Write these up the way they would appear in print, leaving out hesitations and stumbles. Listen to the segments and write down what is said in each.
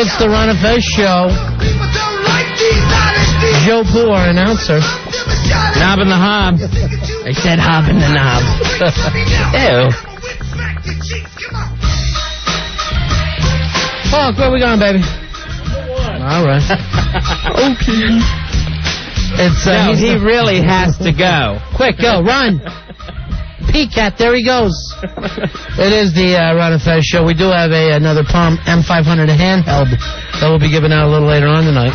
It's the Ron and Fez show. Joe Pooh, our announcer. Knob in the hob. I said hob in the knob. Ew. Fuck, where we going, baby? All right. Okay. It's, he really has to go. Quick, go, run. Peacat, there he goes. It is the Ron and Fez show. We do have another Palm M500 handheld that will be given out a little later on tonight.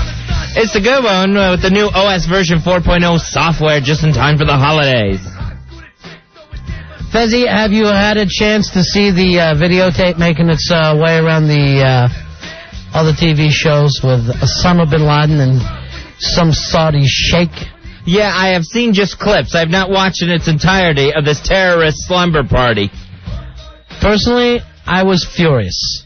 It's a good one with the new OS version 4.0 software just in time for the holidays. Fezzy, have you had a chance to see the videotape making its way around the other TV shows with Osama bin Laden and some Saudi sheikh? Yeah, I have seen just clips. I've not watched in its entirety of this terrorist slumber party. Personally, I was furious.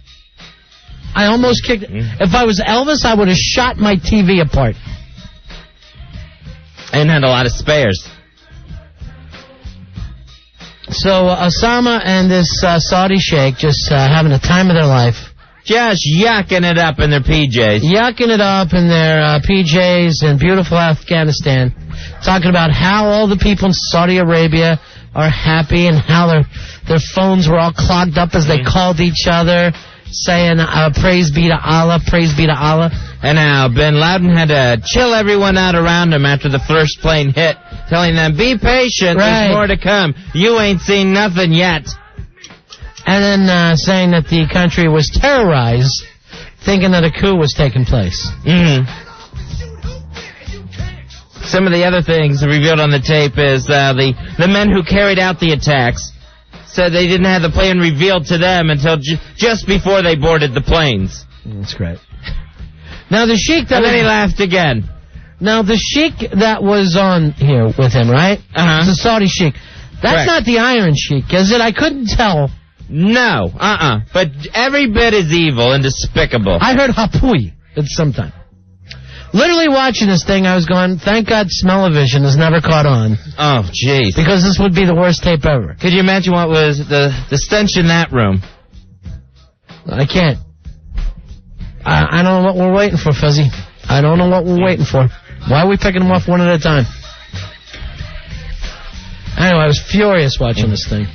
I almost kicked... If I was Elvis, I would have shot my TV apart. And had a lot of spares. So, Osama and this Saudi sheikh just having the time of their life. Just yucking it up in their PJs. Yucking it up in their PJs in beautiful Afghanistan. Talking about how all the people in Saudi Arabia are happy and how their phones were all clogged up as they called each other, saying, praise be to Allah, praise be to Allah. And now bin Laden had to chill everyone out around him after the first plane hit, telling them, be patient, there's more to come. You ain't seen nothing yet. And then saying that the country was terrorized, thinking that a coup was taking place. Some of the other things revealed on the tape is the men who carried out the attacks said they didn't have the plane revealed to them until just before they boarded the planes. That's great. Now the sheik that... And then he laughed again. Now the sheik that was on here with him, right? Uh-huh. The Saudi sheik. That's not the Iron Sheik, is it? I couldn't tell. No, but every bit as evil and despicable. I heard Hapui at some time. Literally watching this thing, I was going, thank God Smell-O-Vision has never caught on. Oh, jeez. Because this would be the worst tape ever. Could you imagine what was the stench in that room? I can't. I don't know what we're waiting for, Fuzzy. I don't know what we're waiting for. Why are we picking them off one at a time? Anyway, I was furious watching this thing.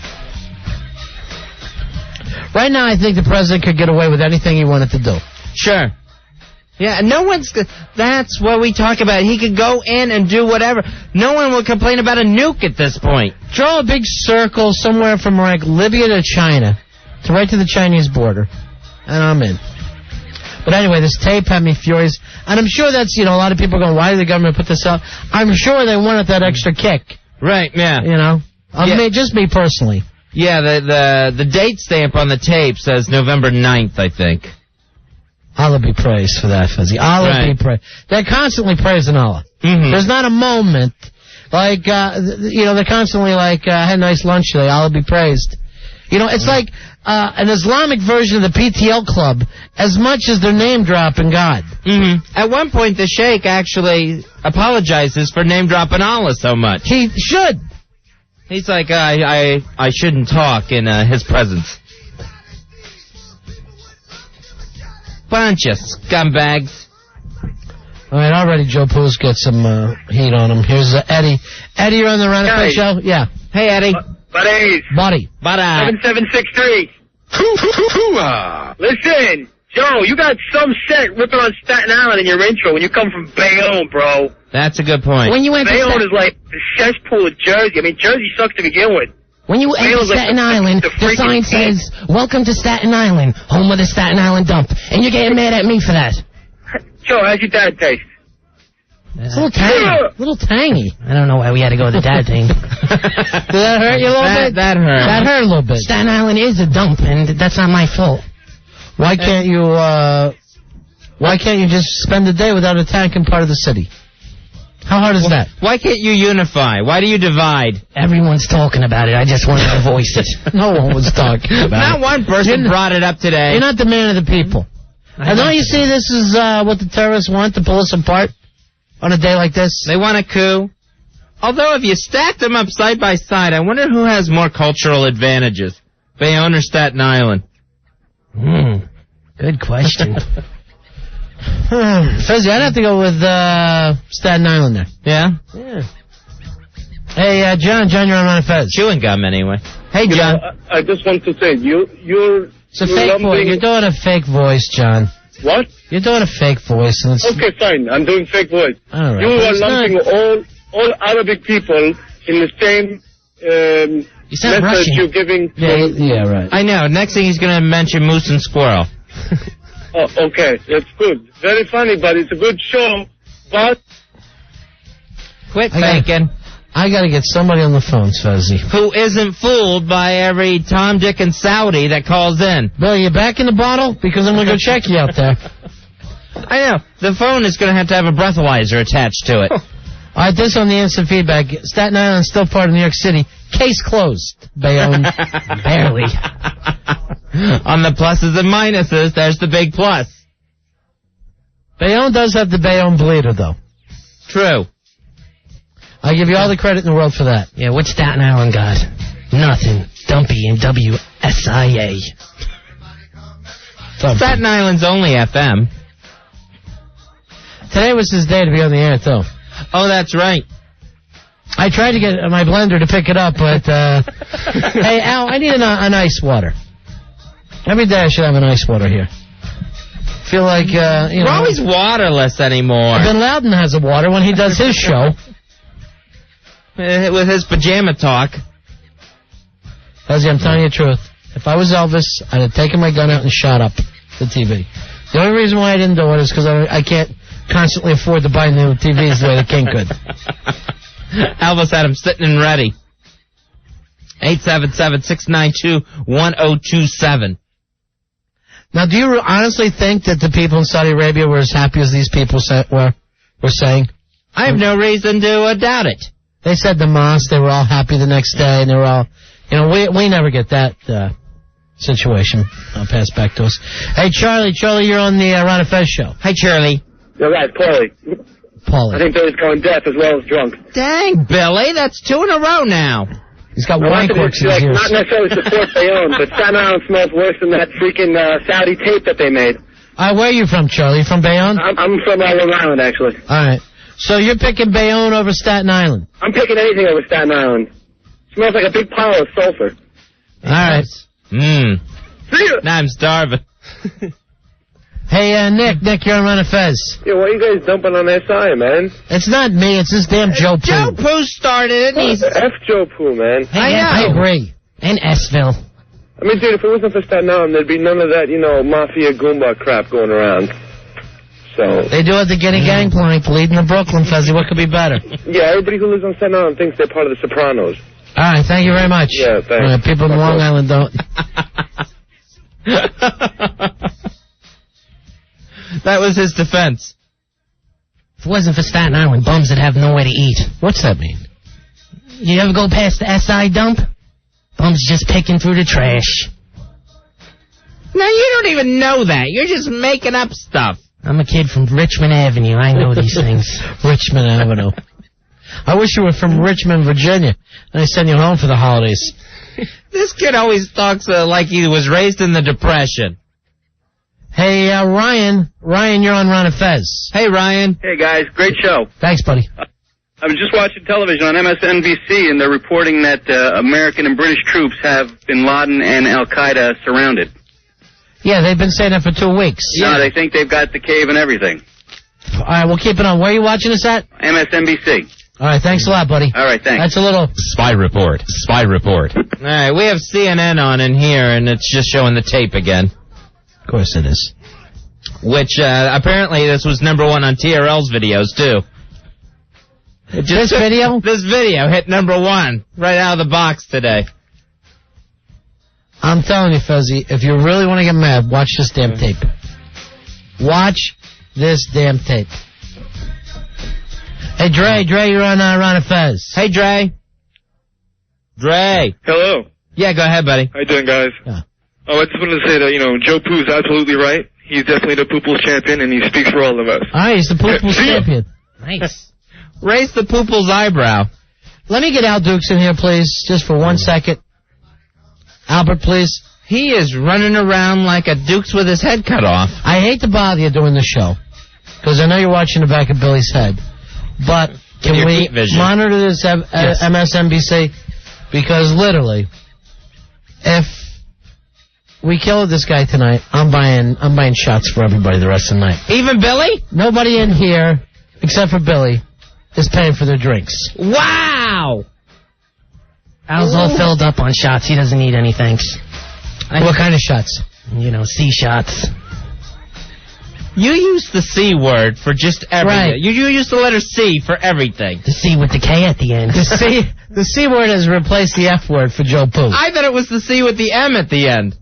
Right now, I think the president could get away with anything he wanted to do. Sure. Yeah, no one's... That's what we talk about. He could go in and do whatever. No one will complain about a nuke at this point. Draw a big circle somewhere from, like, Libya to China, to right to the Chinese border, and I'm in. But anyway, this tape had me furious. And I'm sure that's, a lot of people are going, why did the government put this out? I'm sure they wanted that extra kick. Right, yeah. Just me personally. Yeah, the date stamp on the tape says November 9th, I think. Allah be praised for that, Fuzzy. Allah be praised. They're constantly praising Allah. Mm-hmm. There's not a moment, like, they're constantly like, had a nice lunch today, Allah be praised. It's like an Islamic version of the PTL Club, as much as they're name-dropping God. Mm-hmm. At one point, the Sheikh actually apologizes for name-dropping Allah so much. He should. He's like, I shouldn't talk in his presence. Bunch of scumbags. All right, already Joe Pooh's got some heat on him. Here's Eddie. Eddie, you're on the Ron and Fez show? Yeah. Hey, Eddie. Buddy. 7763. Listen, Joe, you got some set ripping on Staten Island in your intro when you come from Bayonne, bro. That's a good point. When you went Bayonne is like the cesspool of Jersey. I mean, Jersey sucks to begin with. When you enter Staten Island, the sign says, welcome to Staten Island, home of the Staten Island dump. And you're getting mad at me for that. Joe, how's your dad taste? It's a little tangy. A little tangy. I don't know why we had to go with the dad thing. Did that hurt you a little bit? That hurt. That hurt a little bit. Staten Island is a dump, and that's not my fault. Why can't you just spend the day without attacking part of the city? How hard is that? Why can't you unify? Why do you divide? Everyone's talking about it. I just wanted to voice it. No one was talking about it. Not one person brought it up today. You're not the man of the people. And don't you see this is what the terrorists want, to pull us apart on a day like this? They want a coup. Although if you stack them up side by side, I wonder who has more cultural advantages, Bayonne or Staten Island? Good question. Fezzy, I'd have to go with Staten Island there. Yeah? Yeah. Hey, John, you're on Ron and Fez. Chewing gum, anyway. Hey, John. I just want to say, It's a fake voice. You're doing a fake voice, John. What? You're doing a fake voice. And it's... Okay, fine. I'm doing fake voice. All right. You are lumping all Arabic people in the same message Russian. you're giving. Yeah, right. I know. Next thing he's going to mention moose and squirrel. Oh, okay. That's good. Very funny, but it's a good show. But... Quit faking. I got to get somebody on the phone, Fezzy. Who isn't fooled by every Tom, Dick, and Saudi that calls in. Bill, you back in the bottle? Because I'm going to go check you out there. I know. The phone is going to have a breathalyzer attached to it. All right, this on the instant feedback. Staten Island is still part of New York City. Case closed. Bayonne. Barely. On the pluses and minuses, there's the big plus. Bayonne does have the Bayonne bleeder, though. True. I give you all the credit in the world for that. Yeah, what's Staten Island got? Nothing. Dumpy and WSIA. Staten Island's only FM. Today was his day to be on the air, though. Oh, that's right. I tried to get my blender to pick it up, but, hey, Al, I need an ice water. Every day I should have an ice water here. Feel like, We're always waterless anymore. Bin Laden has a water when he does his show. With his pajama talk. Fezzy, I'm telling you the truth. If I was Elvis, I'd have taken my gun out and shot up the TV. The only reason why I didn't do it is because I can't constantly afford to buy new TVs the way the king could. Elvis had him sitting and ready. 877-692-1027. Now, do you honestly think that the people in Saudi Arabia were as happy as these people were saying? I have no reason to doubt it. They said the mosque, they were all happy the next day, and they were all, we never get that situation passed back to us. Hey, Charlie, you're on the Ron and Fez show. Hi, Charlie. Yo, guys, Paulie. I think Billy's going deaf as well as drunk. Dang, Billy, that's 2 in a row now. He's got wine corks in his ears. Not necessarily support Bayonne, but Staten Island smells worse than that freaking Saudi tape that they made. Where are you from, Charlie? You from Bayonne? I'm from Long Island, actually. All right. So you're picking Bayonne over Staten Island? I'm picking anything over Staten Island. Smells like a big pile of sulfur. All right. Now I'm starving. Hey, Nick, you're on Ron and Fez. Yeah, why are you guys dumping on SI, man? It's not me, it's this damn Joe Poo. Joe Poo started it. F Joe Poo, man. Hey, I agree. And Sville. I mean, dude, if it wasn't for Staten Island, there'd be none of that, mafia Goomba crap going around. So they do have the Guinea Gangplank leading to Brooklyn, Fezzy. What could be better? Yeah, everybody who lives on Staten Island thinks they're part of the Sopranos. All right, thank you very much. Yeah, thanks. People in Long Island don't. That was his defense. If it wasn't for Staten Island, bums would have nowhere to eat. What's that mean? You ever go past the SI dump? Bums just picking through the trash. Now, you don't even know that. You're just making up stuff. I'm a kid from Richmond Avenue. I know these things. Richmond Avenue. I wish you were from Richmond, Virginia, and I send you home for the holidays. This kid always talks like he was raised in the Depression. Hey, Ryan, you're on Ron and Fez. Hey, Ryan. Hey, guys. Great show. Thanks, buddy. I was just watching television on MSNBC, and they're reporting that American and British troops have Bin Laden and Al-Qaeda surrounded. Yeah, they've been saying that for 2 weeks. Yeah, they think they've got the cave and everything. All right, we'll keep it on. Where are you watching us at? MSNBC. All right, thanks a lot, buddy. All right, thanks. That's a little... Spy report. All right, we have CNN on in here, and it's just showing the tape again. Of course it is. Which, apparently, this was #1 on TRL's videos, too. This video? This video hit #1 right out of the box today. I'm telling you, Fezzy, if you really want to get mad, watch this damn tape. Watch this damn tape. Hey, Dre, you're on Ron and Fez. Hey, Dre. Hello. Yeah, go ahead, buddy. How you doing, guys? Yeah. Oh, I just wanted to say that, Joe Poo's absolutely right. He's definitely the Pooples champion, and he speaks for all of us. All right, he's the Pooples champion. Nice. Raise the Pooples eyebrow. Let me get Al Dukes in here, please, just for 1 second. Albert, please. He is running around like a Dukes with his head cut off. I hate to bother you during the show, because I know you're watching the back of Billy's head. But can we monitor this MSNBC? Because literally, if we kill this guy tonight, I'm buying shots for everybody the rest of the night. Even Billy? Nobody in here, except for Billy, is paying for their drinks. Wow! Al's all filled up on shots. He doesn't need any thanks. What kind of shots? You know, C shots. You use the C word for just everything. Right. You use the letter C for everything. The C with the K at the end. The C word has replaced the F word for Joe Poo. I thought it was the C with the M at the end.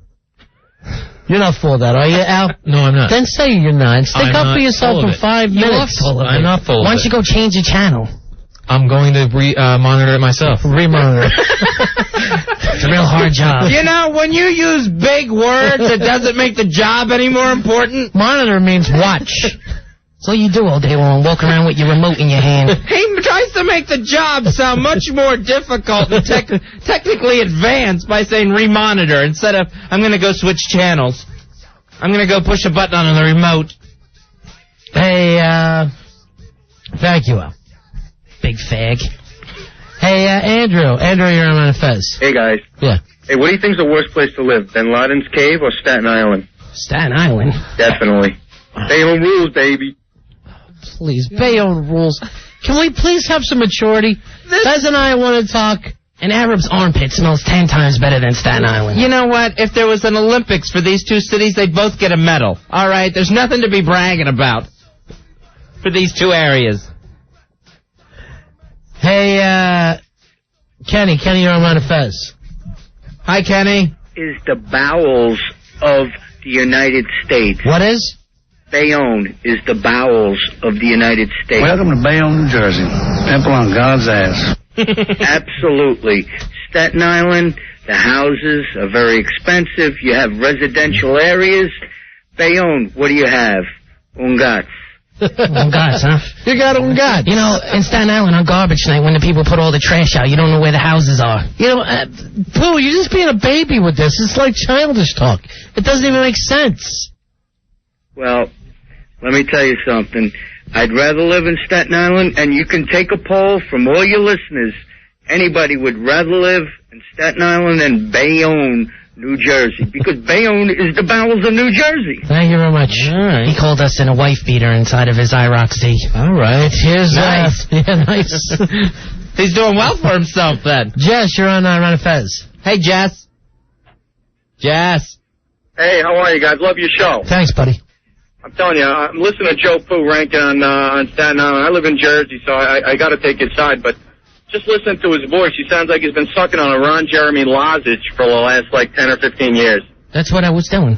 You're not full of that, are you, Al? No, I'm not. Then say you're not. Stick up for yourself for 5 minutes. I'm not full of it. Why don't you go change the channel? I'm going to monitor it myself. Remonitor. It's a real hard job. You know, when you use big words, it doesn't make the job any more important. Monitor means watch. That's all you do all day long, walk around with your remote in your hand. He tries to make the job sound much more difficult and technically advanced by saying remonitor instead of, I'm going to go switch channels. I'm going to go push a button on the remote. Hey, thank you, Al. Big fag. Hey, Andrew. Andrew, you're on Fez. Hey, guys. Yeah. Hey, what do you think's the worst place to live? Bin Laden's cave or Staten Island? Staten Island? Definitely. Bayonne rules, baby. Please, Bayonne rules. Can we please have some maturity? Fez and I want to talk. An Arab's armpit smells 10 times better than Staten Island. You know what? If there was an Olympics for these two cities, they'd both get a medal. All right? There's nothing to be bragging about for these two areas. Hey, Kenny. Kenny, you're on Fez. Hi, Kenny. Is the bowels of the United States. What is? Bayonne is the bowels of the United States. Welcome to Bayonne, New Jersey. Pimple on God's ass. Absolutely. Staten Island, the houses are very expensive. You have residential areas. Bayonne, what do you have? Ungats. Ungats, huh? You got ungats. You know, in Staten Island on garbage night, when the people put all the trash out, you don't know where the houses are. You know, Pooh, you're just being a baby with this. It's like childish talk. It doesn't even make sense. Well, let me tell you something. I'd rather live in Staten Island, and you can take a poll from all your listeners. Anybody would rather live in Staten Island than Bayonne, New Jersey, because Bayonne is the bowels of New Jersey. Thank you very much. All right. He called us in a wife beater inside of his IROC Z. All right. Here's nice. Yeah, nice. He's doing well for himself then. Jess, you're on Fez. Hey, Jess. Jess. Hey, how are you guys? Love your show. Thanks, buddy. I'm telling you, I'm listening to Joe Poo ranking on Staten Island. I live in Jersey, so I got to take his side. But just listen to his voice. He sounds like he's been sucking on a Ron Jeremy lozenge for the last, 10 or 15 years. That's what I was doing.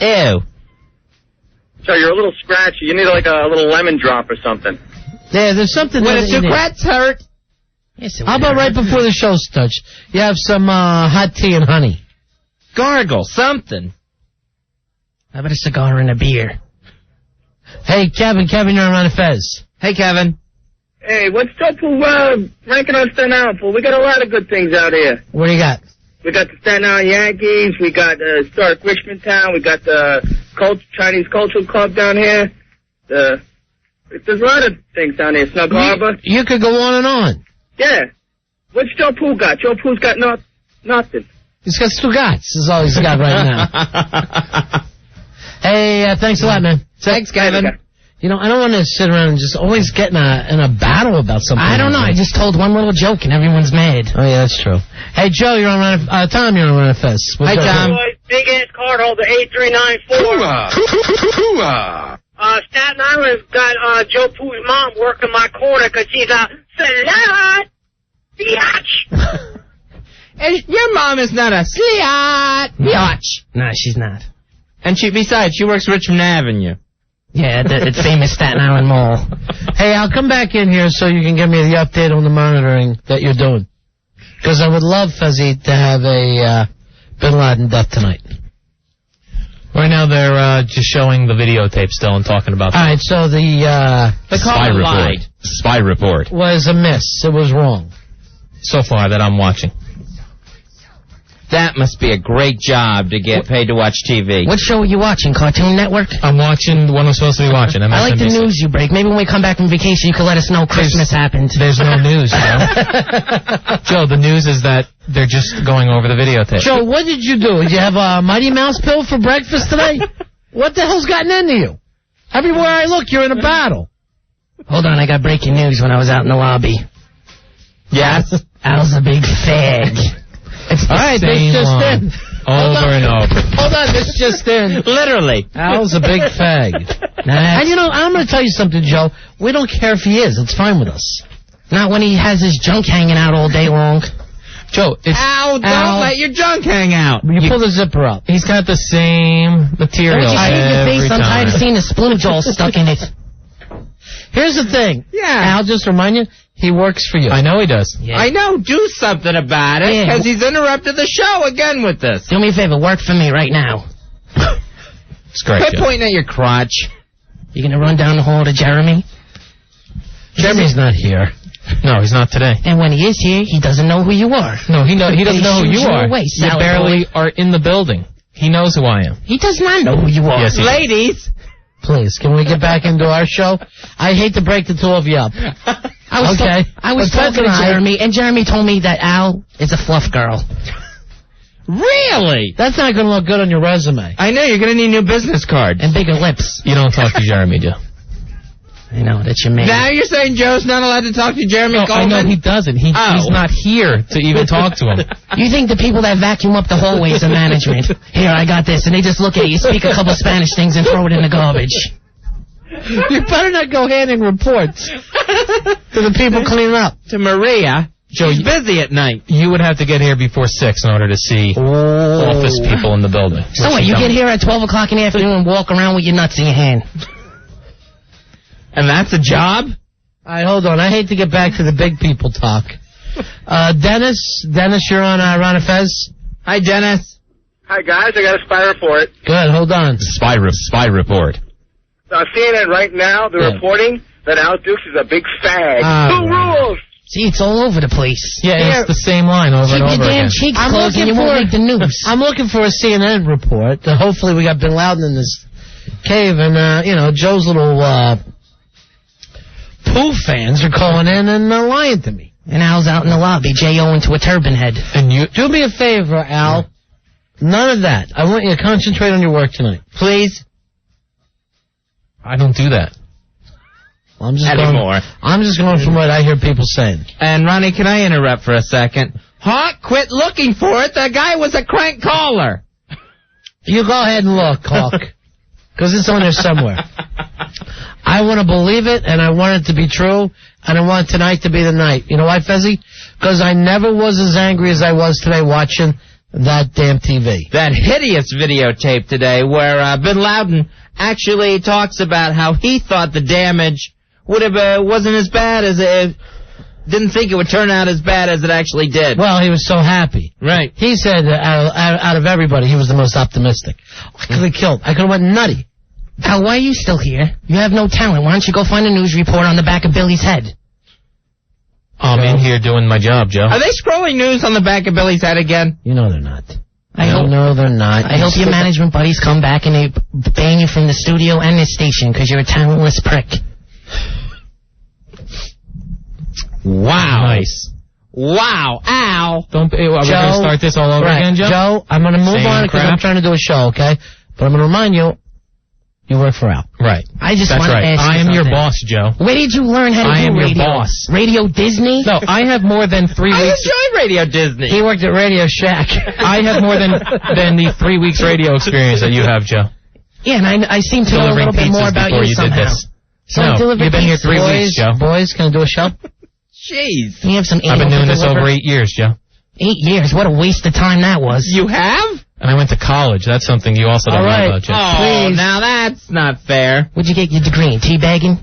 Ew. So you're a little scratchy. You need, a little lemon drop or something. Yeah, there's something... When the secrets hurt. Yes, how about right before the show starts? You have some hot tea and honey. Gargle, something. How about a cigar and a beer? Hey, Kevin, you're on Fez. Hey, Kevin. Hey, what's up with ranking on Staten Island? We got a lot of good things out here. What do you got? We got the Staten Island Yankees. We got historic Richmond Town. We got the Chinese Cultural Club down here. There's a lot of things down here. Snug Harbor. You could go on and on. Yeah. What's Joe Poo got? Joe Poo's got nothing. He's got Stugats. Is all he's got right now. Hey, thanks a lot, man. Thanks, Kevin. You know, I don't want to sit around and just always get in a battle about something. I don't know. I just told one little joke and everyone's mad. Oh, yeah, that's true. Hey, Joe, you're on Tom, you're on Fez. Hi, Tom. Big-ass card holder 8394. Staten Island's got Joe Poo's mom working my corner because she's a slut. Biatch. And your mom is not a slut. Biatch. No, she's not. And besides, she works Richmond Avenue. Yeah, the famous Staten Island Mall. Hey, I'll come back in here so you can give me the update on the monitoring that you're doing. Because I would love, Fezzy, to have a Bin Laden death tonight. Right now they're just showing the videotape still and talking about that. All right, so the spy report. Spy report was a miss. It was wrong. So far that I'm watching. That must be a great job to get paid to watch TV. What show are you watching? Cartoon Network? I'm watching the one I'm supposed to be watching. I like the news you break. Maybe when we come back from vacation, you can let us know Christmas happened. There's no news, Joe. Joe, the news is that they're just going over the videotape. Joe, what did you do? Did you have a Mighty Mouse pill for breakfast today? What the hell's gotten into you? Everywhere I look, you're in a battle. Hold on, I got breaking news when I was out in the lobby. Yes? Al's a big fag. All right, this just in. Over and over. Hold on, this just in. Literally. Al's a big fag. And you know, I'm going to tell you something, Joe. We don't care if he is. It's fine with us. Not when he has his junk hanging out all day long. Joe, it's... Al, don't let your junk hang out. You pull the zipper up. He's got the same material Don't you shave your every face? I'm tired of time. seeing the splooge all stuck in it. Here's the thing. Yeah. Al, just remind you, he works for you. I know he does. Yeah. I know. Do something about it, Yeah. because he's interrupted the show again with this. Do me a favor, work for me right now. It's great, Quit Joe. pointing at your crotch. You gonna run down the hall to Jeremy? Jeremy's not here. No, he's not today. And when he is here, he doesn't know who you are. No, he doesn't know who shoot you you are. away, You salad barely are in the building. He knows who I am. He does not know who you are. Yes, he does. Ladies. Please, can we get back into our show? I hate to break the two of you up. I was Okay. I was But talking to tonight- Jeremy, and Jeremy told me that Al is a fluff girl. Really? That's not going to look good on your resume. I know. You're going to need new business cards. And bigger lips. You don't talk to Jeremy, Joe. I know, that's your man. Now you're saying Joe's not allowed to talk to Jeremy No, I Goldman? know he doesn't. He's not here to even talk to him. You think the people that vacuum up the hallways are management? Here, I got this. And they just look at you, speak a couple Spanish things, and throw it in the garbage. You better not go handing reports to the people cleaning up. To Maria. Joe, She's busy at night. You would have to get here before 6 in order to see office people in the building. So what, you get here at 12 o'clock in the afternoon and walk around with your nuts in your hand? And that's a job? All right, hold on. I hate to get back to the big people talk. Dennis, you're on Ron and Fez. Hi, Dennis. Hi, guys. I got a spy report. Good, hold on. Spy report. CNN right now, they're reporting that Al Dukes is a big fag. Who rules? See, it's all over the place. Yeah, it's the same line over Keep and over your damn again. cheeks I'm closed and you looking won't for- make the news. I'm looking for a CNN report. Hopefully we got Bin Laden in this cave, and, Joe's little poo fans are calling in and lying to me. And Al's out in the lobby, J.O. into a turban head. And you... Do me a favor, Al. None of that. I want you to concentrate on your work tonight. Please. I don't do that. I'm just Anymore. going from what I hear people saying. And, Ronnie, can I interrupt for a second? Hawk, quit looking for it. That guy was a crank caller. You go ahead and look, Hawk. Because it's on there somewhere. I want to believe it, and I want it to be true, and I want tonight to be the night. You know why, Fezzy? Because I never was as angry as I was today watching that damn TV. That hideous videotape today where Bin Laden actually talks about how he thought the damage wasn't as bad as it... Didn't think it would turn out as bad as it actually did. Well, he was so happy. Right. He said out of everybody, he was the most optimistic. I could have killed. I could have went nutty. Al, why are you still here? You have no talent. Why don't you go find a news report on the back of Billy's head? I'm in here doing my job, Joe. Are they scrolling news on the back of Billy's head again? You know they're not. No, they're not. I hope your management buddies come back and they ban you from the studio and this station because you're a talentless prick. Wow. Nice. Wow. Al. Are we going to start this all over again, Joe? Joe, I'm going to move Same on because I'm crap? trying to do a show, okay? But I'm going to remind you, you work for Al. Right. I just That's want right. to ask you I am your something. boss, Joe. Where did you learn how to I do am your radio? boss. Radio Disney? No, I have more than 3 I weeks. enjoy Radio Disney. He worked at Radio Shack. I have more than the 3 weeks radio experience that you have, Joe. Yeah, and I seem to know a Delivering little bit more pizzas about before you you did somehow. this. So I No, deliver you've been here pizzas. 3 weeks, Joe. Boys, can I do a show? Jeez. You have some I've been anal doing to this deliver? over 8 years, Joe. 8 years. What a waste of time that was. You have? And I went to college. That's something you also don't All right. know about, Joe. Oh, Please. now that's not fair. What'd you get your degree in? Teabagging?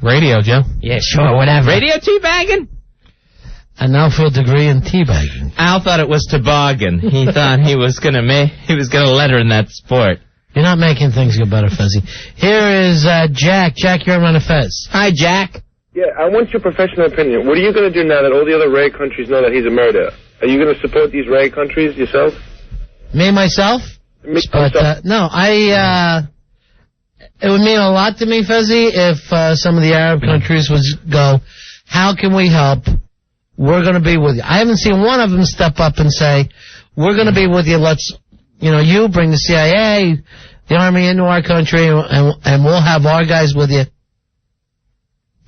Radio, Joe. Yeah, sure, whatever. Radio teabagging? And now for a degree in teabagging. Al thought it was toboggan. He thought he was gonna letter in that sport. You're not making things go better, Fezzy. Here is Jack. Jack, you're on a Fez. Hi, Jack. Yeah, I want your professional opinion. What are you going to do now that all the other raid countries know that he's a murderer? Are you going to support these rag countries yourself? Me, myself? But, no, it would mean a lot to me, Fezzy, if some of the Arab countries would go, how can we help? We're going to be with you. I haven't seen one of them step up and say, we're going to be with you. Let's, you bring the CIA, the Army into our country, and we'll have our guys with you.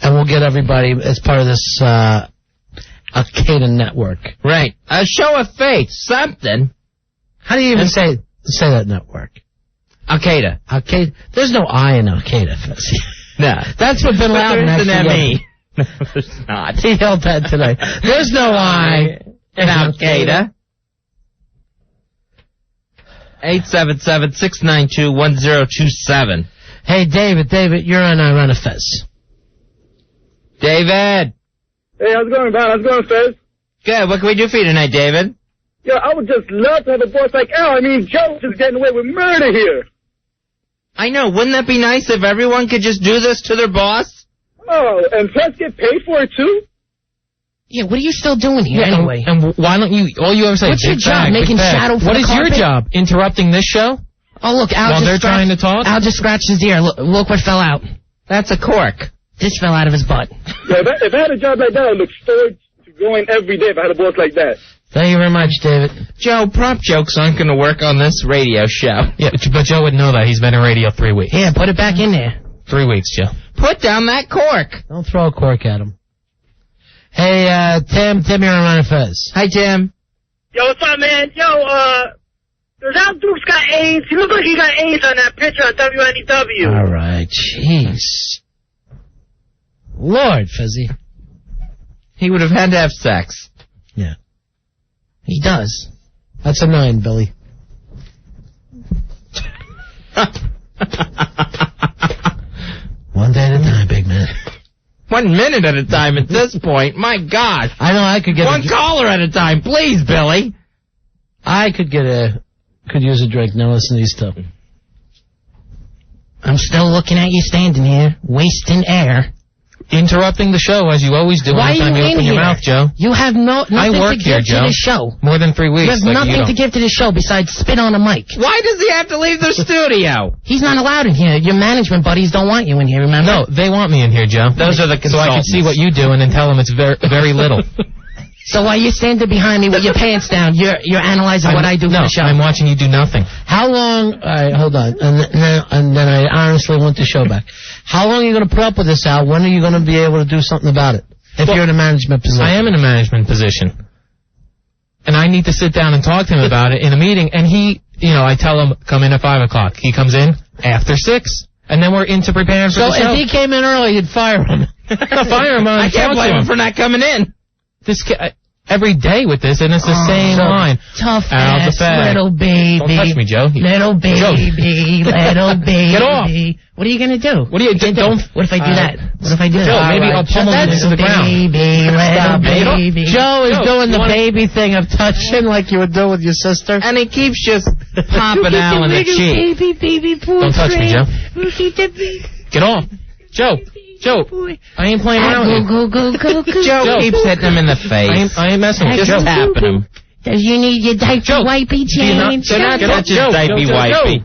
And we'll get everybody as part of this Al-Qaeda network. Right. A show of faith. Something. How do you even say that network? Al-Qaeda. Al-Qaeda. There's no I in Al-Qaeda, Fezzy. No. That's what Bin Laden actually yelled. No, there's not. He yelled that today. There's no I in Al-Qaeda. 877-692-1027. Hey, David, you're on I Run a Fez. David. Hey, how's it going, man? How's it going, Fez? Good. What can we do for you tonight, David? Yo, I would just love to have a boss like Al. I mean, Joe's just getting away with murder here. I know. Wouldn't that be nice if everyone could just do this to their boss? Oh, and plus get paid for it, too? Yeah, what are you still doing here anyway? And why don't you, all you ever say, what's your job, making shadow for What the is carpet? your job? Interrupting this show? Oh, look, Al While just they're trying to talk? Al just scratched his ear. Look what fell out. That's a cork. This fell out of his butt. Yeah, if I had a job like that, I would look forward to going every day if I had a boss like that. Thank you very much, David. Joe, prop jokes aren't going to work on this radio show. Yeah, but Joe would know that. He's been in radio 3 weeks. Yeah, put it back in there. 3 weeks, Joe. Put down that cork. Don't throw a cork at him. Hey, Tim, you're on Run a Fez. Hi, Tim. Yo, what's up, man? Yo, Al Duke's got AIDS. He looks like he got AIDS on that picture on WNEW. All right, jeez. Lord, Fezzy. He would have had to have sex. Yeah. He does. That's a 9, Billy. One day at a time, big man. 1 minute at a time at this point. My gosh. I know I could get one caller at a time, please, Billy. I could use a drink. Now listen to these two. I'm still looking at you standing here, wasting air. Interrupting the show, as you always do Why anytime are you you in open here? your mouth, Joe. You have nothing I work to here, give Joe. to the show. More than 3 weeks. You have nothing to give to the show besides spit on a mic. Why does he have to leave the studio? He's not allowed in here. Your management buddies don't want you in here, remember? No, they want me in here, Joe. Those are the So I can see what you do and then tell them it's very, very little. So while you're standing behind me with your pants down, you're analyzing what I do for the show. I'm watching you do nothing. How long... All right, hold on. And then I honestly want the show back. How long are you going to put up with this, Al? When are you going to be able to do something about it? If you're in a management position. I am in a management position. And I need to sit down and talk to him about it in a meeting. And he, I tell him, come in at 5 o'clock. He comes in after 6. And then we're into preparing for the show. So if he came in early, you'd fire him. Fire him on. I can't blame him for not coming in. Every day with this, and it's the same line. Tough Al's ass, little baby. Don't touch me, Joe. Little baby, little baby. Get off. What are you going to do? What are you don't? What if I do that? What if I do Joe, that? maybe I'll pummel you into the ground. Baby, little baby. Joe is doing the baby thing of touching like you would do with your sister. And he keeps just popping Al in the cheek. Baby, don't touch me, Joe. Get off. Joe, I ain't playing around with you. Joe keeps hitting him in the face. I ain't messing with you. Just tapping him. Does you need your diaper wipey changed? They're not touching diaper wipey.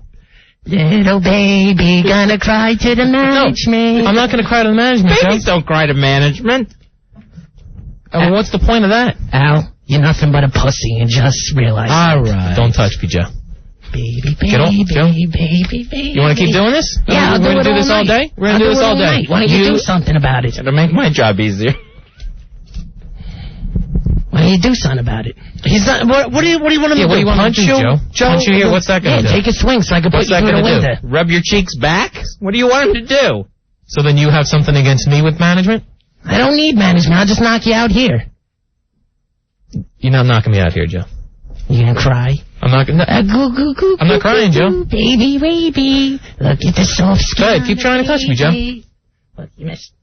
Little baby gonna cry to the management. No, I'm not gonna cry to the management, Babies don't cry to management. Well, what's the point of that? Al, you're nothing but a pussy and just realize All right. Don't touch me, Joe. Baby, Get off, Joe. baby. You want to keep doing this? Yeah, We're going to do this all day? We're going to do this all day. Why don't you do something about it? To make my job easier. Why don't you do something about it? He's not. What do you want him to do? What do you want Punch to do, you? Joe? Punch you here? What's that going to do? Take a swing so I can put you through the window. Rub your cheeks back? What do you want him to do? So then you have something against me with management? I don't need management. I'll just knock you out here. You're not knocking me out here, Joe. You gonna cry? I'm not gonna. I'm not crying, Joe. Baby, baby, look at the soft skin. Go ahead, keep trying to touch me, Joe. Look, you missed.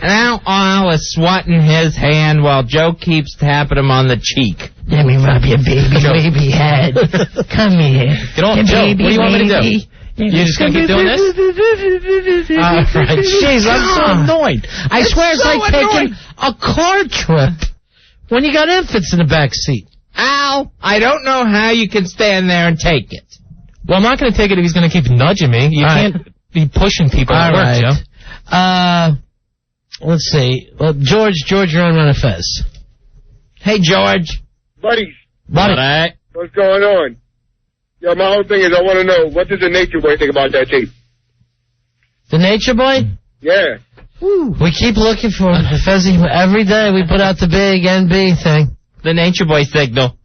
Now Al is swatting his hand while Joe keeps tapping him on the cheek. Let me rub your baby head. Come here. Get on, Joe. What do you want me to do? You're just going to keep doing this? All right. Jeez, I'm so annoyed. I swear it's like taking a car trip when you got infants in the back seat? Al, I don't know how you can stand there and take it. Well, I'm not going to take it if he's going to keep nudging me. You can't be pushing people at work, Joe. Let's see. Well, George, you're on Run of Fez. Hey, George. Buddies, Buddy. what's going on? Yo, my whole thing is I want to know, what does the Nature Boy think about that tape? The Nature Boy? Yeah. We keep looking for him. Fezzy, every day we put out the big NB thing. The Nature Boy signal.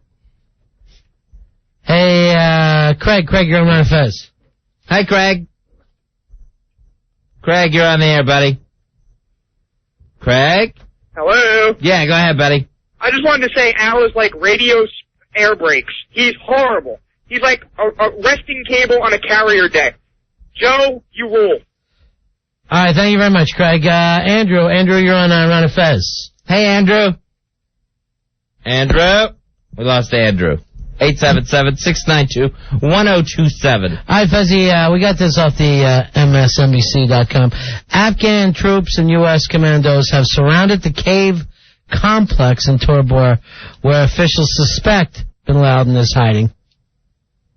Hey, Craig, you're on Run of Fez. Hi, Craig. Craig, you're on the air, buddy. Craig? Hello? Yeah, go ahead, buddy. I just wanted to say Al is like radio air brakes. He's horrible. He's like a resting cable on a carrier deck. Joe, you rule. All right, thank you very much, Craig. Andrew, you're on Run of Fez. Hey, Andrew. Andrew? We lost Andrew. 877-692-1027. All right, Fezzy, we got this off the MSNBC.com. Afghan troops and U.S. commandos have surrounded the cave complex in Tora Bora where officials suspect bin Laden is hiding.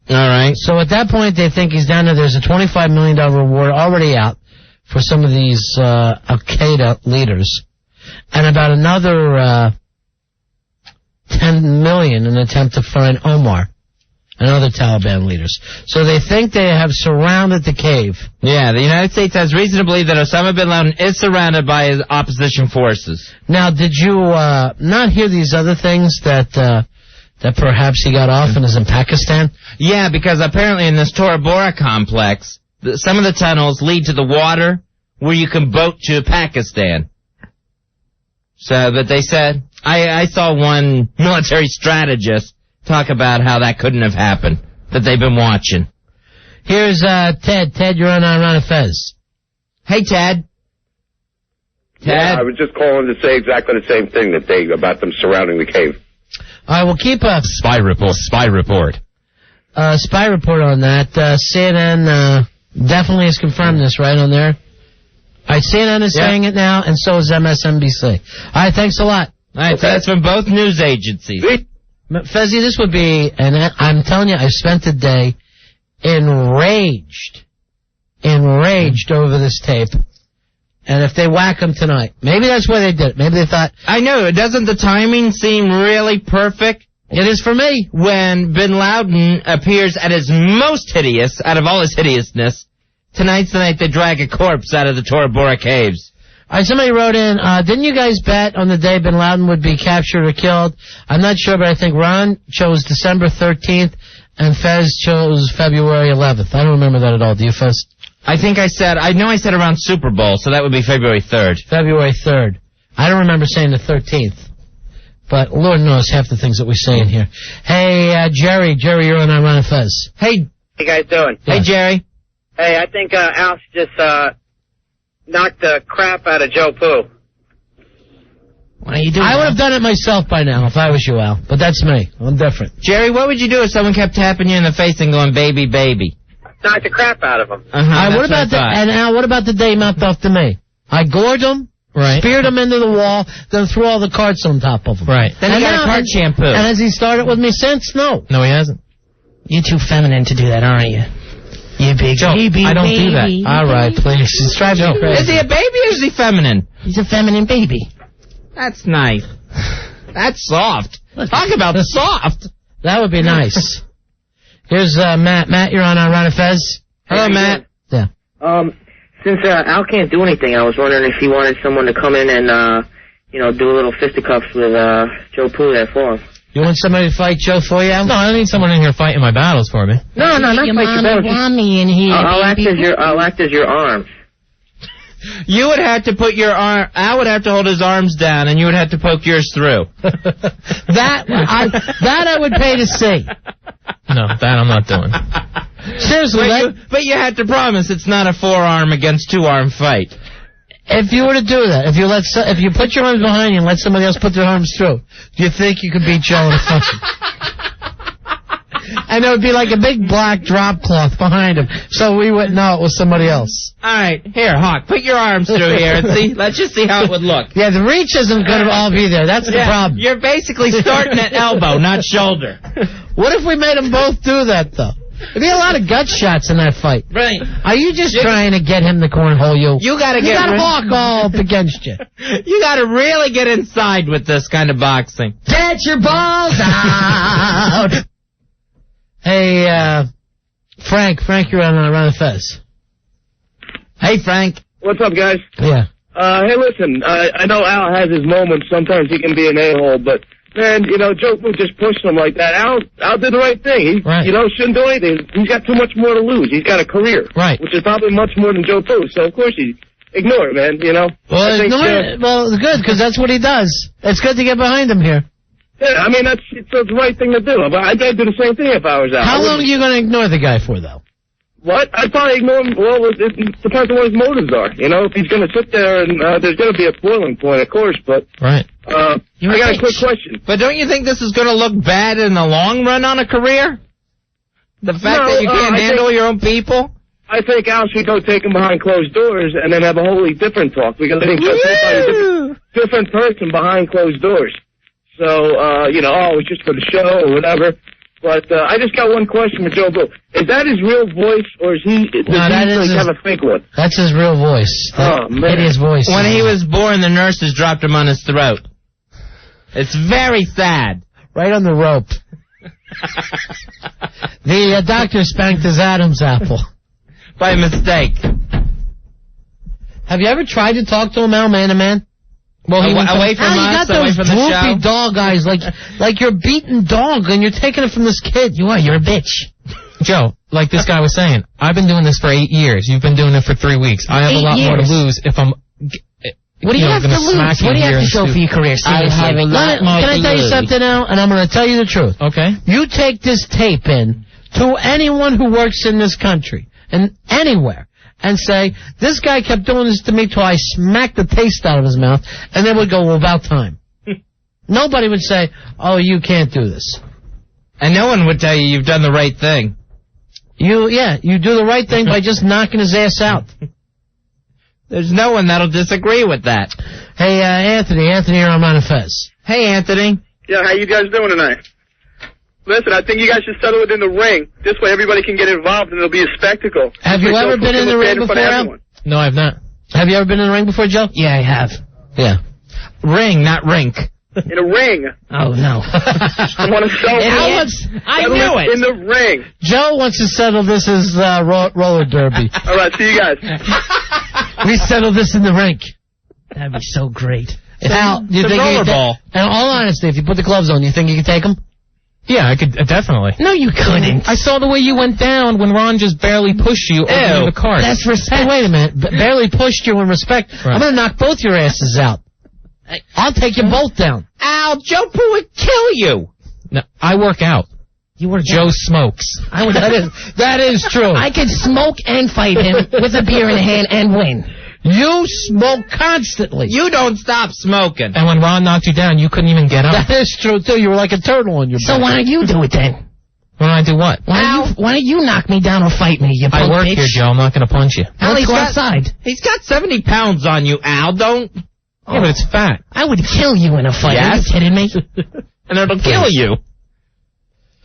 All right. So at that point, they think he's down there. There's a $25 million reward already out for some of these Al-Qaeda leaders. And about another $10 million in an attempt to find Omar and other Taliban leaders. So they think they have surrounded the cave. Yeah, the United States has reason to believe that Osama bin Laden is surrounded by his opposition forces. Now, did you not hear these other things that perhaps he got off and is in Pakistan? Yeah, because apparently in this Tora Bora complex, some of the tunnels lead to the water where you can boat to Pakistan. So, but they said, I saw one military strategist talk about how that couldn't have happened, that they've been watching. Here's Ted. Ted, you're on Run of Fez. Hey, Ted. Yeah, I was just calling to say exactly the same thing about them surrounding the cave. All right, we'll keep a spy report. Spy report on that. CNN definitely has confirmed this right on there. All right, CNN is saying it now, and so is MSNBC. All right, thanks a lot. All right, so that's from both news agencies. Fezzy, this would be, and I'm telling you, I spent the day enraged over this tape. And if they whack him tonight, maybe that's why they did it. Maybe they thought... I know, doesn't the timing seem really perfect? It is for me. When bin Laden appears at his most hideous, out of all his hideousness, tonight's the night they drag a corpse out of the Tora Bora caves. All right, somebody wrote in, didn't you guys bet on the day bin Laden would be captured or killed? I'm not sure, but I think Ron chose December 13th and Fez chose February 11th. I don't remember that at all. Do you, Fez? I said around Super Bowl, so that would be February 3rd. February 3rd. I don't remember saying the 13th. But Lord knows half the things that we say in here. Hey, Jerry, you're on Run of Fez. Hey. How you guys doing? Hey, Jerry. Hey, I think Al just knocked the crap out of Joe Poo. What are you doing? I would have done it myself by now if I was you, Al. But that's me. I'm different. Jerry, what would you do if someone kept tapping you in the face and going, baby, baby? Knock the crap out of him. What about and Al, what about the day he mouthed off to me? I gored him, speared him into the wall, then threw all the carts on top of him. Right. Then he got a cart shampoo. And has he started with me since? No. No, he hasn't. You're too feminine to do that, aren't you? You big baby. I don't do that. All right, please. He's driving me crazy. Is he a baby or is he feminine? He's a feminine baby. That's nice. That's soft. Talk about soft. That would be nice. Here's Matt. Matt, you're on Run of Fez. Hello, Matt. Yeah. Since Al can't do anything, I was wondering if he wanted someone to come in and, do a little fisticuffs with Joe Poo there for him. You want somebody to fight Joe for you? No, I don't need someone in here fighting my battles for me. No, not fight your battles. Mommy in here, I'll act as your arms. You would have to put your arm. Al would have to hold his arms down, and you would have to poke yours through. That I would pay to see. No, that I'm not doing. Seriously, but you had to promise it's not a four-arm against two-arm fight. If you were to do that, if you put your arms behind you and let somebody else put their arms through, do you think you could beat Joe in a fight? And there would be like a big black drop cloth behind him, so we wouldn't know it was somebody else. All right, here, Hawk, put your arms through here and see. Let's just see how it would look. Yeah, the reach isn't going to all be there. That's the problem. You're basically starting at elbow, not shoulder. What if we made them both do that, though? There'd be a lot of gut shots in that fight. Right. Are you just trying to get him to cornhole you? You got Hawk all up against you. You got to really get inside with this kind of boxing. Get your balls out. Hey, Frank, you're on Fez. Hey, Frank. What's up, guys? Yeah. Hey, listen, I know Al has his moments. Sometimes he can be an a-hole, but, man, Joe Poo just pushed him like that. Al did the right thing. He, shouldn't do anything. He's got too much more to lose. He's got a career. Right. Which is probably much more than Joe Poo. So, of course, ignore it, man, Well, ignore it. Well, good, because that's what he does. It's good to get behind him here. Yeah, I mean, it's the right thing to do. But I'd do the same thing if I was Al. How long are you going to ignore the guy for, though? What? I'd probably ignore him. Well, it depends on what his motives are. If he's going to sit there and there's going to be a boiling point, of course, but... Right. I got a quick question. But don't you think this is going to look bad in the long run on a career? The fact that you can't handle your own people? I think Al should go take him behind closed doors and then have a wholly different talk. Because I think a different person behind closed doors. So, it's just for the show or whatever. But I just got one question for Joe Boo. Is that his real voice, or does he have a fake one? That's his real voice. Man. Hideous voice. When he was born, the nurses dropped him on his throat. It's very sad. Right on the rope. The doctor spanked his Adam's apple. By mistake. Have you ever tried to talk to him, Al, man to man? Well, he went away from us, away from the show. You got those droopy dog eyes, like you're a beaten dog, and you're taking it from this kid. You're a bitch. Joe, like this guy was saying, I've been doing this for 8 years. You've been doing it for 3 weeks. I have a lot more to lose if I'm... What do you have to lose? What do you have to show for your career? Can I tell you something now? And I'm going to tell you the truth. Okay. You take this tape in to anyone who works in this country, and anywhere, and say, this guy kept doing this to me till I smacked the taste out of his mouth, and then would go, well, about time. Nobody would say, oh, you can't do this. And no one would tell you you've done the right thing. You do the right thing by just knocking his ass out. There's no one that'll disagree with that. Hey, Anthony, you're on Mount Fez. Hey, Anthony. Yeah, how you guys doing tonight? Listen, I think you guys should settle it in the ring. This way everybody can get involved and it'll be a spectacle. Have you ever been in the ring before, Al? No, I've not. Have you ever been in the ring before, Joe? Yeah, I have. Yeah. Ring, not rink. In a ring. Oh, no. I want to settle I knew it. In the ring. Joe wants to settle this as roller derby. All right, see you guys. We settle this in the rink. That'd be so great. Al, do you think rollerball? In all honesty, if you put the gloves on, you think you can take them? Yeah, I could, definitely. No, you couldn't. I saw the way you went down when Ron just barely pushed you over the cart. That's respect. Hey, wait a minute. Barely pushed you in respect. Right. I'm going to knock both your asses out. I'll take you both down. Al, Joe Poo would kill you. No, I work out. You work Joe out. smokes. That is true. I could smoke and fight him with a beer in hand and win. You smoke constantly. You don't stop smoking. And when Ron knocked you down, you couldn't even get up. That is true, too. You were like a turtle on your back. So why don't you do it, then? When I do what? Why don't you knock me down or fight me, you I work bitch? here, Joe. I'm not going to punch you. Let's go outside. He's got 70 pounds on you, Al. Don't... Yeah, but it's fat. I would kill you in a fight. Yes. Are you kidding me? And it'll kill you.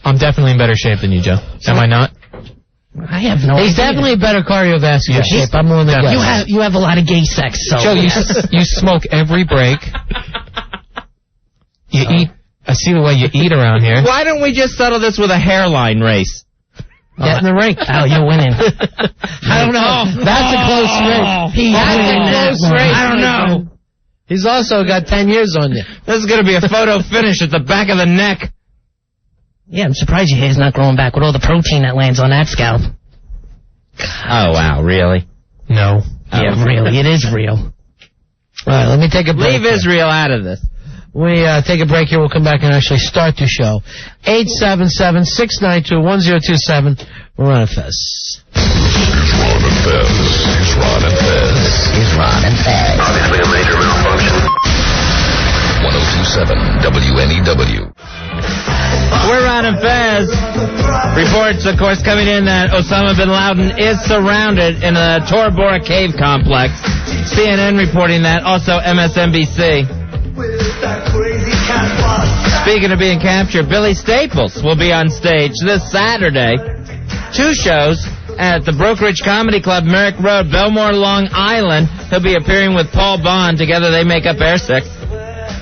I'm definitely in better shape than you, Joe. Am I not? I have no idea. He's definitely better cardiovascular shape. I'm willing to guess. You have a lot of gay sex, so... Joe, you smoke every break. You eat... I see the way you eat around here. Why don't we just settle this with a hairline race? Get in the ring. Oh, you're winning. I don't know. That's a close race. That's a close race. I don't know. He's also got 10 years on you. This is going to be a photo finish at the back of the neck. Yeah, I'm surprised your hair's not growing back with all the protein that lands on that scalp. Oh, wow, really? No. Yeah, really. It is real. All right, let me take a break. Leave Israel out of this. We take a break here. We'll come back and actually start the show. 877-692-1027. We're on Fez. Here's Ron and Fez. Obviously a major malfunction. 102.7 WNEW. We're Ron and Fez. Reports, of course, coming in that Osama bin Laden is surrounded in a Tora Bora cave complex. CNN reporting that. Also, MSNBC. Speaking of being captured, Billy Staples will be on stage this Saturday. 2 shows at the Brokerage Comedy Club, Merrick Road, Belmore, Long Island. He'll be appearing with Paul Bond. Together they make up Air 6.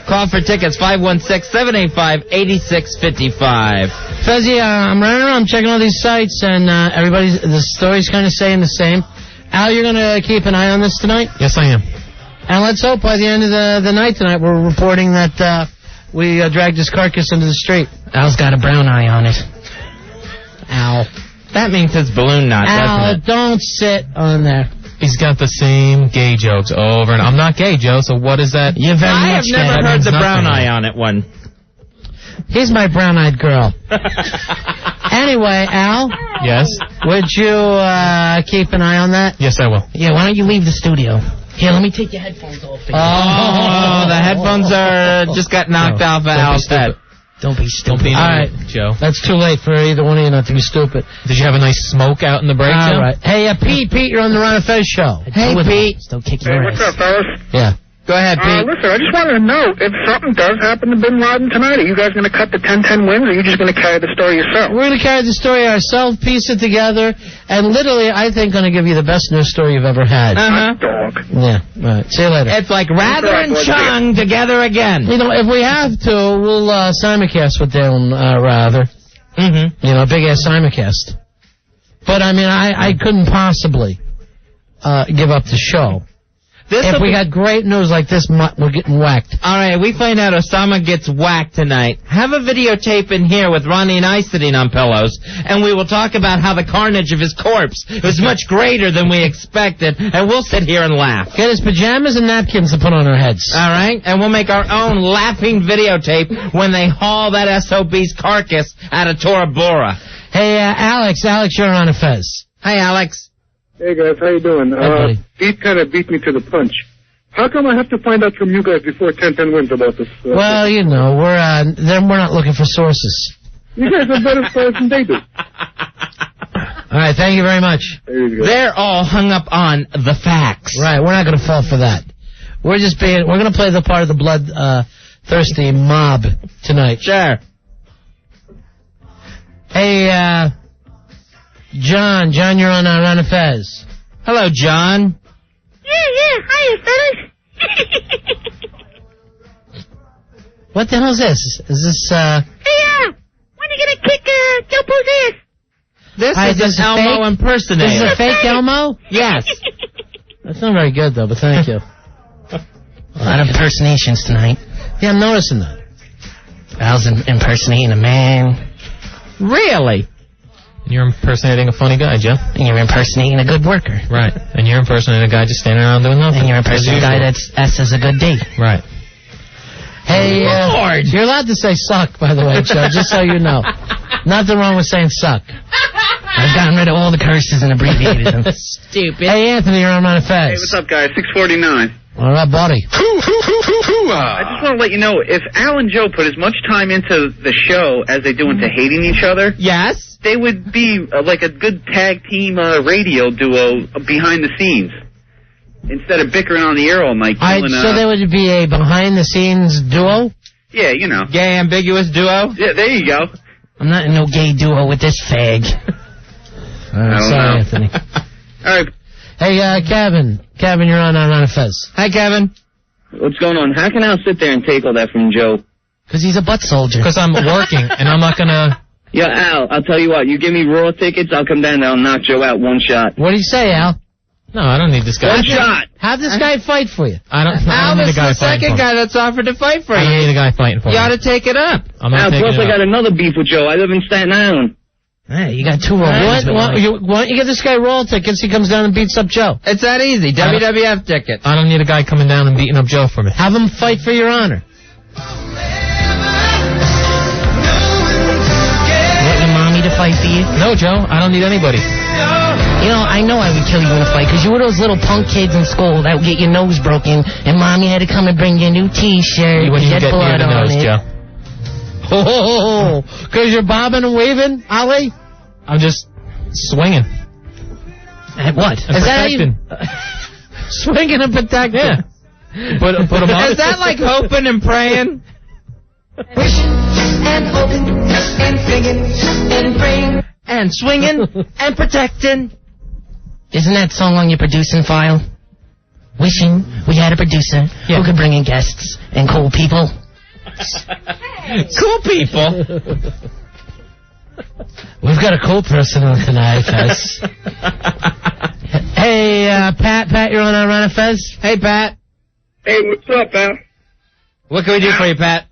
Call for tickets, 516-785-8655. Fezzy, I'm running around checking all these sites, and the story's kind of saying the same. Al, you're going to keep an eye on this tonight? Yes, I am. And let's hope by the end of the night tonight we're reporting that we dragged his carcass into the street. Al's got a brown eye on it. Al. That means it's balloon knot, doesn't it? Don't sit on there. He's got the same gay jokes over and I'm not gay, Joe, so what is that? You're very I have much never gay. heard the brown eye on it one. He's my brown-eyed girl. Anyway, Al. Yes? Would you keep an eye on that? Yes, I will. Yeah, why don't you leave the studio? Here, let me take your headphones off. Oh, the headphones just got knocked off of Al's head. Don't be stupid. Don't be All right, Joe. That's too late for either one of you not to be stupid. Did you have a nice smoke out in the break, Joe? All right. Hey, Pete, you're on the Ron and Fez show. Hey, Pete. Don't kick your ass. What's up, fellas? Yeah. Go ahead, Pete. Listen, I just wanted to know, if something does happen to Bin Laden tonight, are you guys going to cut the 10-10 wins, or are you just going to carry the story yourself? We're going to carry the story ourselves, piece it together, and literally, I think, going to give you the best news story you've ever had. Dog. Yeah, all right. See you later. It's like Rather and Chung together again. You know, if we have to, we'll simulcast with Dylan Rather. Mm-hmm. You know, big-ass simulcast. But, I mean, I couldn't possibly give up the show. If we had great news like this, we're getting whacked. All right, we find out Osama gets whacked tonight. Have a videotape in here with Ronnie and I sitting on pillows, and we will talk about how the carnage of his corpse was much greater than we expected, and we'll sit here and laugh. Get his pajamas and napkins to put on our heads. All right? And we'll make our own laughing videotape when they haul that SOB's carcass out of Tora Bora. Hey, Alex, you're on a Fez. Hi, Alex. Hey guys, how you doing? buddy. Pete kind of beat me to the punch. How come I have to find out from you guys before 10-10 wins about this? Well, you know, we're not looking for sources. You guys are better stars than they do. All right, thank you very much. There you go. They're all hung up on the facts. Right, we're not going to fall for that. We're going to play the part of the blood-thirsty mob tonight. Sure. Hey, John, you're on Ron and Fez. Hello, John. Yeah, hiya, fellas. What the hell is this? Is this, Hey, when are you gonna kick, Joe Pooh's ass? This Hi, is this an is Elmo fake? impersonator. This is a fake Elmo? Yes. That's not very good, though, but thank you. A lot of impersonations tonight. Yeah, I'm noticing that. Al's impersonating a man. Really? And you're impersonating a funny guy, Joe. And you're impersonating a good worker. Right. And you're impersonating a guy just standing around doing nothing. And you're impersonating a guy that's as a good date. Right. Hey, you're allowed to say suck, by the way, Joe, just so you know. Nothing wrong with saying suck. I've gotten rid of all the curses and abbreviated them. Stupid. Hey, Anthony, you're on Ron and Fez. Hey, what's up, guys? 649. All right, buddy. I just want to let you know, if Al and Joe put as much time into the show as they do into hating each other, Yes? they would be like a good tag team radio duo behind the scenes. Instead of bickering on the air all night. So there would be a behind-the-scenes duo? Yeah, you know. Gay ambiguous duo? Yeah, there you go. I'm not in no gay duo with this fag. Sorry, Anthony. All right. Hey, Kevin, you're on Ron and Fez. Hi, Kevin. What's going on? How can Al sit there and take all that from Joe? Because he's a butt soldier. Because I'm working, and I'm not going to... Yeah, Al, I'll tell you what. You give me Raw tickets, I'll come down and I'll knock Joe out one shot. What do you say, Al? No, I don't need this guy. One shot. Have this guy fight for you. I don't Al, need this a guy is the fighting second for me. guy that's offered to fight for I don't need you. a guy fighting for You me. ought to take it up. I'm not Al, taking plus it I got up. another beef with Joe. I live in Staten Island. Hey, you got two Raw Why tickets. don't you get this guy Raw tickets, he comes down and beats up Joe. It's that easy. WWF tickets. I don't need a guy coming down and beating up Joe for me. Have him fight for your honor. Want your mommy to fight for you? No, Joe, I don't need anybody. You know, I know I would kill you in a fight, because you were those little punk kids in school that would get your nose broken, and mommy had to come and bring you a new T-shirt. You wouldn't with even get near blood the on nose, it. Joe. Oh, because you're bobbing and weaving, Ali? I'm just swinging. At what? And Is that protecting. Swinging and protecting? Yeah. Put 'em on. Is that like hoping and praying? Wishing and hoping and singing and praying. And swinging and protecting. Isn't that song on your producing file? Wishing we had a producer who could bring in guests and cool people. Cool people. We've got a cool person on tonight, Fez. Hey, Pat, you're on Run of Fez. Hey, Pat. Hey, what's up, Al? What can we do for you, Pat?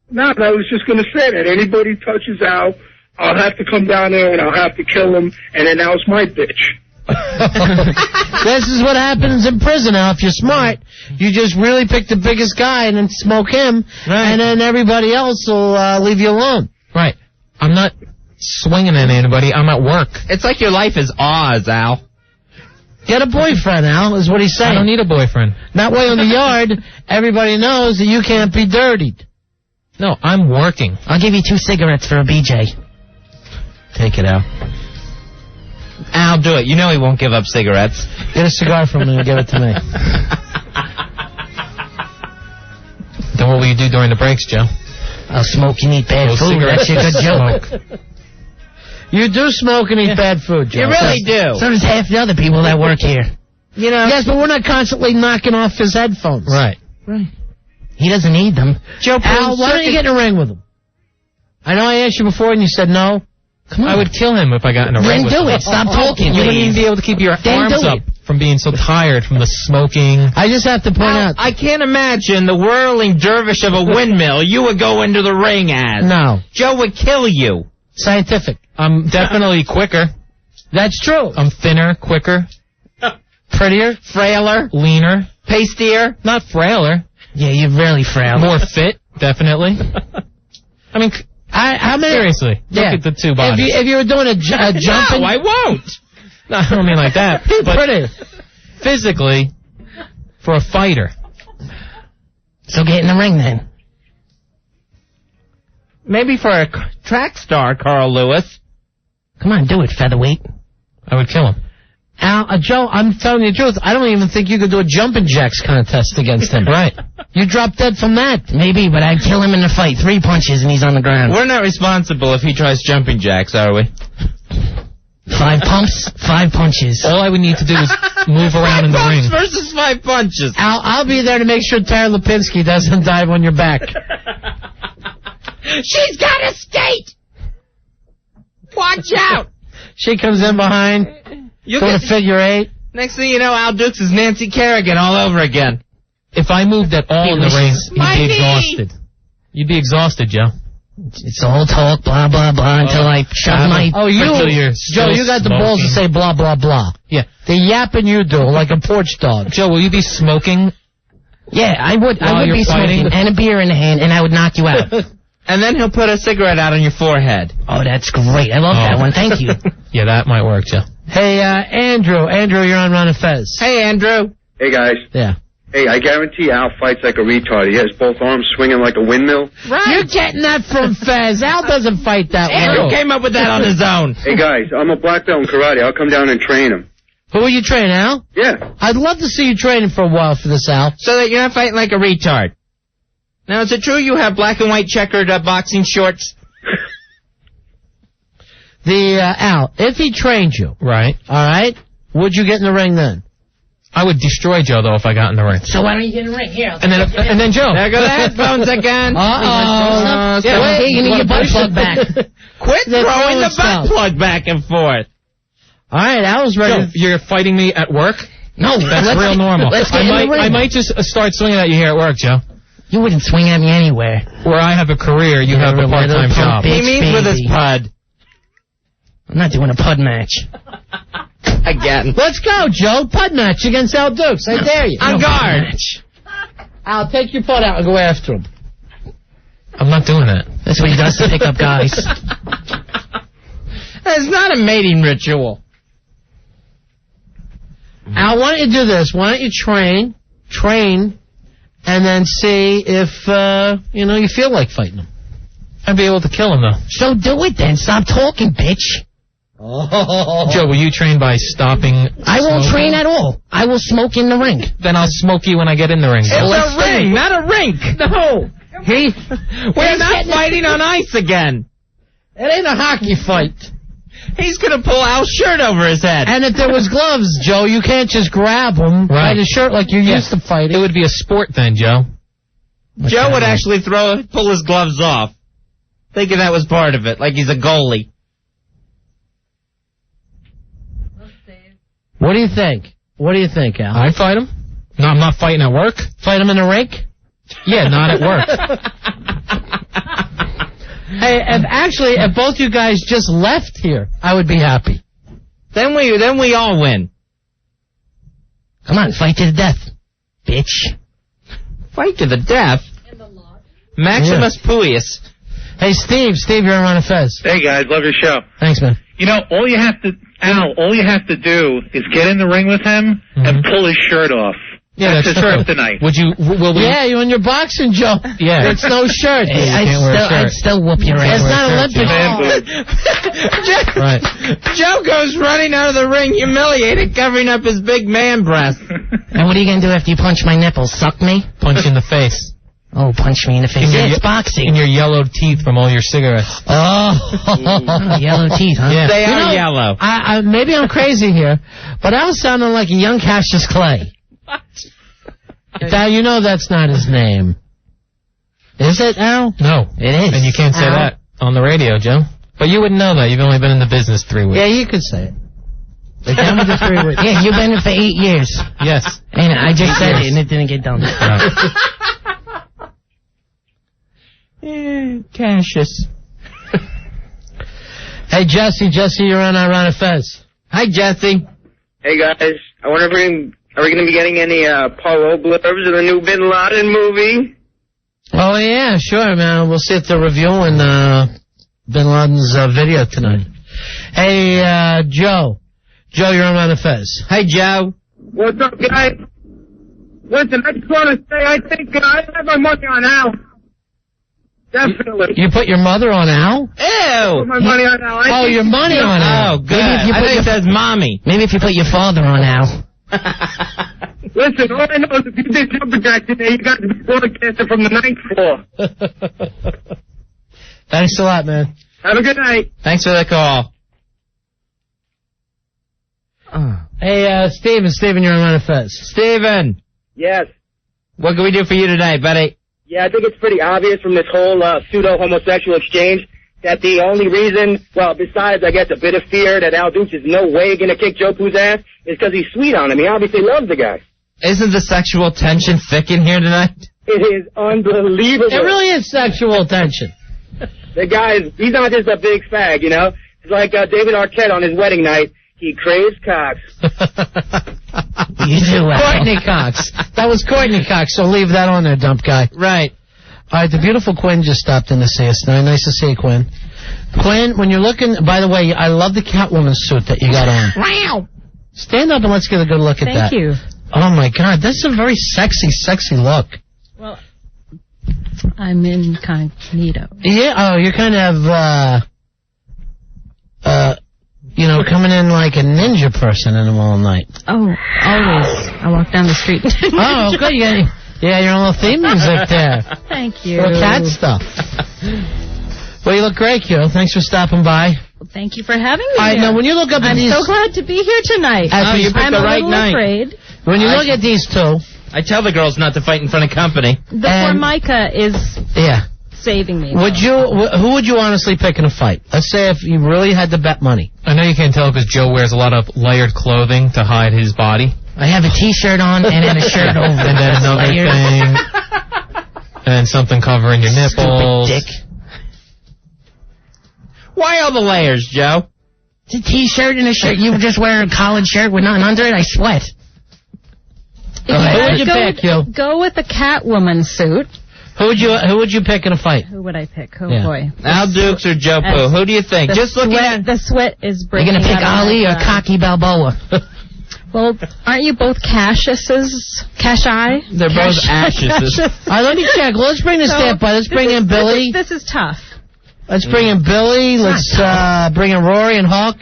No, I was just going to say that anybody touches Al, I'll have to come down there and I'll have to kill him, and then Al's my bitch. This is what happens in prison now. If you're smart, you just really pick the biggest guy and then smoke him, and then everybody else will leave you alone. Right. I'm not swinging at anybody. I'm at work. It's like your life is Oz, Al. Get a boyfriend, Al, is what he's saying. I don't need a boyfriend. That way on the yard, everybody knows that you can't be dirtied. No, I'm working. I'll give you 2 cigarettes for a BJ. Take it, Al. Al, do it. You know he won't give up cigarettes. Get a cigar from him and give it to me. Then what will you do during the breaks, Joe? I'll smoke and eat bad food. That's a good joke. You do smoke and eat bad food, Joe. You really do. So does half the other people that work here. You know. Yes, but we're not constantly knocking off his headphones. Right. He doesn't need them. Joe, Al, why don't you get in a ring with him? I know I asked you before and you said no. Come on. I would kill him if I got in a ring with him. Then do it. Stop talking. You wouldn't even be able to keep your Then arms do up it. from being so tired from the smoking. I just have to point out. I can't imagine the whirling dervish of a windmill you would go into the ring as. No. Joe would kill you. Scientific. I'm definitely quicker. That's true. I'm thinner, quicker, Prettier. Frailer. leaner, Pastier. not frailer, Yeah, you're really frail. more fit, definitely. I mean, How many? seriously, look at the two bodies. If you were doing a jumping. No, I won't. No, I don't mean like that. But Pretty. physically, for a fighter. So get in the ring then. Maybe for a track star, Carl Lewis. Come on, do it, featherweight. I would kill him. Al, Joe, I'm telling you the truth. I don't even think you could do a jumping jacks contest against him. Right. You drop dead from that. Maybe, but I'd kill him in the fight. 3 punches and he's on the ground. We're not responsible if he tries jumping jacks, are we? 5 pumps, 5 punches. All I would need to do is move around in the ring. Versus 5 punches. Al, I'll be there to make sure Tara Lipinski doesn't dive on your back. She's got to skate. Watch out. She comes in behind, doing a figure 8. Next thing you know, Al Dukes is Nancy Kerrigan all over again. If I moved at all in the ring, My you'd be knee. exhausted. You'd be exhausted, Joe. It's all talk, blah, blah, blah, until I shove my... Oh, Until you're Joe, you got the still balls to smoking. say blah, blah, blah. Yeah. The yapping you do, like a porch dog. Joe, will you be smoking? Yeah, I would While be you're fighting? smoking and a beer in the hand and I would knock you out. And then he'll put a cigarette out on your forehead. Oh, that's great. I love that one. Thank you. Yeah, that might work, Joe. Hey, Andrew. Andrew, you're on Ron and Fez. Hey, Andrew. Hey, guys. Yeah. Hey, I guarantee Al fights like a retard. He has both arms swinging like a windmill. You're getting that from Fez. Al doesn't fight that Andrew way. came up with that on his own. Hey, guys, I'm a black belt in karate. I'll come down and train him. Who are you training, Al? Yeah. I'd love to see you training for a while for this, Al. So that you're not fighting like a retard. Now, is it true you have black and white checkered boxing shorts? Al, if he trained you, Right. all right, would you get in the ring then? I would destroy Joe, though, if I got in the ring. So why don't you get in the ring? Here. And then Joe. There go the headphones again. Uh-oh. Yeah, wait, you need your butt plug back. Quit They're throwing the throwing butt stuff. plug back and forth. All right, Al's ready. Joe, you're fighting me at work? No, That's let's real get- normal. Let's get in the ring. I might just start swinging at you here at work, Joe. You wouldn't swing at me anywhere. Where I have a career, you have a Little part-time pump job. bitch, He means with his baby. pud. I'm not doing a pud match. Again. Let's go, Joe. Pud match against Al Dukes. I dare you. On guard. Al, take your pud out and go after him. I'm not doing that. That's what he does to pick up guys. It's not a mating ritual. Al, why don't you do this? Why don't you train, and then see if, you feel like fighting him. I'd be able to kill him, though. So do it then. Stop talking, bitch. Oh. Joe, will you train by stopping I won't smoking? train at all. I will smoke in the ring. Then I'll smoke you when I get in the ring. It's a ring, not a rink. No. We're not fighting on ice again. It ain't a hockey fight. He's going to pull Al's shirt over his head. And if there was gloves, Joe, you can't just grab him by the shirt like you're used to fighting. It would be a sport then, Joe. Joe would actually pull his gloves off, thinking that was part of it, like he's a goalie. What do you think? What do you think, Al? I'd fight him. No, I'm not fighting at work. Fight him in the rink? Yeah, not at work. Hey, if both you guys just left here, I would be happy. Then we all win. Come on, fight to the death, bitch. Fight to the death? Maximus Puius. Hey, Steve, you're on Ron and Fez. Hey, guys, love your show. Thanks, man. You know, all you have to do is get in the ring with him and pull his shirt off. Yeah, that's his kryptonite. Will we? Yeah, you're in your boxing, Joe. Yeah. It's no shirt. Hey, I'd still whoop your ass. It's not Olympic. Right. Joe goes running out of the ring, humiliated, covering up his big man breast. And what are you going to do after you punch my nipples? Suck me? Punch in the face. Oh, punch me in the face. Yeah, it's boxing. In your yellow teeth from all your cigarettes. Oh. Yellow teeth, huh? Yeah. They are yellow. Maybe I'm crazy here, but I was sounding like a young Cassius Clay. Al, you know that's not his name. Is it, Al? No. It is. And you can't say that on the radio, Joe. But you wouldn't know that. You've only been in the business 3 weeks. Yeah, you could say it. They're down with the 3 weeks. Yeah, you've been in for 8 years. Yes. And I just said it and it didn't get done. Cassius. Hey, Jesse, you're on Ron and Fez. Hi, Jesse. Hey, guys. I wonder if are we going to be getting any Paul blurbs in the new Bin Laden movie? Oh, yeah, sure, man. We'll see if they're reviewing Bin Laden's video tonight. Hey, Joe. Joe, you're on Ron and Fez. Hey, Joe. What's up, guys? Listen, I just want to say I think I have my money on Al. Definitely. You put your mother on Al? Ew. Put my money on Al. Oh, your money on Al. Oh, good. I think it says mommy. Maybe if you put your father on Al. Listen, all I know is if you did jumping jack today, you got to be broadcasting from the 9th floor. Thanks a lot, man. Have a good night. Thanks for the call. Hey, Steven, you're on Ron and Fez. Steven. Yes. What can we do for you tonight, buddy? Yeah, I think it's pretty obvious from this whole pseudo-homosexual exchange that the only reason, well, besides, I guess, a bit of fear that Al Dukes is no way going to kick Joe Poo's ass, is because he's sweet on him. He obviously loves the guy. Isn't the sexual tension thick in here tonight? It is unbelievable. It really is sexual tension. The guy he's not just a big fag, you know? It's like David Arquette on his wedding night. He craves cocks. You do, Al. Courtney Cox. That was Courtney Cox, so leave that on there, dump guy. Right. All right, the beautiful Quinn just stopped in to see us tonight. Nice to see you, Quinn. Quinn, when you're looking, by the way, I love the Catwoman suit that you got on. Wow. Stand up and let's get a good look at that. Thank you. Oh, my God. That's a very sexy, sexy look. Well, I'm incognito. Yeah, oh, you're kind of, coming in like a ninja person in the middle of the night. Oh, always. I walk down the street. Oh, good. Yeah, your own little theme music there. Thank you. Little cat stuff. Well, you look great, Kyo. Thanks for stopping by. Well, thank you for having me. I know. When you look up at I'm these... so glad to be here tonight. You picked the right night. I'm a little afraid. When you look at these two... I tell the girls not to fight in front of company. The Formica is saving me. Who would you honestly pick in a fight? Let's say if you really had to bet money. I know you can't tell because Joe wears a lot of layered clothing to hide his body. I have a T-shirt on and then a shirt over. And then another thing. And something covering your nipples. Stupid dick. Why all the layers, Joe? It's a T-shirt and a shirt. You just wear a collared shirt with nothing under it? I sweat. Who would you pick, Yo? Go with the Catwoman suit. Who would you pick in a fight? Who would I pick? Oh, boy. Al Dukes or Joe Poo? Who do you think? Just looking at... The sweat is breaking. You're going to pick Ali or Cocky Balboa? Well, aren't you both Cassiuses? Cash-eye? They're both ashes. All right, let me check. Let's bring the stamp by. Let's bring in Billy. This is tough. Let's bring in Billy. Let's bring in Rory and Hawk.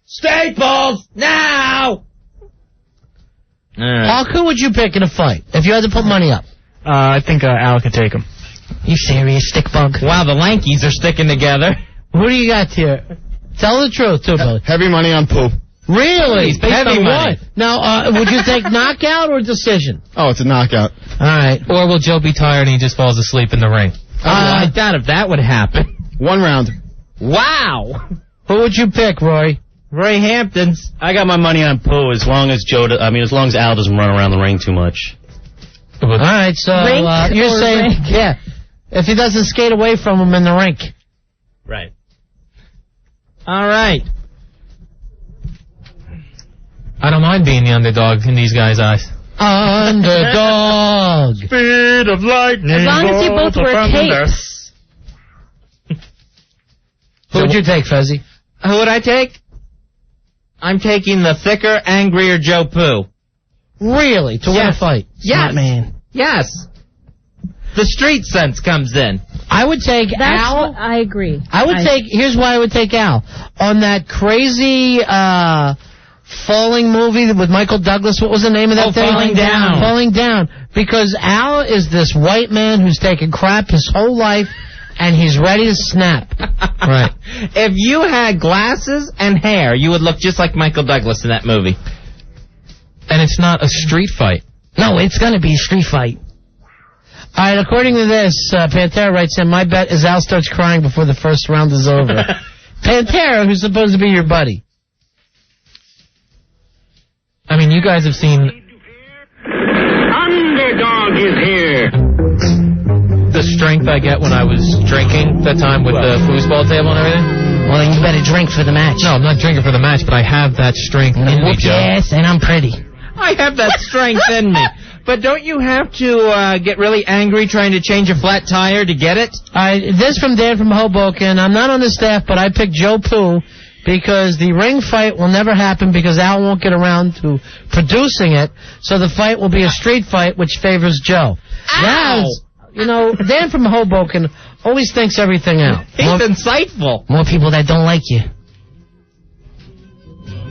Staples, now! Hawk, who would you pick in a fight if you had to put money up? I think Al could take him. You serious, stick bug? Wow, the Lankies are sticking together. Who do you got here? Tell the truth, too, Billy. Heavy money on Pooh. Really? Based heavy on money. What? Now, would you take knockout or decision? Oh, it's a knockout. All right. Or will Joe be tired and he just falls asleep in the ring? I doubt if that would happen. 1 round. Wow. Who would you pick, Roy? Roy Hamptons. I got my money on Pooh as long as as long as Al doesn't run around the ring too much. All right, so you're saying, if he doesn't skate away from him in the rink. Right. All right. I don't mind being the underdog in these guys' eyes. Underdog. Speed of lightning. As long as you both wear capes. Who would you take, Fezzi? Who would I take? I'm taking the thicker, angrier Joe Pooh. Really? To win a fight? Yes. Man. Yes. The street sense comes in. I would take Al. I agree. Here's why I would take Al. On that crazy falling movie with Michael Douglas, what was the name of that thing? Falling Down. Falling Down. Because Al is this white man who's taken crap his whole life, and he's ready to snap. Right. If you had glasses and hair, you would look just like Michael Douglas in that movie. And it's not a street fight. No, it's going to be a street fight. All right, according to this, Pantera writes in, my bet is Al starts crying before the first round is over. Pantera, who's supposed to be your buddy. I mean, you guys have seen... Underdog is here. The strength I get when I was drinking that time with the foosball table and everything. Well, then you better drink for the match. No, I'm not drinking for the match, but I have that strength in me, Joe. Yes, and I'm pretty. I have that strength in me. But don't you have to get really angry trying to change a flat tire to get it? This from Dan from Hoboken. I'm not on the staff, but I picked Joe Pooh because the ring fight will never happen because Al won't get around to producing it. So the fight will be a street fight, which favors Joe. Ow! Now, Dan from Hoboken always thinks everything out. He's insightful. More people that don't like you.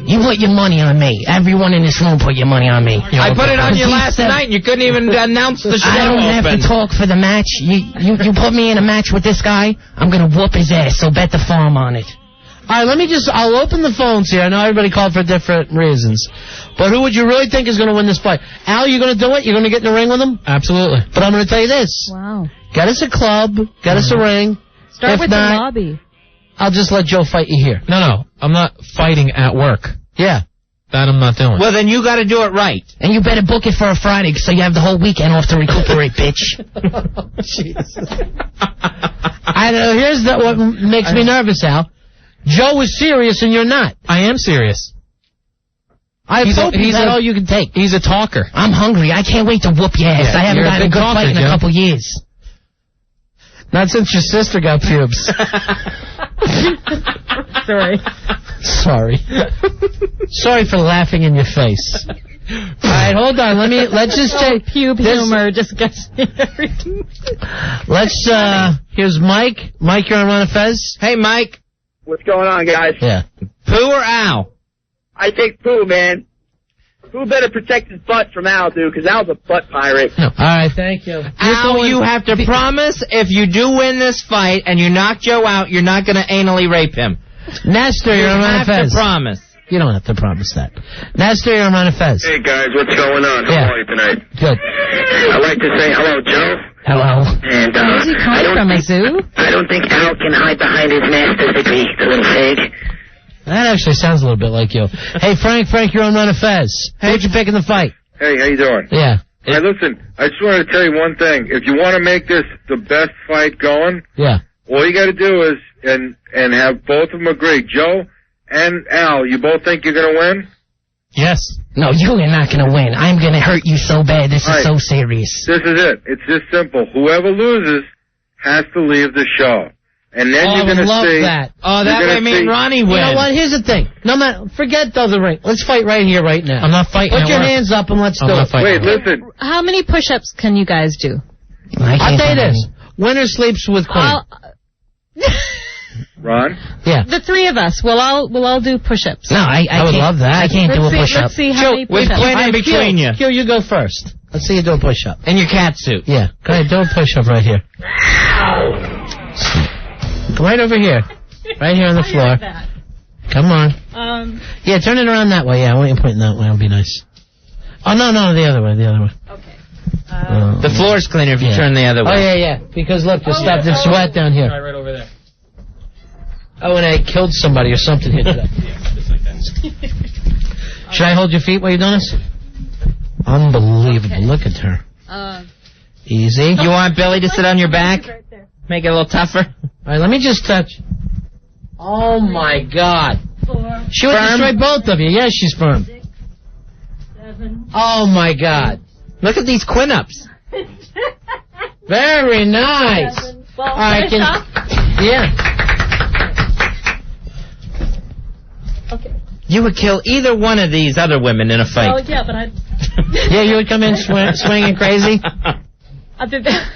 You put your money on me. Everyone in this room put your money on me. I put it on you last night, and you couldn't even announce the show. I don't have to talk for the match. You put me in a match with this guy, I'm going to whoop his ass, so bet the farm on it. All right, I'll open the phones here. I know everybody called for different reasons. But who would you really think is going to win this fight? Al, you going to do it? You're going to get in the ring with him? Absolutely. But I'm going to tell you this. Wow. Get us a club. Get us a ring. Start with the lobby. I'll just let Joe fight you here. No. I'm not fighting at work. Yeah. That I'm not doing. Well, then you got to do it right. And you better book it for a Friday so you have the whole weekend off to recuperate, bitch. Jesus. I know. Here's what makes me nervous, Al. Joe is serious and you're not. I am serious. He's all you can take. He's a talker. I'm hungry. I can't wait to whoop your ass. I haven't gotten a good fight in a couple years. Not since your sister got pubes. Sorry. Sorry for laughing in your face. All right, hold on. Let's just take pube humor. Just gets everything. Here's Mike. Mike, you're on Run of Fez. Hey, Mike. What's going on, guys? Yeah. Pooh or Al? I take Pooh, man. Pooh better protect his butt from Al, dude, because Al's a butt pirate. No. All right, thank you. Al, you have to promise if you do win this fight and you knock Joe out, you're not going to anally rape him. Nestor, you're on Run of Fez. You have to promise. You don't have to promise that. Nestor, you're on Run of Fez. Hey, guys, what's going on? How are you tonight? Good. I'd like to say hello, Joe. Hello. And, Where's he coming from, a zoo? I don't think Al can hide behind his master's degree, the little fig. That actually sounds a little bit like you. Hey, Frank, you're on Run of Fez. Who'd you pick in the fight? Hey, how you doing? Yeah. Hey, listen, I just wanted to tell you one thing. If you want to make this the best fight going, all you got to do is, and have both of them agree, Joe and Al, you both think you're going to win? Yes. No, you are not going to win. I'm going to hurt you so bad. This is so serious. This is it. It's this simple. Whoever loses has to leave the show. And then you're going to see... that. Oh, that may mean Ronnie wins. You know what? Here's the thing. Forget the other ring. Let's fight right here, right now. I'm not fighting. Put your hands up and let's do it. Wait, listen. How many push-ups can you guys do? I'll tell you this. Winner sleeps with Queen. Ron? Yeah. The three of us, we'll all do push-ups. No, I would can't, love that. I can't do a push-up. Let's see how many with push-ups. Glenn in between you. Q, you go first. Let's see you do a push-up. In your cat suit. Yeah. Go ahead, do a push-up right here. Go right over here. Right here on the floor. Come on. Yeah, turn it around that way. Yeah, I want you pointing that way. It'll be nice. Oh, no, the other way. Okay. The floor's cleaner if you turn the other way. Oh, yeah. Because, look, you stopped the sweat down here. Right over there. Oh, and I killed somebody or something here today. Yeah, just like that. Should I hold your feet while you're doing this? Unbelievable. Okay. Look at her. Easy. You want Billy to sit on your back? Make it a little tougher? All right, let me just touch. Oh, my God. 4. She would destroy both of you. Yes, she's firm. 6, 7. Oh, my God. Look at these quin-ups. Very nice. 7. All right, yeah. Okay. You would kill either one of these other women in a fight. Oh, yeah, but I... Yeah, you would come in swinging crazy? I did that.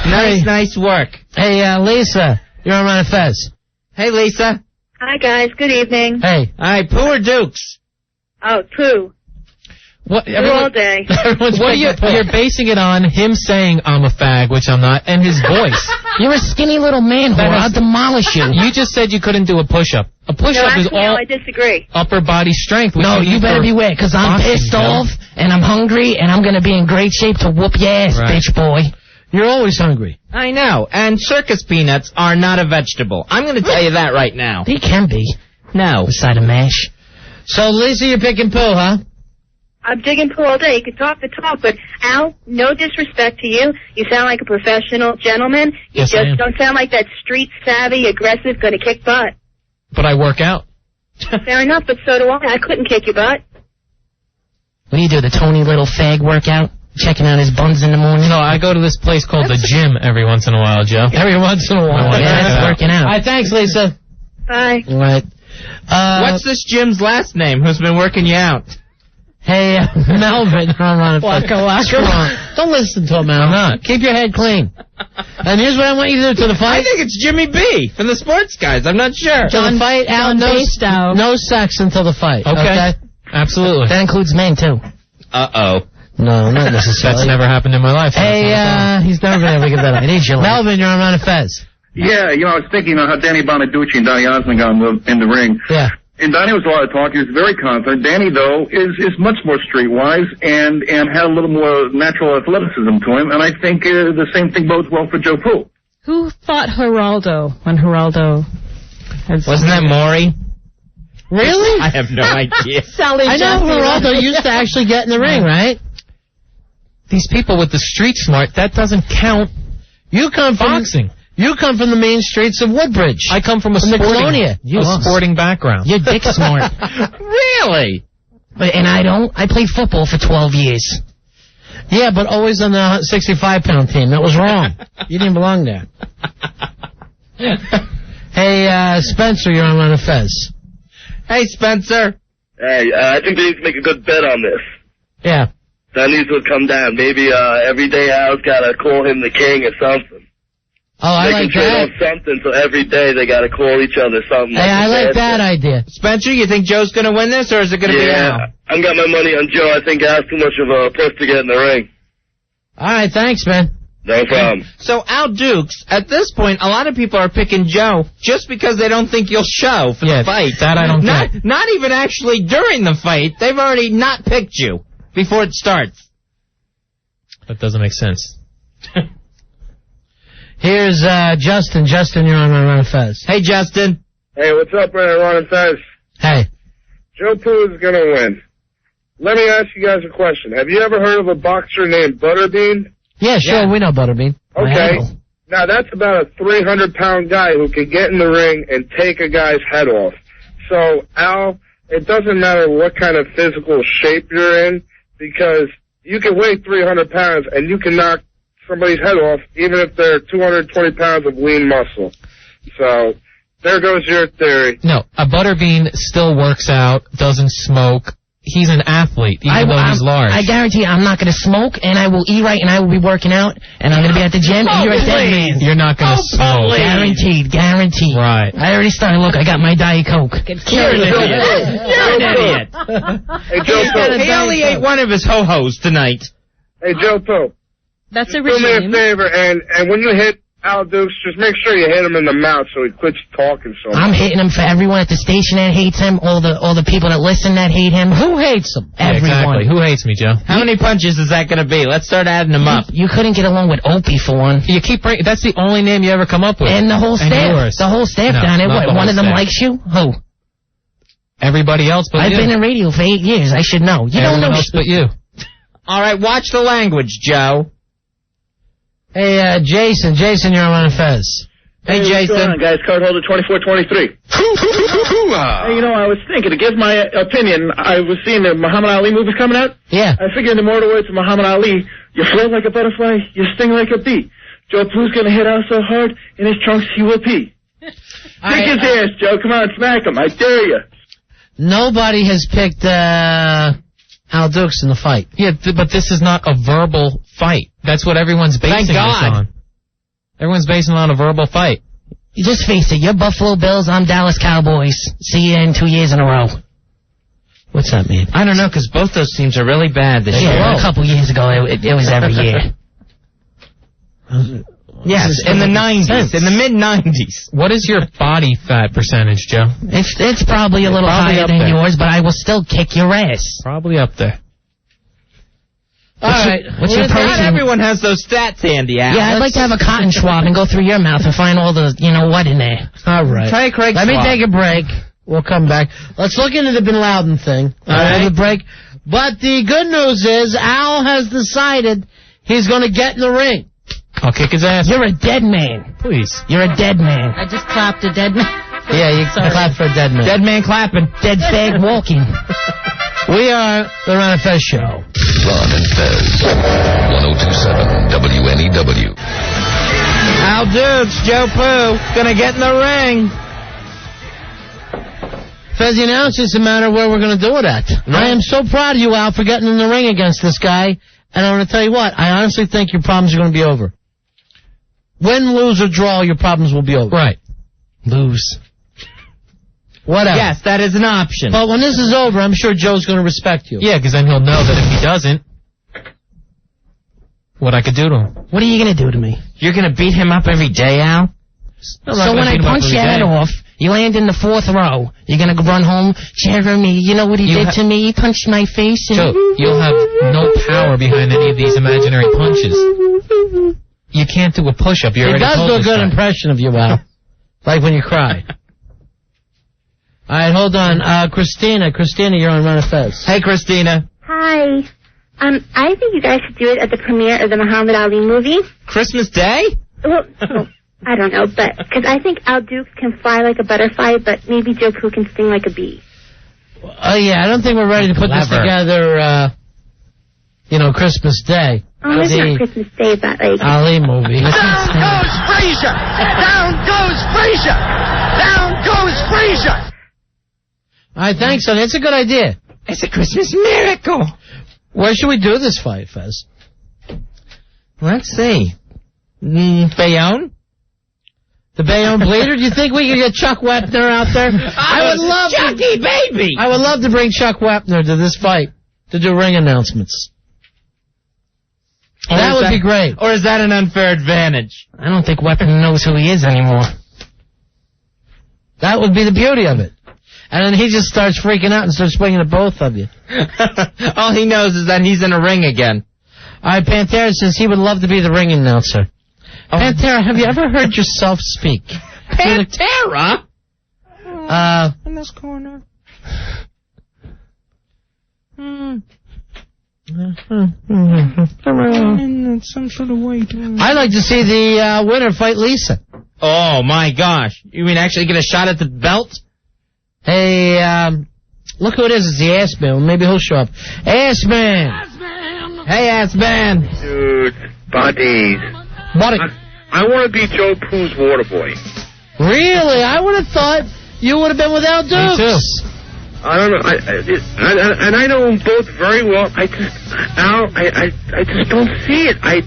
Nice work. Hey, Lisa, you're on Ron and Fez. Hey, Lisa. Hi, guys. Good evening. Hey. All right, Pooh or Dukes? Oh, Pooh. What? Pooh all day. What are You're basing it on him saying I'm a fag, which I'm not, and his voice. You're a skinny little man whore. I'll demolish you. You just said you couldn't do a push-up. A No, push-up is actually, all I disagree. upper body strength. which No, you you need better for beware, because I'm boxing, pissed Joe. off, and I'm hungry, and I'm going to be in great shape to whoop your ass, Right. bitch boy. You're always hungry. I know. And circus peanuts are not a vegetable. I'm going to tell you that right now. They can be. No. Beside a mash. So, Lisa, you're picking Pooh, huh? I'm digging Pooh all day. You can talk the talk, but Al, no disrespect to you. You sound like a professional gentleman. You Yes, I am. just don't sound like that street savvy, aggressive, gonna kick butt. But I work out. Fair enough, but so do I. I couldn't kick your butt. What do you do, the Tony Little fag workout? Checking out his buns in the morning? No, I go to this place called the gym every once in a while, Joe. Every once in a while. Yeah, that's working out. All right, thanks, Lisa. Bye. All right. What's this Jim's last name who's been working you out? Hey, Melvin, you're on Ron and Fez. Waka waka. Come on. Don't listen to him, Mal. I'm not. Keep your head clean. And here's what I want you to do to the I fight. think it's Jimmy B from the Sports Guys. I'm not sure. To the fight, Al, no sex until the fight. Okay. Absolutely. That includes men, too. Uh-oh. No, not necessarily. That's never happened in my life. Hey, he's never been able to give that up. It is your life. Melvin, you're on Ron and Fez. Yeah, I was thinking how Danny Bonaducci and Donny Osmond got in the ring. Yeah. And Donnie was a lot of talk. He was very confident. Danny, though, is much more streetwise and had a little more natural athleticism to him. And I think the same thing bodes well for Joe Pooh. Who fought Geraldo when Geraldo... Wasn't that Maury? Really? I have no idea. Sally I know Jesse Geraldo Ramos. used to actually get in the ring, right? These people with the street smart, that doesn't count. You come from Boxing. You come from the main streets of Woodbridge. I come from a the Colonia. sporting background. You're dick smart. Really? And I don't. I played football for 12 years. Yeah, but always on the 65-pound team. That was wrong. You didn't belong there. Hey, Spencer, you're on Ron and Fez. Hey, Spencer. Hey, I think they need to make a good bet on this. Yeah. That needs to come down. Maybe every day Al's got to call him the king or something. Oh, I like that. Something, so every day they got to call each other something. Hey, I like that idea. Spencer, you think Joe's going to win this, or is it going to be Al? I've got my money on Joe. I think Al's too much of a puss to get in the ring. All right, thanks, man. No problem. So, Al Dukes, at this point, a lot of people are picking Joe just because they don't think you'll show for the fight. That I don't get. Not even actually during the fight. They've already not picked you before it starts. That doesn't make sense. Here's Justin. Justin, you're on Ron and Fez. Hey, Justin. Hey, what's up, Ron and Fez? Hey. Joe Pooh is going to win. Let me ask you guys a question. Have you ever heard of a boxer named Butterbean? Yeah, sure, we know Butterbean. Okay. Now, that's about a 300-pound guy who can get in the ring and take a guy's head off. So, Al, it doesn't matter what kind of physical shape you're in, because you can weigh 300 pounds and you can knock somebody's head off, even if they're 220 pounds of lean muscle. So, there goes your theory. No, a Butterbean still works out, doesn't smoke. he's an athlete, even though he's large. I guarantee I'm not going to smoke, and I will eat right, and I will be working out, and I'm going to be at the gym, and you're a dead man. You're not going to smoke. Guaranteed. Right. I already started. Look, I got my Diet Coke. You're an idiot. Hey, Joe Pooh. He only ate one of his ho-hos tonight. Hey, Joe Pooh. That's a Do me regime. a favor, and when you hit Al Dukes, just make sure you hit him in the mouth so he quits talking so much. I'm hitting him for everyone at the station that hates him, all the people that listen that hate him. Who hates him? Yeah, Everyone. exactly. Who hates me, Joe? How many punches is that going to be? Let's start adding them up. You couldn't get along with Opie for one. You keep bringing. That's the only name you ever come up with. And the whole staff. yours. The whole staff No, down there. not What, the one whole of them staff. likes you? Who? Everybody else but I've you. been in radio for 8 years. I should know. You Everyone don't know else but you. All right, watch the language, Joe. Hey, Jason. Jason, you're on Fez. Hey, what's going Jason. on, guys? Card holder 2423. Hey, you know, I was thinking, to give my opinion, I was seeing the Muhammad Ali movies coming out. Yeah. I figured in the mortal words of Muhammad Ali, you float like a butterfly, you sting like a bee. Joe Pooh's gonna hit out so hard, in his trunks he will pee. Kick his ass, Joe. Come on, smack him. I dare you. Nobody has picked Al Dukes in the fight. Yeah, but this is not a verbal fight. That's what everyone's basing this on. Everyone's basing it on a verbal fight. You just face it. You're Buffalo Bills. I'm Dallas Cowboys. See you in 2 years in a row. What's that mean? I don't know, because both those teams are really bad this year. Yeah, a couple years ago, it was every year. Yes, in the 90s, in the mid-90s. What is your body fat percentage, Joe? It's probably a little Probably higher up than there. yours, but I will still kick your ass. Probably up there. All right. What's your Not protein? everyone has those stats handy, Al. Yeah, I'd like to have a cotton swab and go through your mouth and find all the, you know what, in there. All right. Try Craig's Let me swab. take a break. We'll come back. Let's look into the Bin Laden thing. All right. The break. But the good news is Al has decided he's going to get in the ring. I'll kick his ass. You're a dead man. Please. You're a dead man. I just clapped a dead man. Yeah, you can clap for a dead man. Dead man clapping. Dead fag walking. We are the Ron and Fez Show. Ron and Fez. 1027 WNEW. Al Dukes, Joe Pooh, gonna get in the ring. Fez, now it's just a matter of where we're going to do it at. Right. I am so proud of you, Al, for getting in the ring against this guy. And I'm going to tell you what, I honestly think your problems are going to be over. Win, lose, or draw, your problems will be over. Right. Lose. Whatever. Yes, that is an option. But when this is over, I'm sure Joe's going to respect you. Yeah, because then he'll know that if he doesn't, what I could do to him. What are you going to do to me? You're gonna beat him up every day, Al? So when I punch your head off, you land in the 4th row. You're going to run home, Jeremy, you know what he did to me? He punched my face. And Joe, you'll have no power behind any of these imaginary punches. You can't do a push-up. You He already does told do a this good guy. impression of you, Al. Like when you cry. All right, hold on. Christina, you're on Ron and Fez. Hey, Christina. Hi. I think you guys should do it at the premiere of the Muhammad Ali movie. Christmas Day? Well, I don't know, but because I think Al Dukes can fly like a butterfly, but maybe Joe Pooh can sting like a bee. Oh, yeah, I don't think we're ready to put this together, Christmas Day. Oh, it's not Christmas Day, but like... Ali movie. Down goes Frazier! Down goes Frazier! Down goes Frazier! I think so. That's a good idea. It's a Christmas miracle. Where should we do this fight, Fez? Let's see. Bayonne? The Bayonne Bleeder? Do you think we could get Chuck Wepner out there? I would love Chucky, baby! I would love to bring Chuck Wepner to this fight to do ring announcements. That would be great. Or is that an unfair advantage? I don't think Weapon knows who he is anymore. That would be the beauty of it. And then he just starts freaking out and starts swinging at both of you. All he knows is that he's in a ring again. All right, Pantera says he would love to be the ring announcer. Pantera, have you ever heard yourself speak? Pantera? In this corner. In some sort of way. I'd like to see the winner fight Lisa. Oh, my gosh. You mean actually get a shot at the belt? Hey, look who it is. It's the Ass Man. Maybe he'll show up. Ass Man. Hey, Ass Man. Dude, buddies. Buddy. I want to be Joe Pooh's water boy. Really? I would have thought you would have been with Al Dukes. Me too. I don't know. And I know them both very well. I just don't see it. I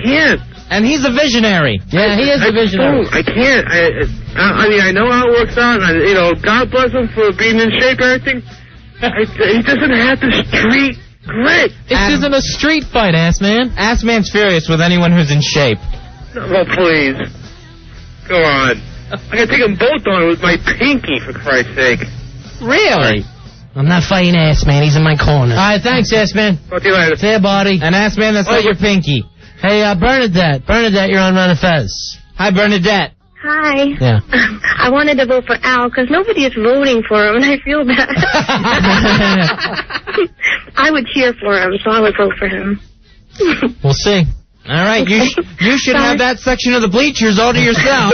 can't. And he's a vivisionary. Yeah, he is a visionary. I can't. I mean, I know how it works out. And, God bless him for being in shape and everything. He doesn't have the street grit. This isn't a street fight, ass man. Ass man's furious with anyone who's in shape. Oh, please. Come on. I gotta take them both on with my pinky, for Christ's sake. Really? I'm not fighting ass man. He's in my corner. All right, thanks, ass man. Talk to you later. See ya, buddy. And ass man, that's not your pinky. Hey, Bernadette. Bernadette, you're on Ron and Fez. Hi, Bernadette. Hi. Yeah. I wanted to vote for Al because nobody is voting for him, and I feel bad. I would cheer for him, so I would vote for him. We'll see. All right, you should have that section of the bleachers all to yourself.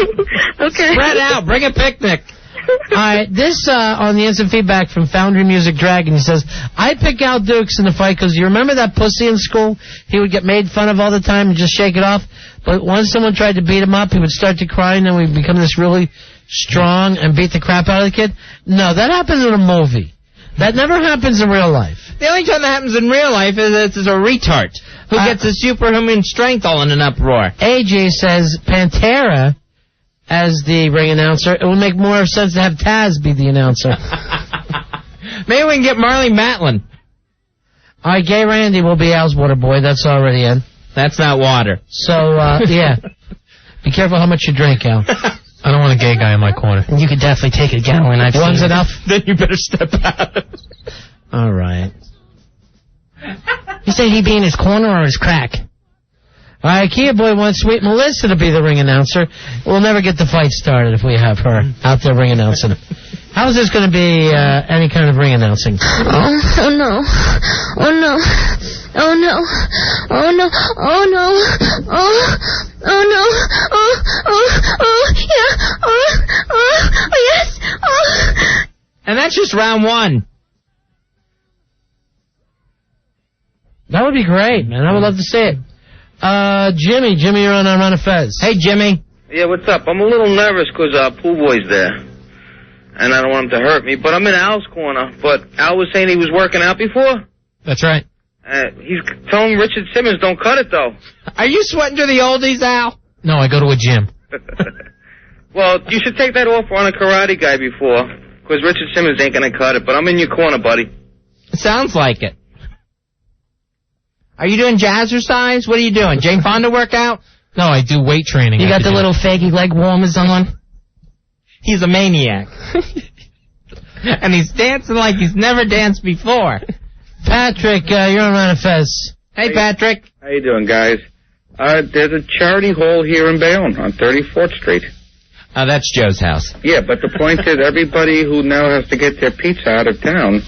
Okay. Spread out. Bring a picnic. All right, this on the instant feedback from Foundry Music Dragon. He says, I pick Al Dukes in the fight because you remember that pussy in school? He would get made fun of all the time and just shake it off. But once someone tried to beat him up, he would start to cry, and then we'd become this really strong and beat the crap out of the kid. No, that happens in a movie. That never happens in real life. The only time that happens in real life is it's a retard who gets his superhuman strength all in an uproar. AJ says Pantera as the ring announcer. It would make more sense to have Taz be the announcer. Maybe we can get Marley Matlin. All right, Gay Randy will be Al's water boy. That's already in. That's not water. So, yeah. Be careful how much you drink, Al. I don't want a gay guy in my corner. You could definitely take a gallon. One's enough? Then you better step out. All right. You said he'd be in his corner or his crack? All right, Kia Boy wants Sweet Melissa to be the ring announcer. We'll never get the fight started if we have her out there ring announcing. How is this going to be any kind of ring announcing? Oh no. Oh no. Oh no. Oh no. Oh no. Oh no. Yeah. Oh yes. Oh. And that's just round one. That would be great, man. I would love to see it. Jimmy, you're on Ron and Fez. Hey, Jimmy. Yeah, what's up? I'm a little nervous because Pool Boy's there. And I don't want him to hurt me, but I'm in Al's corner. But Al was saying he was working out before? That's right. He's telling Richard Simmons don't cut it, though. Are you sweating to the oldies, Al? No, I go to a gym. Well, you should take that off on a karate guy before, because Richard Simmons ain't going to cut it. But I'm in your corner, buddy. Sounds like it. Are you doing jazzercise? What are you doing? Jane Fonda workout? No, I do weight training. You got the little faggy leg warmers on? He's a maniac. And he's dancing like he's never danced before. Patrick, you're on Ron and Fez. Hey, Patrick. How you doing, guys? There's a charity hall here in Bayonne on 34th Street. Oh, that's Joe's house. Yeah, but the point is everybody who now has to get their pizza out of town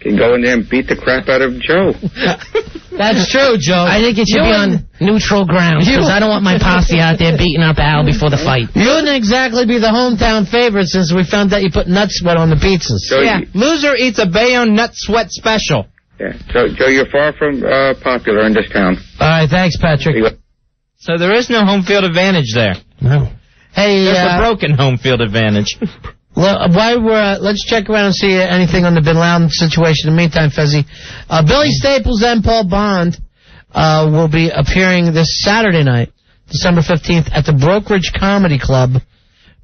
can go in there and beat the crap out of Joe. That's true, Joe. I think it should be on neutral ground, because I don't want my posse out there beating up Al before the fight. You wouldn't exactly be the hometown favorite since we found out you put nut sweat on the pizzas. Joe, yeah, loser eats a Bayonne nut sweat special. Yeah, Joe, you're far from popular in this town. All right, thanks, Patrick. So there is no home field advantage there. No. Hey, there's a broken home field advantage. Well, while we're let's check around and see anything on the Bin Laden situation. In the meantime, Fezzi, Billy Staples and Paul Bond will be appearing this Saturday night, December 15th, at the Brokerage Comedy Club,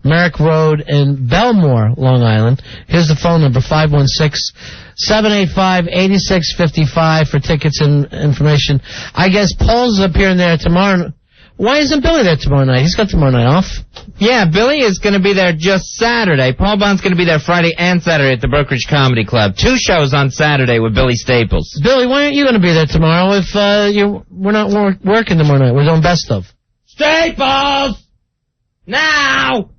Merrick Road in Belmore, Long Island. Here's the phone number, 516-785-8655 for tickets and information. I guess Paul's appearing there tomorrow. Why isn't Billy there tomorrow night? He's got tomorrow night off. Yeah, Billy is going to be there just Saturday. Paul Bond's going to be there Friday and Saturday at the Brokerage Comedy Club. 2 shows on Saturday with Billy Staples. Billy, why aren't you going to be there tomorrow if we're not working tomorrow night? We're doing best of. Staples! Now!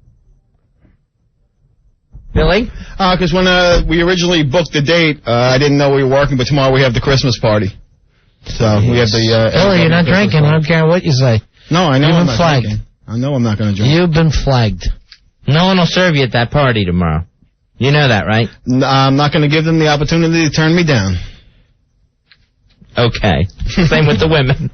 Billy? Because when we originally booked the date, I didn't know we were working, but tomorrow we have the Christmas party. So we have the... Billy, you're not drinking. I don't care what you say. No, I know You've I'm been not flagged. drinking. I know I'm not going to drink. You've been flagged. No one will serve you at that party tomorrow. You know that, right? I'm not going to give them the opportunity to turn me down. Okay. Same with the women.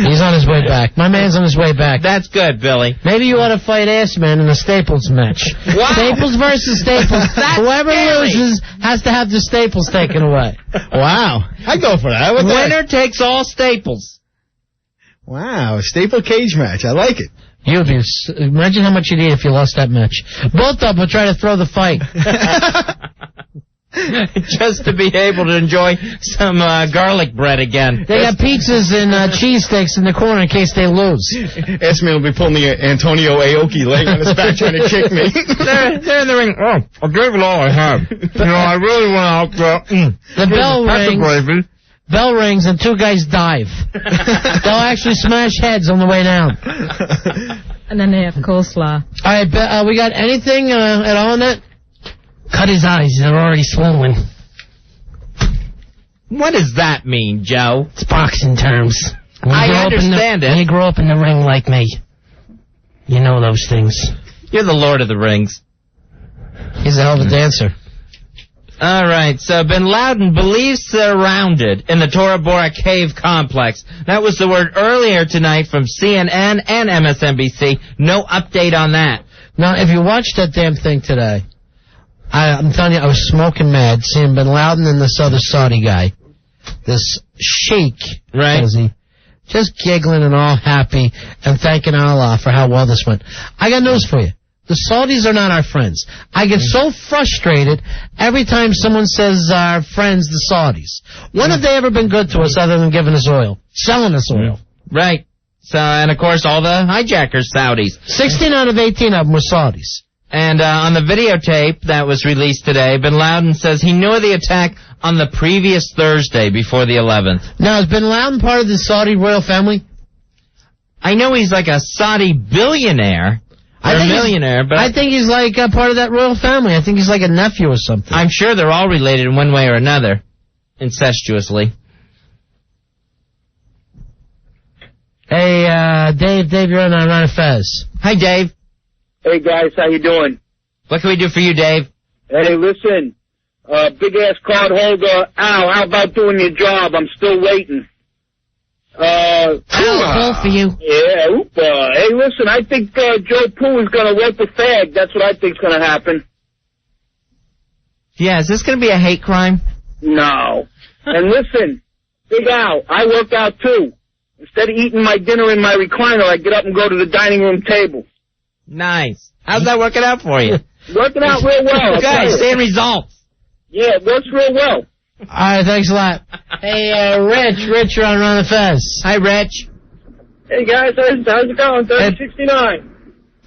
He's on his way back. My man's on his way back. That's good, Billy. Maybe you ought to fight Ass Man in a Staples match. Wow. Staples versus Staples. Whoever loses has to have the Staples taken away. Wow. I'd go for that. Winner takes all Staples. Wow. Staple cage match. I like it. You'd be. Imagine how much you'd eat if you lost that match. Both of them would try to throw the fight. Just to be able to enjoy some garlic bread again. They got pizzas and cheesesteaks in the corner in case they lose. S-Man will be pulling the Antonio Aoki laying on his back trying to kick me. They're in the ring. Oh, I gave it all I had. I really went out there. The bell rings. Bell rings and two guys dive. They'll actually smash heads on the way down. And then they have coleslaw. All right, we got anything at all on that? Cut his eyes. They're already swollen. What does that mean, Joe? It's boxing terms. I understand it. When you grow up in the ring like me, you know those things. You're the Lord of the Rings. He's a hell of a dancer. All right, so Bin Laden believes surrounded in the Tora Bora cave complex. That was the word earlier tonight from CNN and MSNBC. No update on that. Now, if you watched that damn thing today, I'm telling you, I was smoking mad seeing Bin Laden and this other Saudi guy, this sheikh, right? Just giggling and all happy and thanking Allah for how well this went. I got news for you. The Saudis are not our friends. I get so frustrated every time someone says our friends, the Saudis. When have they ever been good to us other than giving us oil? Selling us oil. Right. So, and of course, all the hijackers, Saudis. 16 out of 18 of them were Saudis. And on the videotape that was released today, Bin Laden says he knew of the attack on the previous Thursday before the 11th. Now, is Bin Laden part of the Saudi royal family? I know he's like a Saudi billionaire. Or a millionaire, but I think he's like part of that royal family. I think he's like a nephew or something. I'm sure they're all related in one way or another, incestuously. Hey, Dave, you're on Ron and Fez. Hi, Dave. Hey, guys, how you doing? What can we do for you, Dave? Hey, listen, big-ass card holder, Al, how about doing your job? I'm still waiting. I'll call for you. Yeah, hey, listen, I think Joe Pooh is going to rope a fag. That's what I think's going to happen. Yeah, is this going to be a hate crime? No. And listen, Big Al, I work out too. Instead of eating my dinner in my recliner, I get up and go to the dining room table. Nice. How's that working out for you? Working out real well. Good, seeing results. Yeah, it works real well. All right, thanks a lot. Hey, Rich, you're on Ron and Fez. Hi, Rich. Hey, guys, how's it going? 3069.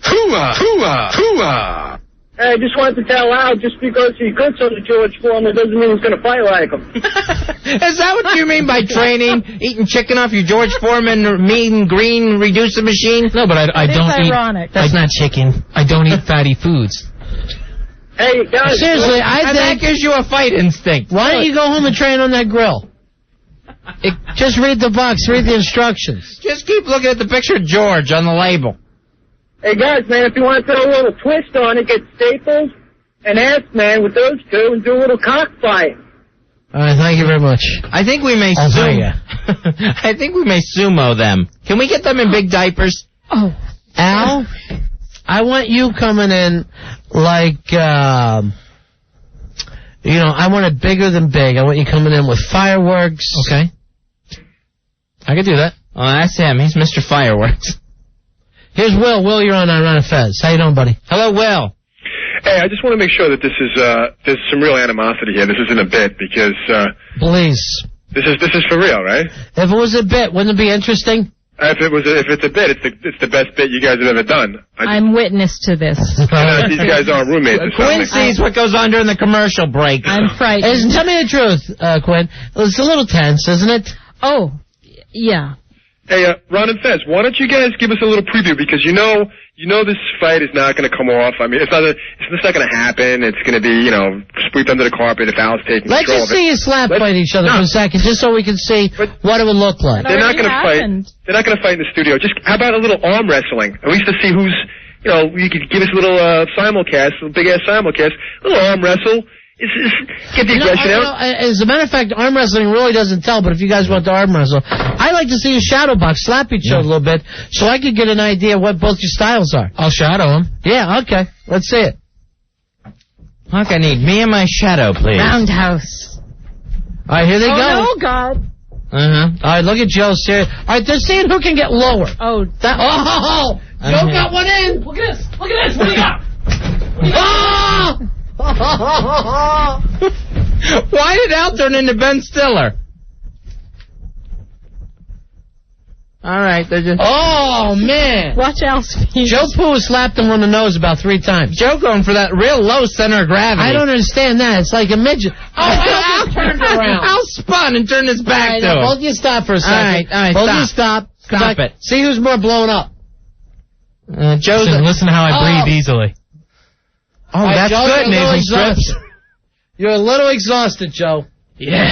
Hooah! Hooah! Hooah! Hey, I just wanted to tell Al, just because he's good so to George Foreman doesn't mean he's going to fight like him. Is that what you mean by training? Eating chicken off your George Foreman mean green reducer machine? No, but I don't eat... ironic. That's not chicken. I don't eat fatty foods. Hey, guys. Seriously, and that gives you a fight instinct. Why don't you go home and train on that grill? Just read the box, read the instructions. Just keep looking at the picture of George on the label. Hey, guys, man, if you want to put a little twist on it, get Staples and Ass-Man with those two and do a little cockfight. All right, thank you very much. I think we may I think we may sumo them. Can we get them in big diapers? Oh. Al, I want you coming in like, I want it bigger than big. I want you coming in with fireworks. Okay. I could do that. Oh, that's him. He's Mr. Fireworks. Here's Will. Will, you're on Ron and Fez. How you doing, buddy? Hello, Will. Hey, I just want to make sure that this is there's some real animosity here. This isn't a bit because please. This is for real, right? If it was a bit, wouldn't it be interesting? If it's a bit, it's the best bit you guys have ever done. I'm witness to this. These guys aren't roommates. Quinn sees what goes on during the commercial break. I'm frightened. Tell me the truth, Quinn. It's a little tense, isn't it? Oh, yeah. Hey, Ron and Fez, why don't you guys give us a little preview, because you know this fight is not going to come off. I mean, it's not going to happen. It's going to be, swept under the carpet if Al's taking control of it. Let's just see you fight each other for a second, just so we can see what it would look like. They're not going to fight. They're not going to fight in the studio. Just how about a little arm wrestling? At least to see who's, you could give us a little simulcast, a big ass simulcast, a little arm wrestle. Get the aggression out. As a matter of fact, arm wrestling really doesn't tell, but if you guys want to arm wrestle, I like to see you shadow box, slap each other a little bit, so I could get an idea what both your styles are. I'll shadow him. Yeah, okay. Let's see it. Huck, I need me and my shadow, please. Roundhouse. All right, here they go. Oh, no, God. All right, look at Joe. All right, they're seeing who can get lower. Oh, Joe got one in. Look at this. Look at this. What do you got? Why did Al turn into Ben Stiller? All right, they're just... Oh, man. Watch Al's feet. Joe Poo slapped him on the nose about 3 times. Joe going for that real low center of gravity. I don't understand that. It's like a midget. Oh, Al turned around. Al spun and turned his back to him. Both of you stop for a second. All right, both of you stop. Stop it. See who's more blown up. Listen to how I breathe easily. Oh, that's Joe, good, nasal strips. You're a little exhausted, Joe. Yeah.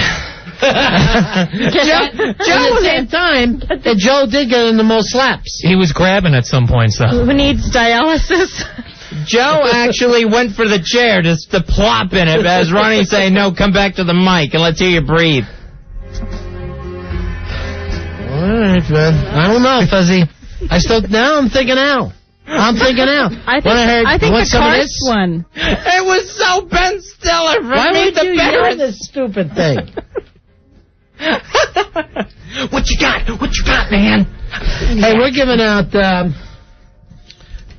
Joe, at the same time, that Joe did get in the most slaps. He was grabbing at some points, though. Who needs dialysis? Joe actually went for the chair just to plop in it as Ronnie's saying, no, come back to the mic and let's hear you breathe. All right, man. I don't know, Fuzzy. Now I'm thinking Al. I think the Karst one. It was so Ben Stiller. Why would you hear this stupid thing? What you got, man? Hey, we're giving out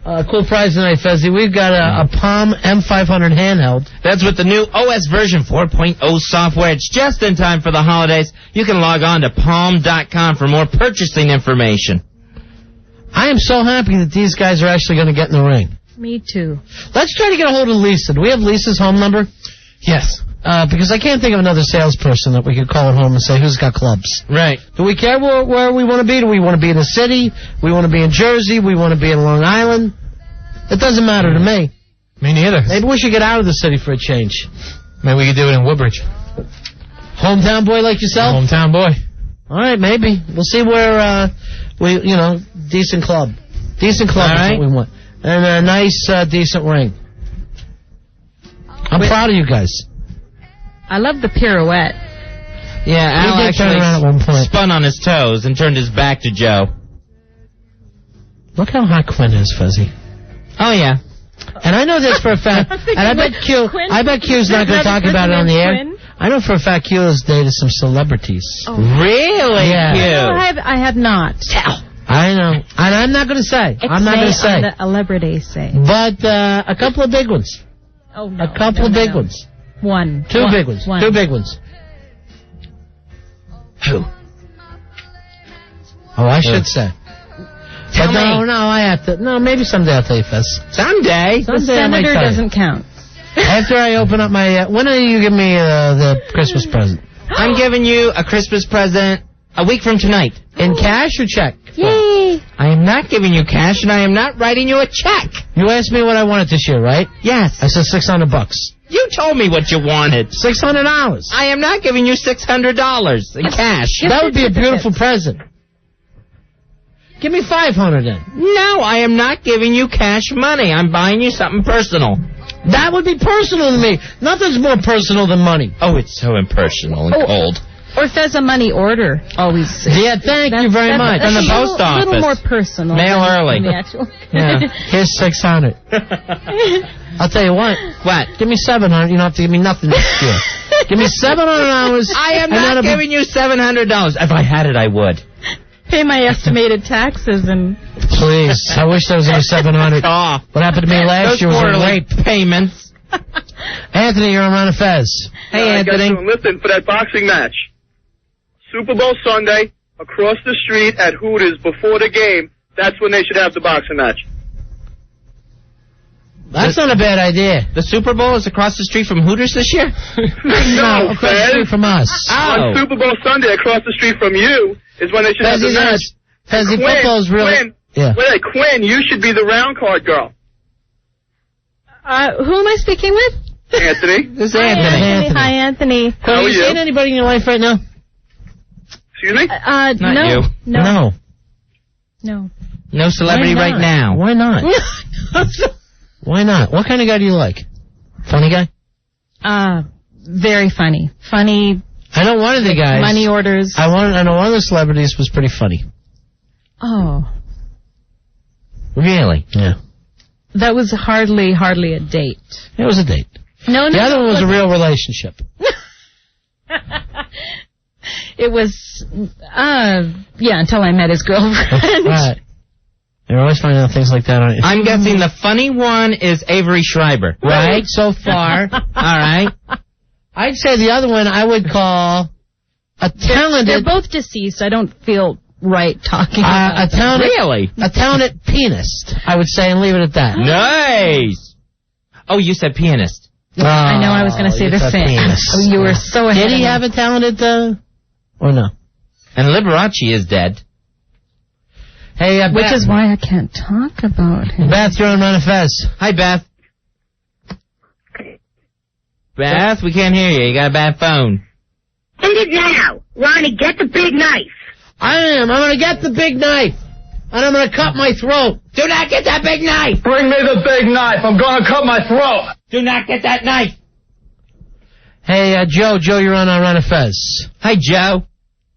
a cool prize tonight, Fezzy. We've got a Palm M500 handheld. That's with the new OS version 4.0 software. It's just in time for the holidays. You can log on to palm.com for more purchasing information. I am so happy that these guys are actually going to get in the ring. Me too. Let's try to get a hold of Lisa. Do we have Lisa's home number? Yes. Because I can't think of another salesperson that we could call at home and say, who's got clubs? Right. Do we care where we want to be? Do we want to be in the city? We want to be in Jersey? We want to be in Long Island? It doesn't matter to me. Me neither. Maybe we should get out of the city for a change. Maybe we could do it in Woodbridge. Hometown boy like yourself? Hometown boy. All right, maybe. We'll see where, decent club. Decent club is what we want. And a nice, decent ring. I'm proud of you guys. I love the pirouette. Yeah, Al actually at one point. Spun on his toes and turned his back to Joe. Look how hot Quinn is, Fuzzy. Oh, yeah. And I know this for a fact. And I bet Q's not going to talk about it on the air. I know for a fact Q has dated some celebrities. Oh. Really? Yeah. No, I have not. I know. And I'm not going to say. I'm not going to say. The celebrities say. But a couple of big ones. Oh, no. A couple of big ones. One. Two big ones. One. Two big ones. Who? Oh, I should say. Tell me. No, I have to. No, maybe someday I'll tell you, Fez. Someday. The senator doesn't count. After I open up my... when are you giving me the Christmas present? I'm giving you a Christmas present a week from tonight. In cash or check? Yay! I am not giving you cash, and I am not writing you a check. You asked me what I wanted this year, right? Yes. I said $600. You told me what you wanted. $600. I am not giving you $600 in cash. That would be a beautiful present. Give me $500 then. No, I am not giving you cash money. I'm buying you something personal. That would be personal to me. Nothing's more personal than money. Oh, it's so impersonal and cold. Or Fez a money order. Always. Yeah, thank you very much. From the post office. A little more personal. Mail early. Than the actual. Yeah. Here's $600. I'll tell you what. What? Give me $700. You don't have to give me nothing next year. Give me $700. I am not giving you $700. If I had it, I would. Pay my estimated taxes and... Please. I wish there was only $700. Oh. What happened to me last year was a rape. Payments. Anthony, you're on Ron and Fez. Hey, Anthony. Listen, for that boxing match, Super Bowl Sunday, across the street at Hooters before the game, that's when they should have the boxing match. That's not a bad idea. The Super Bowl is across the street from Hooters this year? No, across the street from us. On Super Bowl Sunday, across the street from you, is when they should have the match. Fezzy, football's really... Quinn, you should be the round card girl. Who am I speaking with? Anthony. This is Anthony. Hi, Anthony. How are you seeing anybody in your life right now? Excuse me? Not no. you. No. No celebrity right now. Why not? Why not? What kind of guy do you like? Funny guy? Very funny. Funny. I know one of the guys. Money orders. I know one of the celebrities was pretty funny. Oh. Really? Yeah. That was hardly a date. It was a date. No. The other one was a real relationship. It was, until I met his girlfriend. Right. You're always finding out things like that, aren't you? I'm guessing the funny one is Avery Schreiber. Right, so far. All right. I'd say the other one I would call a talented... They're both deceased. I don't feel right talking about them. Really? A talented pianist, I would say, and leave it at that. Nice! Oh, you said pianist. I know I was going to say the same. Oh, you were so ahead. Did he have a talented, or no? And Liberace is dead. Hey, which is why I can't talk about him. Beth, you're on Run of Fez. Hi, Beth. Beth, we can't hear you. You got a bad phone. End it now. Ronnie, get the big knife. I'm going to get the big knife. And I'm going to cut my throat. Do not get that big knife. Bring me the big knife. I'm going to cut my throat. Do not get that knife. Hey, Joe. Joe, you're on Run of Fez. Hi, Joe.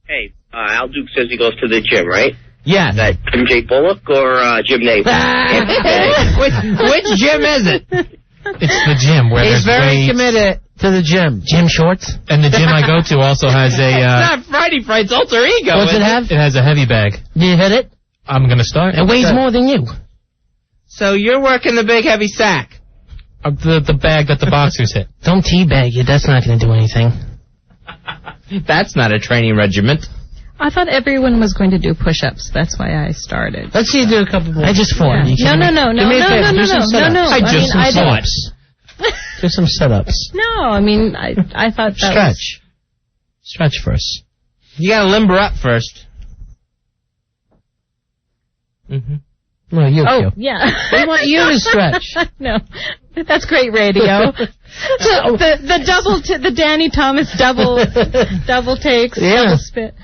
Hey, Al Duke says he goes to the gym, right? Yeah. Is that Jim J. Bullock or Jim Nabel? Which gym is it? It's the gym where he's there's very weights. committed to the gym. Gym shorts. And the gym I go to also has a... it's not Friday Fright's alter ego. What's it have? It has a heavy bag. Do you hit it? I'm going to start. It weighs more than you. So you're working the big heavy sack. The bag that the boxers hit. Don't teabag you. That's not going to do anything. That's not a training regiment. I thought everyone was going to do push-ups. That's why I started. Let's see you do a couple more. I just fought. Yeah. No. I just some sit-ups. Do some sit-ups. No, I mean, I thought that Stretch. Stretch first. You got to limber up first. Mm-hmm. No, you. Yeah. We want you to stretch. No, that's great radio. The Danny Thomas double takes, double spit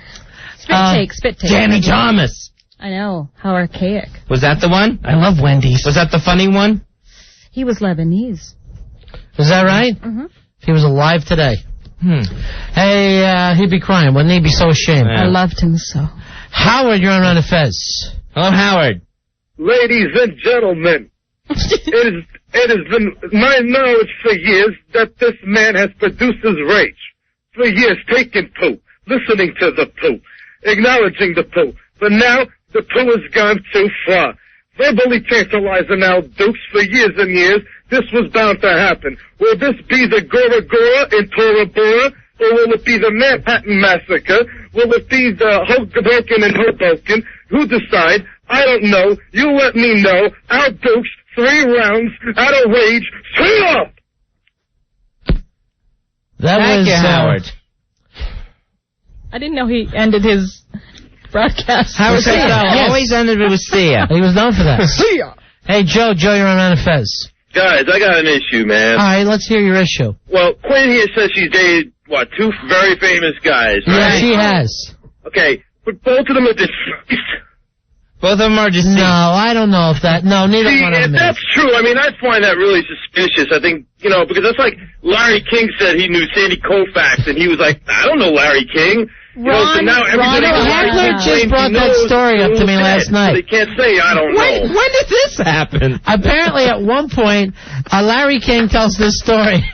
take. Danny Thomas. I know, how archaic. Was that the one? I love Wendy's. Was that the funny one? He was Lebanese. Is that right? Mm-hmm. If he was alive today. Hey, he'd be crying, wouldn't he? He'd be so ashamed. I loved him so. Howard, you're on Run of Fez. Hello, Howard. Ladies and gentlemen, it has been my knowledge for years that this man has produced his rage. For years, taking poo, listening to the poo, acknowledging the poo. But now, the poo has gone too far. Verbally tantalizing Al Dukes for years and years, this was bound to happen. Will this be the Gora Gora in Tora Bora? Or will it be the Manhattan Massacre? Will it be the Hoboken and Hoboken? Who decide? I don't know. You let me know. Al Dukes, 3 rounds, out of rage, straight up! Thank you, Howard. I didn't know he ended his broadcast. Howard always ended with see ya. He was known for that. See ya! Hey, Joe, you're on Run of Fez. Guys, I got an issue, man. All right, let's hear your issue. Well, Quinn here says she's dated, 2 very famous guys, right? Yeah, she has. Okay, but both of them are deceased. Both of them are deceased. No, I don't know if that... No, neither one of them if that's true, I mean, I find that really suspicious. I think, because that's like Larry King said he knew Sandy Koufax, and he was like, I don't know Larry King. So now everybody Hagler just brought that story up to me last night. So they can't say, I don't know. When did this happen? Apparently, at one point, Larry King tells this story.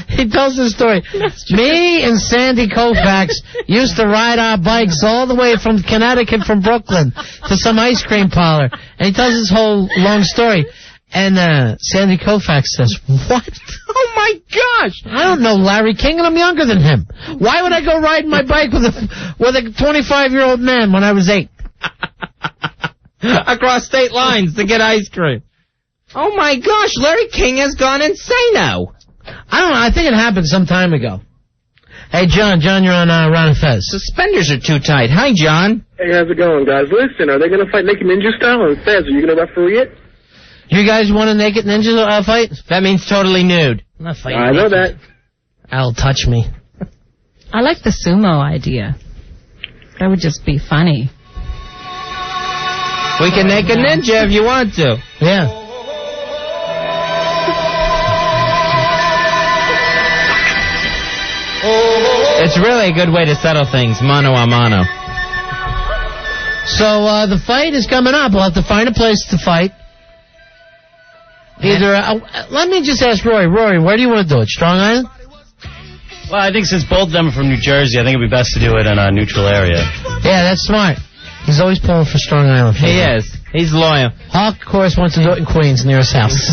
He tells this story. Me and Sandy Koufax used to ride our bikes all the way from Connecticut, from Brooklyn, to some ice cream parlor. And he tells this whole long story. And Sandy Koufax says, what? Oh, my gosh. I don't know Larry King, and I'm younger than him. Why would I go riding my bike with a 25-year-old man when I was 8? Across state lines to get ice cream. Oh, my gosh. Larry King has gone insano. I don't know. I think it happened some time ago. Hey, John, you're on Ron and Fez. Suspenders are too tight. Hi, John. Hey, how's it going, guys? Listen, are they going to fight Naked Ninja style on Fez? Are you going to referee it? You guys want a Naked Ninja fight? That means totally nude. I'm not fighting. I know that. Al, touch me. I like the sumo idea. That would just be funny. We can make a ninja if you want to. Yeah. It's really a good way to settle things, mano a mano. So the fight is coming up. We'll have to find a place to fight. Either. Let me just ask Rory. Rory, where do you want to do it? Strong Island? Well, I think since both of them are from New Jersey, I think it'd be best to do it in a neutral area. Yeah, that's smart. He's always pulling for Strong Island. He is. He's loyal. Hawk, of course, wants to do it in Queens, near his house.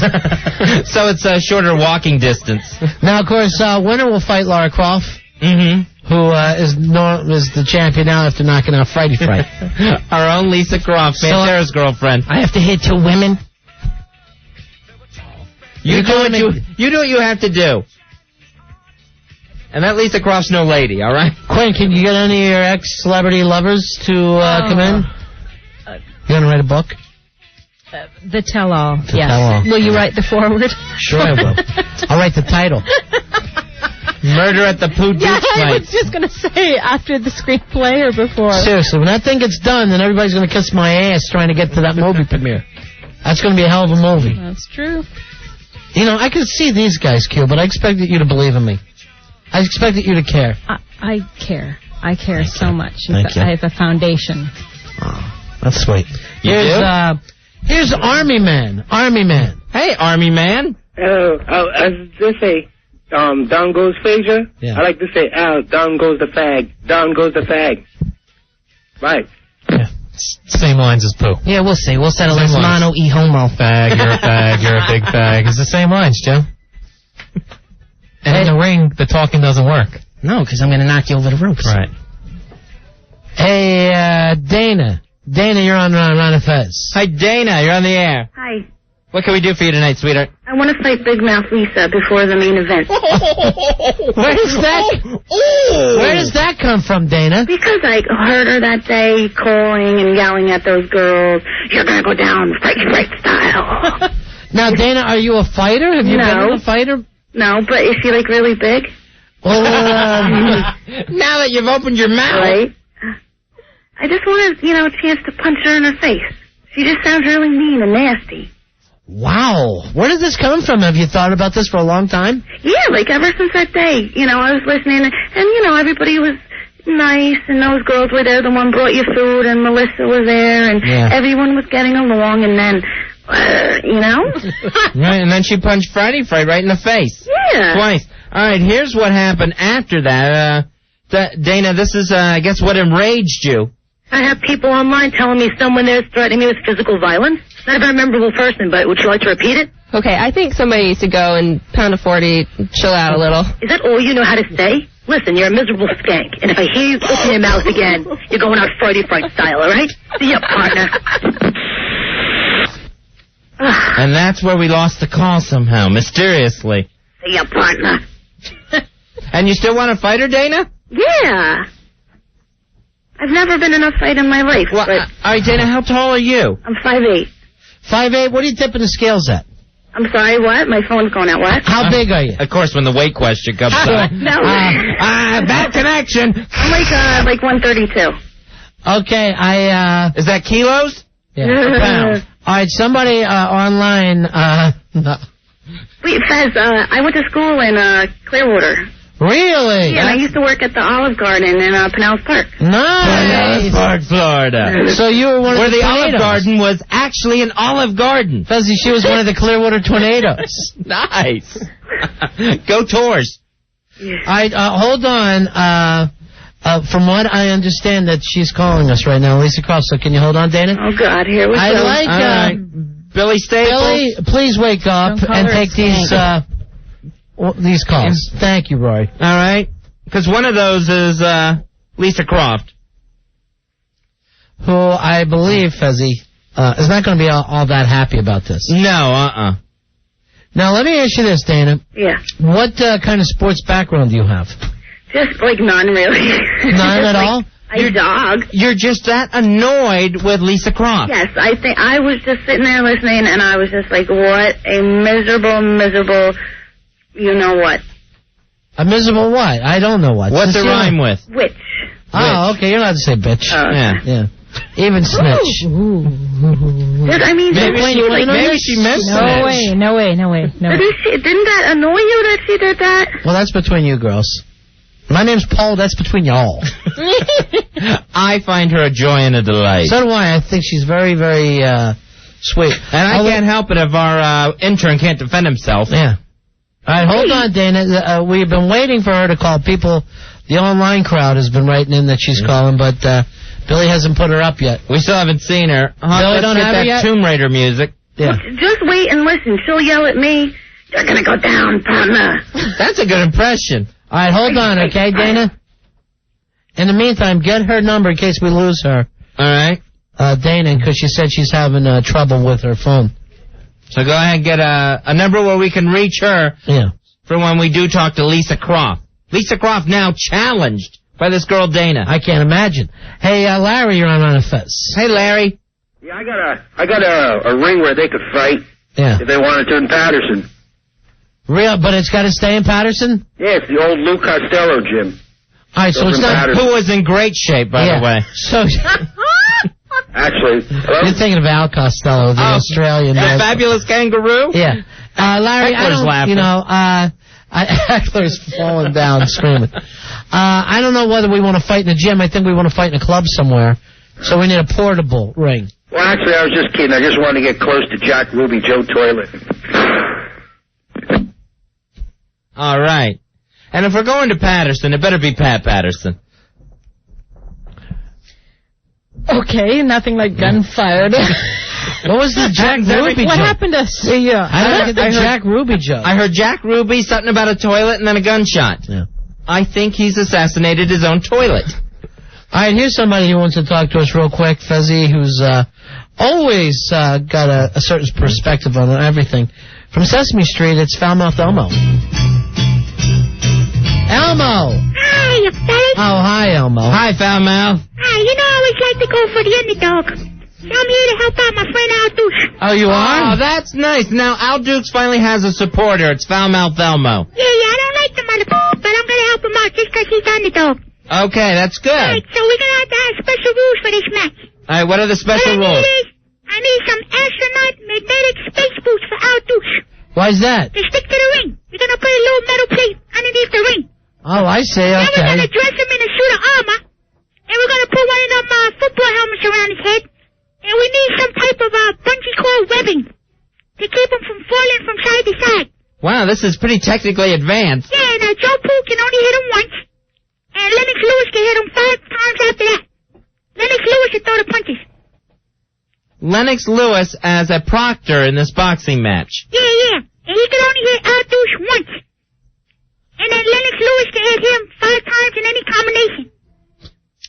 So it's a shorter walking distance. Now, of course, winner will fight Lara Croft, who is the champion now after knocking out Friday Fright. Our own Lisa Croft, Pantera's girlfriend. I have to hit 2 women. You do what you have to do. And that Lisa Croft's no lady, all right? Quinn, can you get any of your ex-celebrity lovers to come in? You going to write a book? The tell-all, yes. Tell-all. Will you write the foreword? Sure I will. I'll write the title. Murder at the Pooh Beach I was just going to say after the screenplay or before. Seriously, when that thing gets done, then everybody's going to kiss my ass trying to get to that movie premiere. That's going to be a hell of a movie. That's true. You know, I can see these guys, Q, but I expected you to believe in me. I expected you to care. I care. I care so much. Thank you. I have a foundation. Oh, that's sweet. Here's Army Man. Army Man. Hey, Army Man. As they say, down goes Phasia. Yeah. I like to say, down goes the fag. Down goes the fag. Right. Yeah. Same lines as Pooh. Yeah, we'll see. We'll settle this mono e homo. Fag, you're a fag, you're a big fag. It's the same lines, Joe. And in the ring, the talking doesn't work. No, because I'm going to knock you over the ropes. Right. Hey, Dana. Dana, you're on Ron and Fez. Hi, Dana. You're on the air. Hi. What can we do for you tonight, sweetheart? I want to fight Big Mouth Lisa before the main event. Where does that come from, Dana? Because I heard her that day calling and yelling at those girls, "You're going to go down Frankie Wright style." Now, Dana, are you a fighter? Have you been a fighter? No, but is she, like, really big? Well, now that you've opened your mouth. Right. I just wanted, a chance to punch her in her face. She just sounds really mean and nasty. Wow. Where did this come from? Have you thought about this for a long time? Yeah, like ever since that day. I was listening, and, everybody was nice, and those girls were there. The one brought you food, and Melissa was there, and everyone was getting along, and then, Right, and then she punched Friday Fright right in the face. Yeah. Twice. All right, here's what happened after that. Dana, this is, I guess, what enraged you. I have people online telling me someone there is threatening me with physical violence. Not a very memorable person, but would you like to repeat it? Okay, I think somebody needs to go and pound a 40, chill out a little. Is that all you know how to say? Listen, you're a miserable skank, and if I hear you open your mouth again, you're going out Friday Fright style, all right? See ya, partner. And that's where we lost the call somehow, mysteriously. See ya, partner. And you still want to fight her, Dana? Yeah. I've never been in a fight in my life. Well, but all right, Dana, how tall are you? I'm 5'8". 5'8"? What are you tipping the scales at? I'm sorry, what? My phone's going out, what? How big are you? Of course, when the weight question comes up. No. Bad connection. I'm like 132. Okay, Is that kilos? Yeah. Pounds. All right, somebody online, no. Wait, Fez, I went to school in Clearwater. Really? Yeah, and I used to work at the Olive Garden in Pinellas Park. Nice. Pinellas Park, Florida. So you were one of the Where the Olive tornadoes. Garden was actually an Olive Garden. Fezzy, she was one of the Clearwater tornadoes. Nice. Go Tours. Yeah. All right, hold on. From what I understand that she's calling us right now, Lisa Croft, so can you hold on, Dana? Oh, God, here we go. I'd like, Billy Staples. Billy, please wake up and take these calls. Thank you, Roy. All right. Because one of those is Lisa Croft. Who I believe, Fezzy, is not going to be all that happy about this. No, Now, let me ask you this, Dana. Yeah. What kind of sports background do you have? Just, like, none, really. None at all? I dog. You're just that annoyed with Lisa Croft. Yes, I think I was just sitting there listening, and I was just like, what a miserable, you know what. A miserable what? I don't know what. What's the rhyme with? Witch. Oh, okay, you're allowed to say bitch. Yeah. Even snitch. I mean, Maybe she meant snitch. No way. Didn't that annoy you that she did that? Well, that's between you girls. My name's Paul. That's between y'all. I find her a joy and a delight. So do I. I think she's very, very sweet. And I can't help it if our intern can't defend himself. Yeah. All right, hold on, Dana. We've been waiting for her to call. People, the online crowd has been writing in that she's calling, but Billy hasn't put her up yet. We still haven't seen her. Billy, don't have her yet? Tomb Raider music. Yeah. Just wait and listen. She'll yell at me. You're gonna go down, partner. That's a good impression. All right, hold on, okay, Dana? In the meantime, get her number in case we lose her. All right. Dana, because she said she's having trouble with her phone. So go ahead and get a number where we can reach her for when we do talk to Lisa Croft. Lisa Croft now challenged by this girl, Dana. I can't imagine. Hey, Larry, you're on a Fez. Hey, Larry. Yeah, I got a ring where they could fight if they wanted to in Patterson. Real, but it's got to stay in Patterson? Yeah, it's the old Lou Costello gym. All right, so it's not... Who was in great shape, by the way. So... Actually, you're thinking of Al Costello, the Australian. The fabulous kangaroo? Yeah. Larry, Heckler's laughing. Heckler's falling down screaming. I don't know whether we want to fight in a gym. I think we want to fight in a club somewhere. So we need a portable ring. Well, actually, I was just kidding. I just wanted to get close to Jack Ruby Joe Toilet. All right. And if we're going to Patterson, it better be Pat Patterson. Okay, nothing like gunfired. What was the Jack Ruby joke? What happened to Jack Ruby joke? I heard Jack Ruby, something about a toilet, and then a gunshot. Yeah. I think he's assassinated his own toilet. All right, here's somebody who wants to talk to us real quick, Fezzy, who's always got a certain perspective on everything. From Sesame Street, it's Foulmouth Elmo. Elmo! Hi, you fellas. Oh, hi, Elmo. Hi, Foulmouth. Hi, I always like to go for the underdog. So I'm here to help out my friend Al Dukes. Oh, you are? Oh, that's nice. Now, Al Dukes finally has a supporter. It's Foulmouth Elmo. Yeah, I don't like the motherfucker, but I'm going to help him out just because he's the underdog. Okay, that's good. All right, so we're going to have special rules for this match. All right, what are the special rules? I need some astronaut magnetic space boots for Al Dukes. Why is that? To stick to the ring. You're going to put a little metal plate underneath the ring. Oh, I see, okay. Then we're going to dress him in a suit of armor, and we're going to put one of them football helmets around his head, and we need some type of bungee cord webbing to keep him from falling from side to side. Wow, this is pretty technically advanced. Yeah, now Joe Pooh can only hit him once, and Lennox Lewis can hit him 5 times after that. Lennox Lewis can throw the punches. Lennox Lewis as a proctor in this boxing match. Yeah, and he can only hit Al Dukes once. And then Lennox Lewis can hit him 5 times in any combination.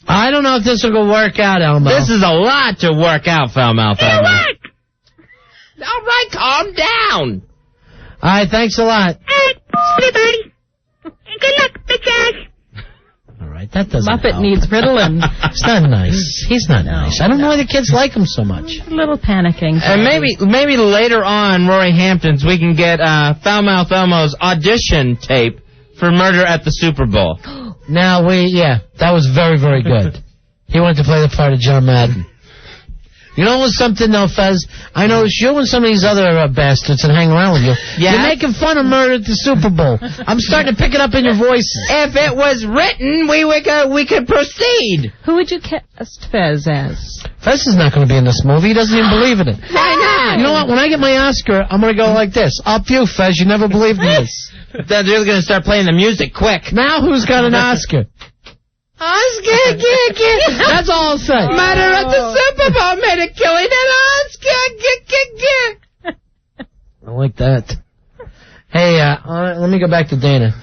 I don't know if this will work out, Elmo. This is a lot to work out, Foulmouth Elmo. What? All right, calm down. All right, thanks a lot. All right, everybody. And good luck, bitch ass. All right, that doesn't Muppet help. needs Ritalin. It's not nice. He's not nice. I don't know why the kids like him so much. A little panicking. And maybe later on, Rory Hamptons, we can get Foulmouth Elmo's audition tape for Murder at the Super Bowl. Now, that was very, very good. He wanted to play the part of John Madden. You know what's something, though, Fez? I know it's you and some of these other bastards that hang around with you. Yeah? You're making fun of Murder at the Super Bowl. I'm starting to pick it up in your voices. If it was written, we could proceed. Who would you cast Fez as? Fez is not going to be in this movie. He doesn't even believe in it. Why not? You know what? When I get my Oscar, I'm going to go like this. Up you, Fez. You never believed in this. They're going to start playing the music quick. Now who's got an Oscar? Oscar, That's all I'll say. Murder at the Super Bowl made a killing at Oscar. I like that. Hey, let me go back to Dana.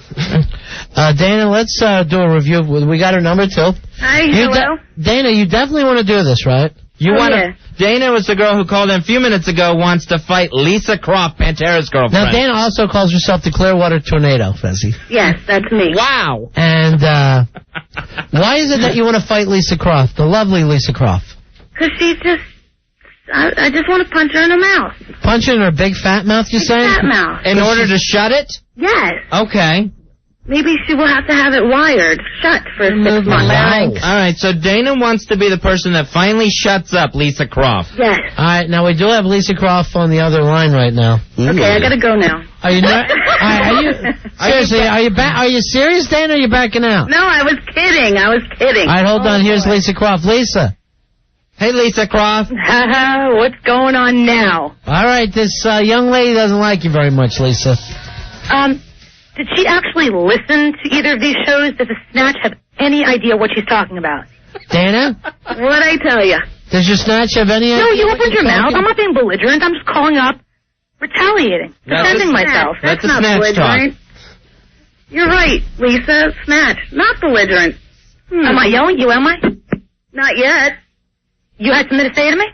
Dana, let's do a review. We got her number, too. Hi, hello? Dana, you definitely want to do this, right? You want to? Dana was the girl who called in a few minutes ago, wants to fight Lisa Croft, Pantera's girlfriend. Now, Dana also calls herself the Clearwater Tornado, Fezzy. Yes, that's me. Wow. And why is it that you want to fight Lisa Croft, the lovely Lisa Croft? Because she's just... I just want to punch her in the mouth. Punch her in her big fat mouth, you say? Fat mouth. In order to shut it? Yes. Okay. Maybe she will have to have it wired shut for 6 months. All right, so Dana wants to be the person that finally shuts up Lisa Croft. Yes. All right, now we do have Lisa Croft on the other line right now. Okay, I gotta go now. Are you Seriously, are you serious, Dana, or are you backing out? No, I was kidding. All right, hold on. Here's Lisa Croft. Lisa. Hey, Lisa Croft. What's going on now? All right, this young lady doesn't like you very much, Lisa. Did she actually listen to either of these shows? Does the Snatch have any idea what she's talking about? Dana? What'd I tell you? Does your Snatch have any idea? No, you opened your mouth. I'm not being belligerent. I'm just calling up, retaliating, defending myself. That's not belligerent. You're right, Lisa. Snatch. Not belligerent. Am I yelling you, am I? Not yet. You had something to say to me?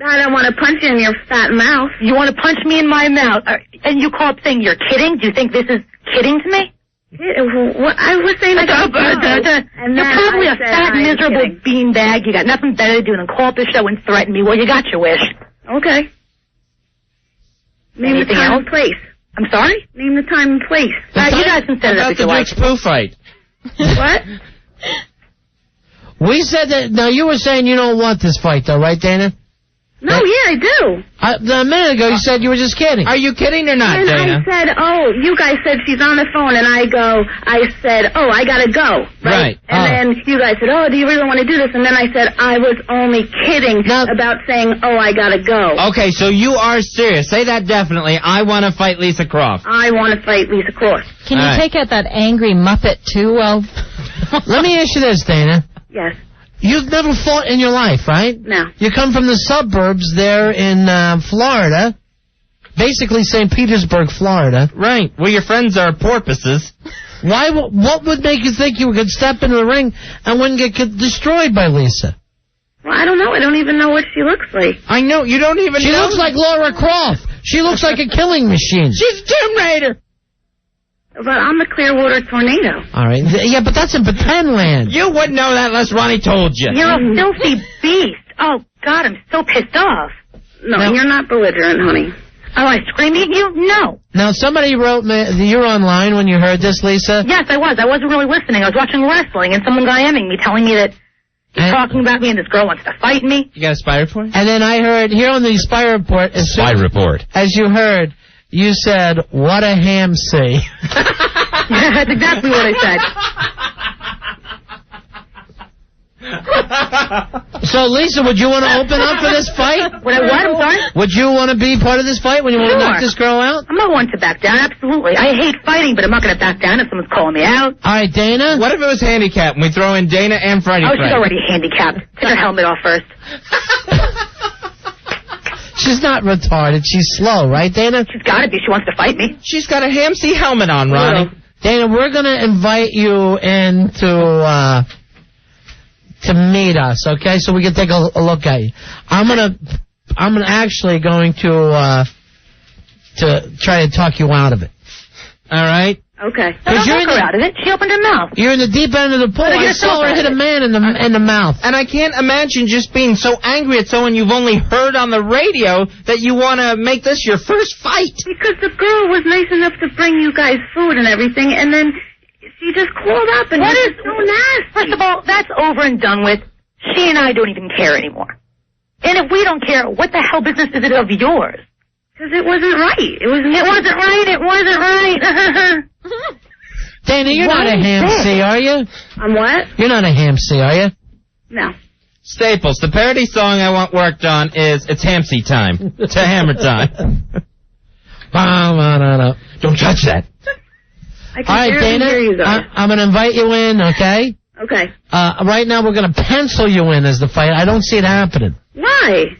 I don't want to punch you in your fat mouth. You want to punch me in my mouth? And you call up saying you're kidding? Do you think this is kidding to me? I was saying you're probably a fat, miserable beanbag. You got nothing better to do than call up the show and threaten me. Well, you got your wish. Okay. Name the time and place. I'm sorry? Name the time and place. You guys can set it up if you like. About the Dukes Poo fight. What? We said that. Now, you were saying you don't want this fight, though, right, Dana? No, yeah, I do. A minute ago, you said you were just kidding. Are you kidding or not, and Dana? I said, you guys said she's on the phone, and I said, I gotta go. Right. And then you guys said, do you really want to do this? And then I said, I was only kidding about saying, I gotta go. Okay, so you are serious. Say that definitely. I want to fight Lisa Croft. I want to fight Lisa Croft. Can you take out that angry Muppet, too? Well, let me ask you this, Dana. Yes. You've never fought in your life, right? No. You come from the suburbs there in Florida, basically St. Petersburg, Florida. Right, where your friends are porpoises. What would make you think you could step into the ring and wouldn't get destroyed by Lisa? Well, I don't know. I don't even know what she looks like. I know. You don't even know. She looks like Laura Croft. She looks like a killing machine. She's a Tomb Raider. But I'm the Clearwater Tornado. All right. Yeah, but that's in pretend land. You wouldn't know that unless Ronnie told you. You're a filthy beast. Oh, God, I'm so pissed off. No, you're not belligerent, honey. Oh, I scream at you? No. Now, somebody wrote me, you were online when you heard this, Lisa? Yes, I was. I wasn't really listening. I was watching wrestling, and someone got IMing me, telling me that he's talking about me and this girl wants to fight me. You got a spy report? And then I heard, here on the spy report... As you heard, you said, what a ham say. Yeah, that's exactly what I said. So, Lisa, would you want to open up for this fight? What? I'm sorry? Would you want to be part of this fight when you want to knock this girl out? I'm not one to back down, absolutely. I hate fighting, but I'm not going to back down if someone's calling me out. All right, Dana? What if it was handicapped and we throw in Dana and Freddie? She's already handicapped. Take her helmet off first. She's not retarded. She's slow, right, Dana? She's got to be. She wants to fight me. She's got a Ham-C helmet on, Ronnie. Dana, we're going to invite you in to meet us, okay? So we can take a look at you. I'm actually going to try to talk you out of it. All right? Okay. No, don't talk her out of it. She opened her mouth. You're in the deep end of the pool. I saw her hit a man in the mouth. And I can't imagine just being so angry at someone you've only heard on the radio that you want to make this your first fight. Because the girl was nice enough to bring you guys food and everything, and then she just called up and what is so nasty. First of all, that's over and done with. She and I don't even care anymore. And if we don't care, what the hell business is it of yours? Because it wasn't right. It wasn't right. Dana, you're not a ham-C, are you? I'm what? You're not a ham-C, are you? No. Staples, the parody song I want worked on is It's Ham-C Time. It's hammer time. Don't touch that. I can all right, Dana, hear you, I'm going to invite you in, okay? Okay. Right now we're going to pencil you in as the fight. I don't see it happening. Why?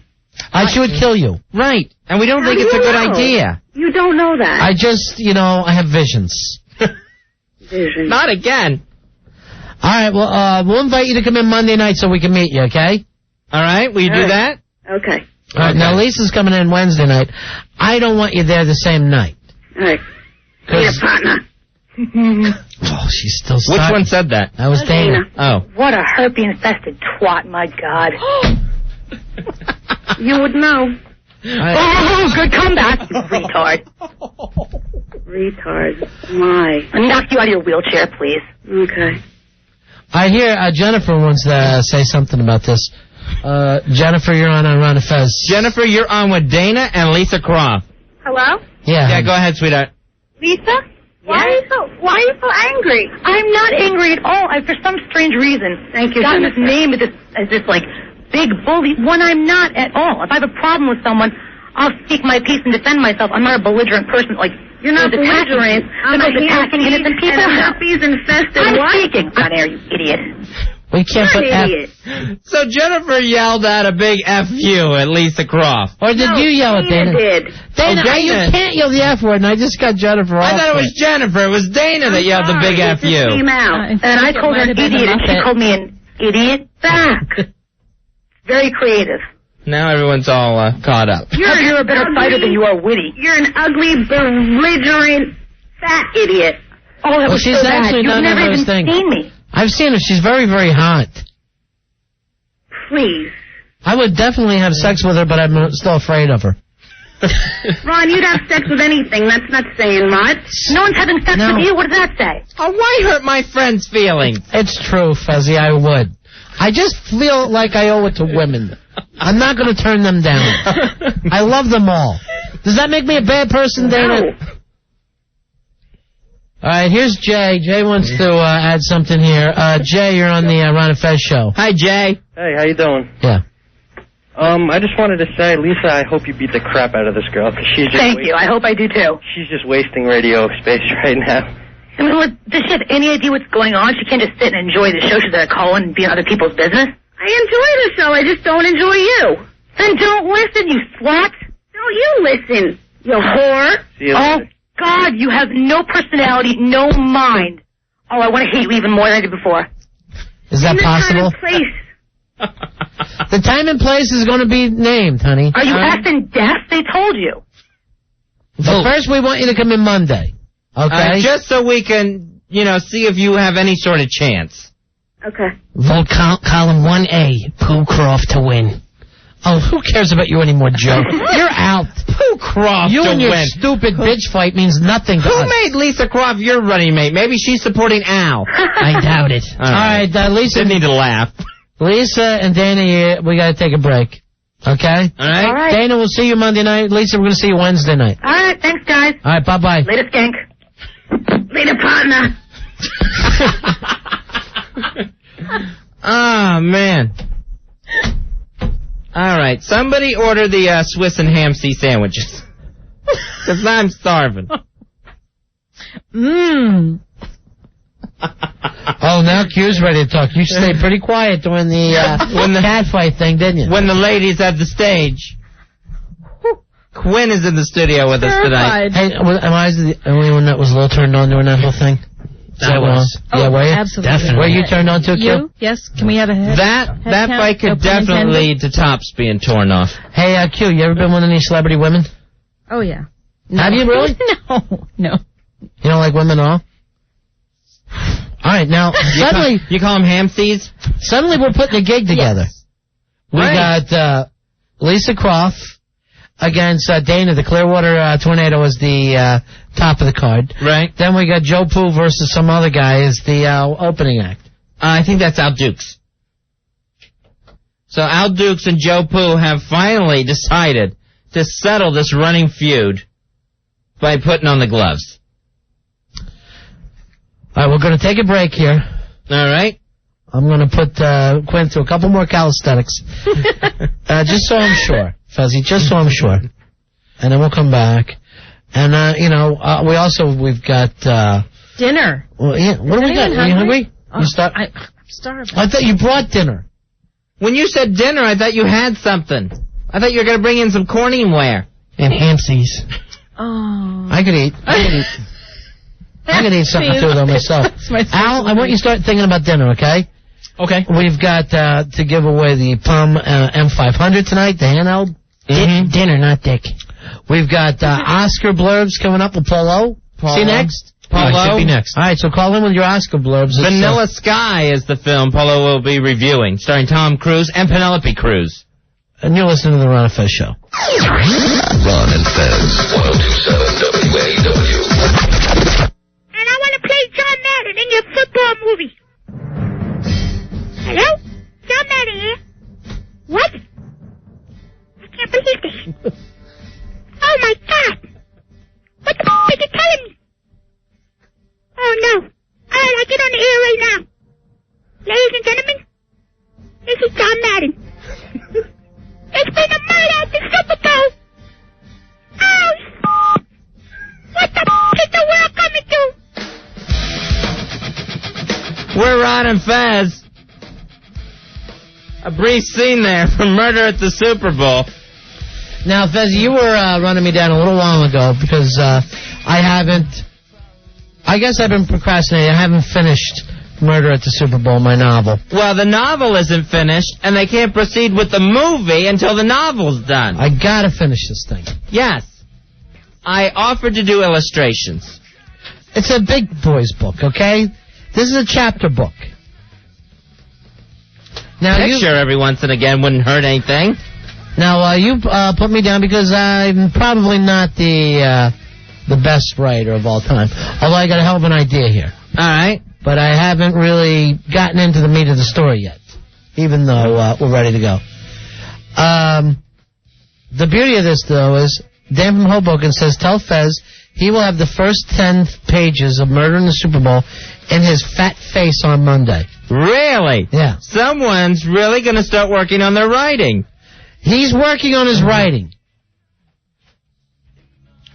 She would kill you. Right. And we don't think it's a good idea. You don't know that. I just, I have visions. Visions. Not again. All right, well, we'll invite you to come in Monday night so we can meet you, okay? All right, will you do that? Okay. All right, now Lisa's coming in Wednesday night. I don't want you there the same night. All right. Be a partner. Oh, she's still stuck. Which one said that? That was Dana. Oh. What a herpes-infested twat, my God. You would know. Oh, good comeback, you retard. Retard. My. I'll knock you out of your wheelchair, please. Okay. I hear Jennifer wants to say something about this. Jennifer, you're on Ron and Fez. Jennifer, you're on with Dana and Lisa Croft. Hello? Yeah. Yeah, go ahead, sweetheart. Lisa? Why are you so angry? I'm not angry at all. For some strange reason, Thank you, gotten this Jennifer. name as this like big bully when I'm not at all. If I have a problem with someone, I'll speak my piece and defend myself. I'm not a belligerent person. Like You're not belligerent. I'm attacking innocent people. And herpes infested. I'm What? speaking. Hot air, you idiot. We can't You're put an F. idiot. So Jennifer yelled out a big F-U at Lisa Croft. Or did you yell at Dana? did. Dana, Oh, Dana. you can't yell the F word, and I just got Jennifer off. I thought it was Jennifer. It was Dana that yelled the big It just came F-U. out. And I told her an idiot, and she called me an idiot back. Very creative. Now everyone's all caught up. You're a better fighter than you are witty. You're an ugly, belligerent, fat idiot. Oh, that Well, was she's so bad. actually You've none never of those even things. seen me. I've seen her. She's very, very hot. Please. I would definitely have sex with her, but I'm still afraid of her. Ron, you'd have sex with anything. That's not saying much. No one's having sex with you. What does that say? Oh, why hurt my friend's feelings? It's true, Fuzzy, I would. I just feel like I owe it to women. I'm not going to turn them down. I love them all. Does that make me a bad person, Dana? No. All right, here's Jay. Jay wants to add something here. Jay, you're on the Ron and Fez show. Hi, Jay. Hey, how you doing? Yeah. I just wanted to say, Lisa, I hope you beat the crap out of this girl, because she's just Thank you. I hope I do too. she's just wasting radio space right now. I mean, does she have any idea what's going on? She can't just sit and enjoy the show. She's got to call and be in other people's business. I enjoy the show. I just don't enjoy you. Then don't listen, you slut. Don't you listen, you whore. See you Oh, later. God, you have no personality, no mind. Oh, I want to hate you even more than I did before. Is that In the possible? time and place. The time and place is going to be named, honey. Are you effing deaf? They told you. But first, we want you to come in Monday. Okay? Just so we can, see if you have any sort of chance. Okay. Vote column 1A, Pooh Croft to win. Oh, who cares about you anymore, Joe? You're out. Who Croft You to and your win? stupid bitch fight means nothing to Who us. made Lisa Croft your running mate? Maybe she's supporting Al. I doubt it. All right, Lisa. Didn't need to laugh. Lisa and Dana, we got to take a break. Okay? All right. All right. Dana, we'll see you Monday night. Lisa, we're going to see you Wednesday night. All right, thanks, guys. All right, bye-bye. Later, skank. Later, partner. Oh, man. All right, somebody order the Swiss and ham sea sandwiches. Because I'm starving. Mmm. Oh, now Q's ready to talk. You stayed pretty quiet during the cat fight thing, didn't you? When the ladies at the stage. Quinn is in the studio with us tonight. Hey, am I the only one that was a little turned on during that whole thing? I was. Yeah, were you? Absolutely. Definitely. Were you turned on to, Q? You? Yes. Can we have a head? That head fight count? could No pun definitely intended? lead to tops being torn off. Hey, Q, you ever been with any celebrity women? Oh, yeah. Have you really? No. You don't like women at all? All right, now, suddenly... You call them hamsies? Suddenly we're putting a gig together. Yes. We got Lisa Croft against Dana. The Clearwater Tornado is the top of the card. Right. Then we got Joe Pooh versus some other guy as the opening act. I think that's Al Dukes. So Al Dukes and Joe Pooh have finally decided to settle this running feud by putting on the gloves. All right, we're going to take a break here. All right. I'm going to put Quinn through a couple more calisthenics. Just so I'm sure, Fuzzy, just so I'm sure. And then we'll come back. And, we've got... Dinner. Well, yeah, what do we got? Are you hungry? Oh, You start... I'm starving. I thought you brought dinner. When you said dinner, I thought you had something. I thought you were going to bring in some Corningware. And hamsies. Oh. I could eat. I could eat something too, though, myself. Al, I want you to start thinking about dinner, okay? Okay. We've got to give away the Palm M500 tonight, the handheld. Dinner, not dick. We've got Oscar blurbs coming up with Polo. See you next? Polo. Should be next. All right, so call in with your Oscar blurbs. Vanilla Sky is the film Polo will be reviewing, starring Tom Cruise and Penelope Cruz. And you're listening to the Ron and Fez Show. Ron and Fez, 102.7 WNEW. And I want to play John Madden in your football movie. Hello? John Madden here. What? I can't believe this. Oh, my God. What the f*** are you telling me? We're Ron and Fez. A brief scene there from Murder at the Super Bowl. Now, Fez, you were running me down a little while ago because I guess I've been procrastinating. I haven't finished Murder at the Super Bowl, my novel. Well, the novel isn't finished, and they can't proceed with the movie until the novel's done. I gotta finish this thing. Yes. I offered to do illustrations. It's a big boy's book, okay? This is a chapter book. Now, picture every once and again wouldn't hurt anything. Now, you put me down because I'm probably not the best writer of all time. Although I got a hell of an idea here. All right. But I haven't really gotten into the meat of the story yet, even though we're ready to go. The beauty of this, though, is Dan from Hoboken says, tell Fez he will have the first 10 pages of Murder in the Super Bowl in his fat face on Monday. Really? Yeah. Someone's really going to start working on their writing. He's working on his writing.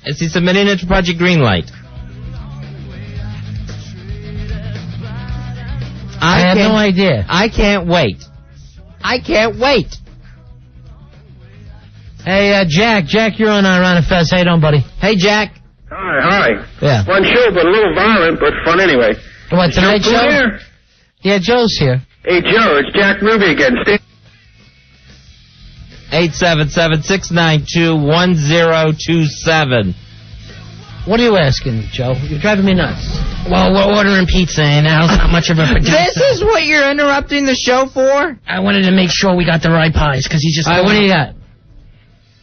Is he submitting it to Project Greenlight? I have no idea. I can't wait. I can't wait. Hey, Jack. Jack, you're on Ron and Fez. How you doing, buddy? Hey, Jack. Hi. Yeah. Fun show, but a little violent, but fun anyway. What, Tonight Show? Here? Yeah, Joe's here. Hey, Joe, it's Jack Ruby again. 877-692-1027. What are you asking, Joe? You're driving me nuts. Well, we're ordering pizza, and Al's not much of a producer. This is what you're interrupting the show for? I wanted to make sure we got the right pies, because he just... All right, what do you got?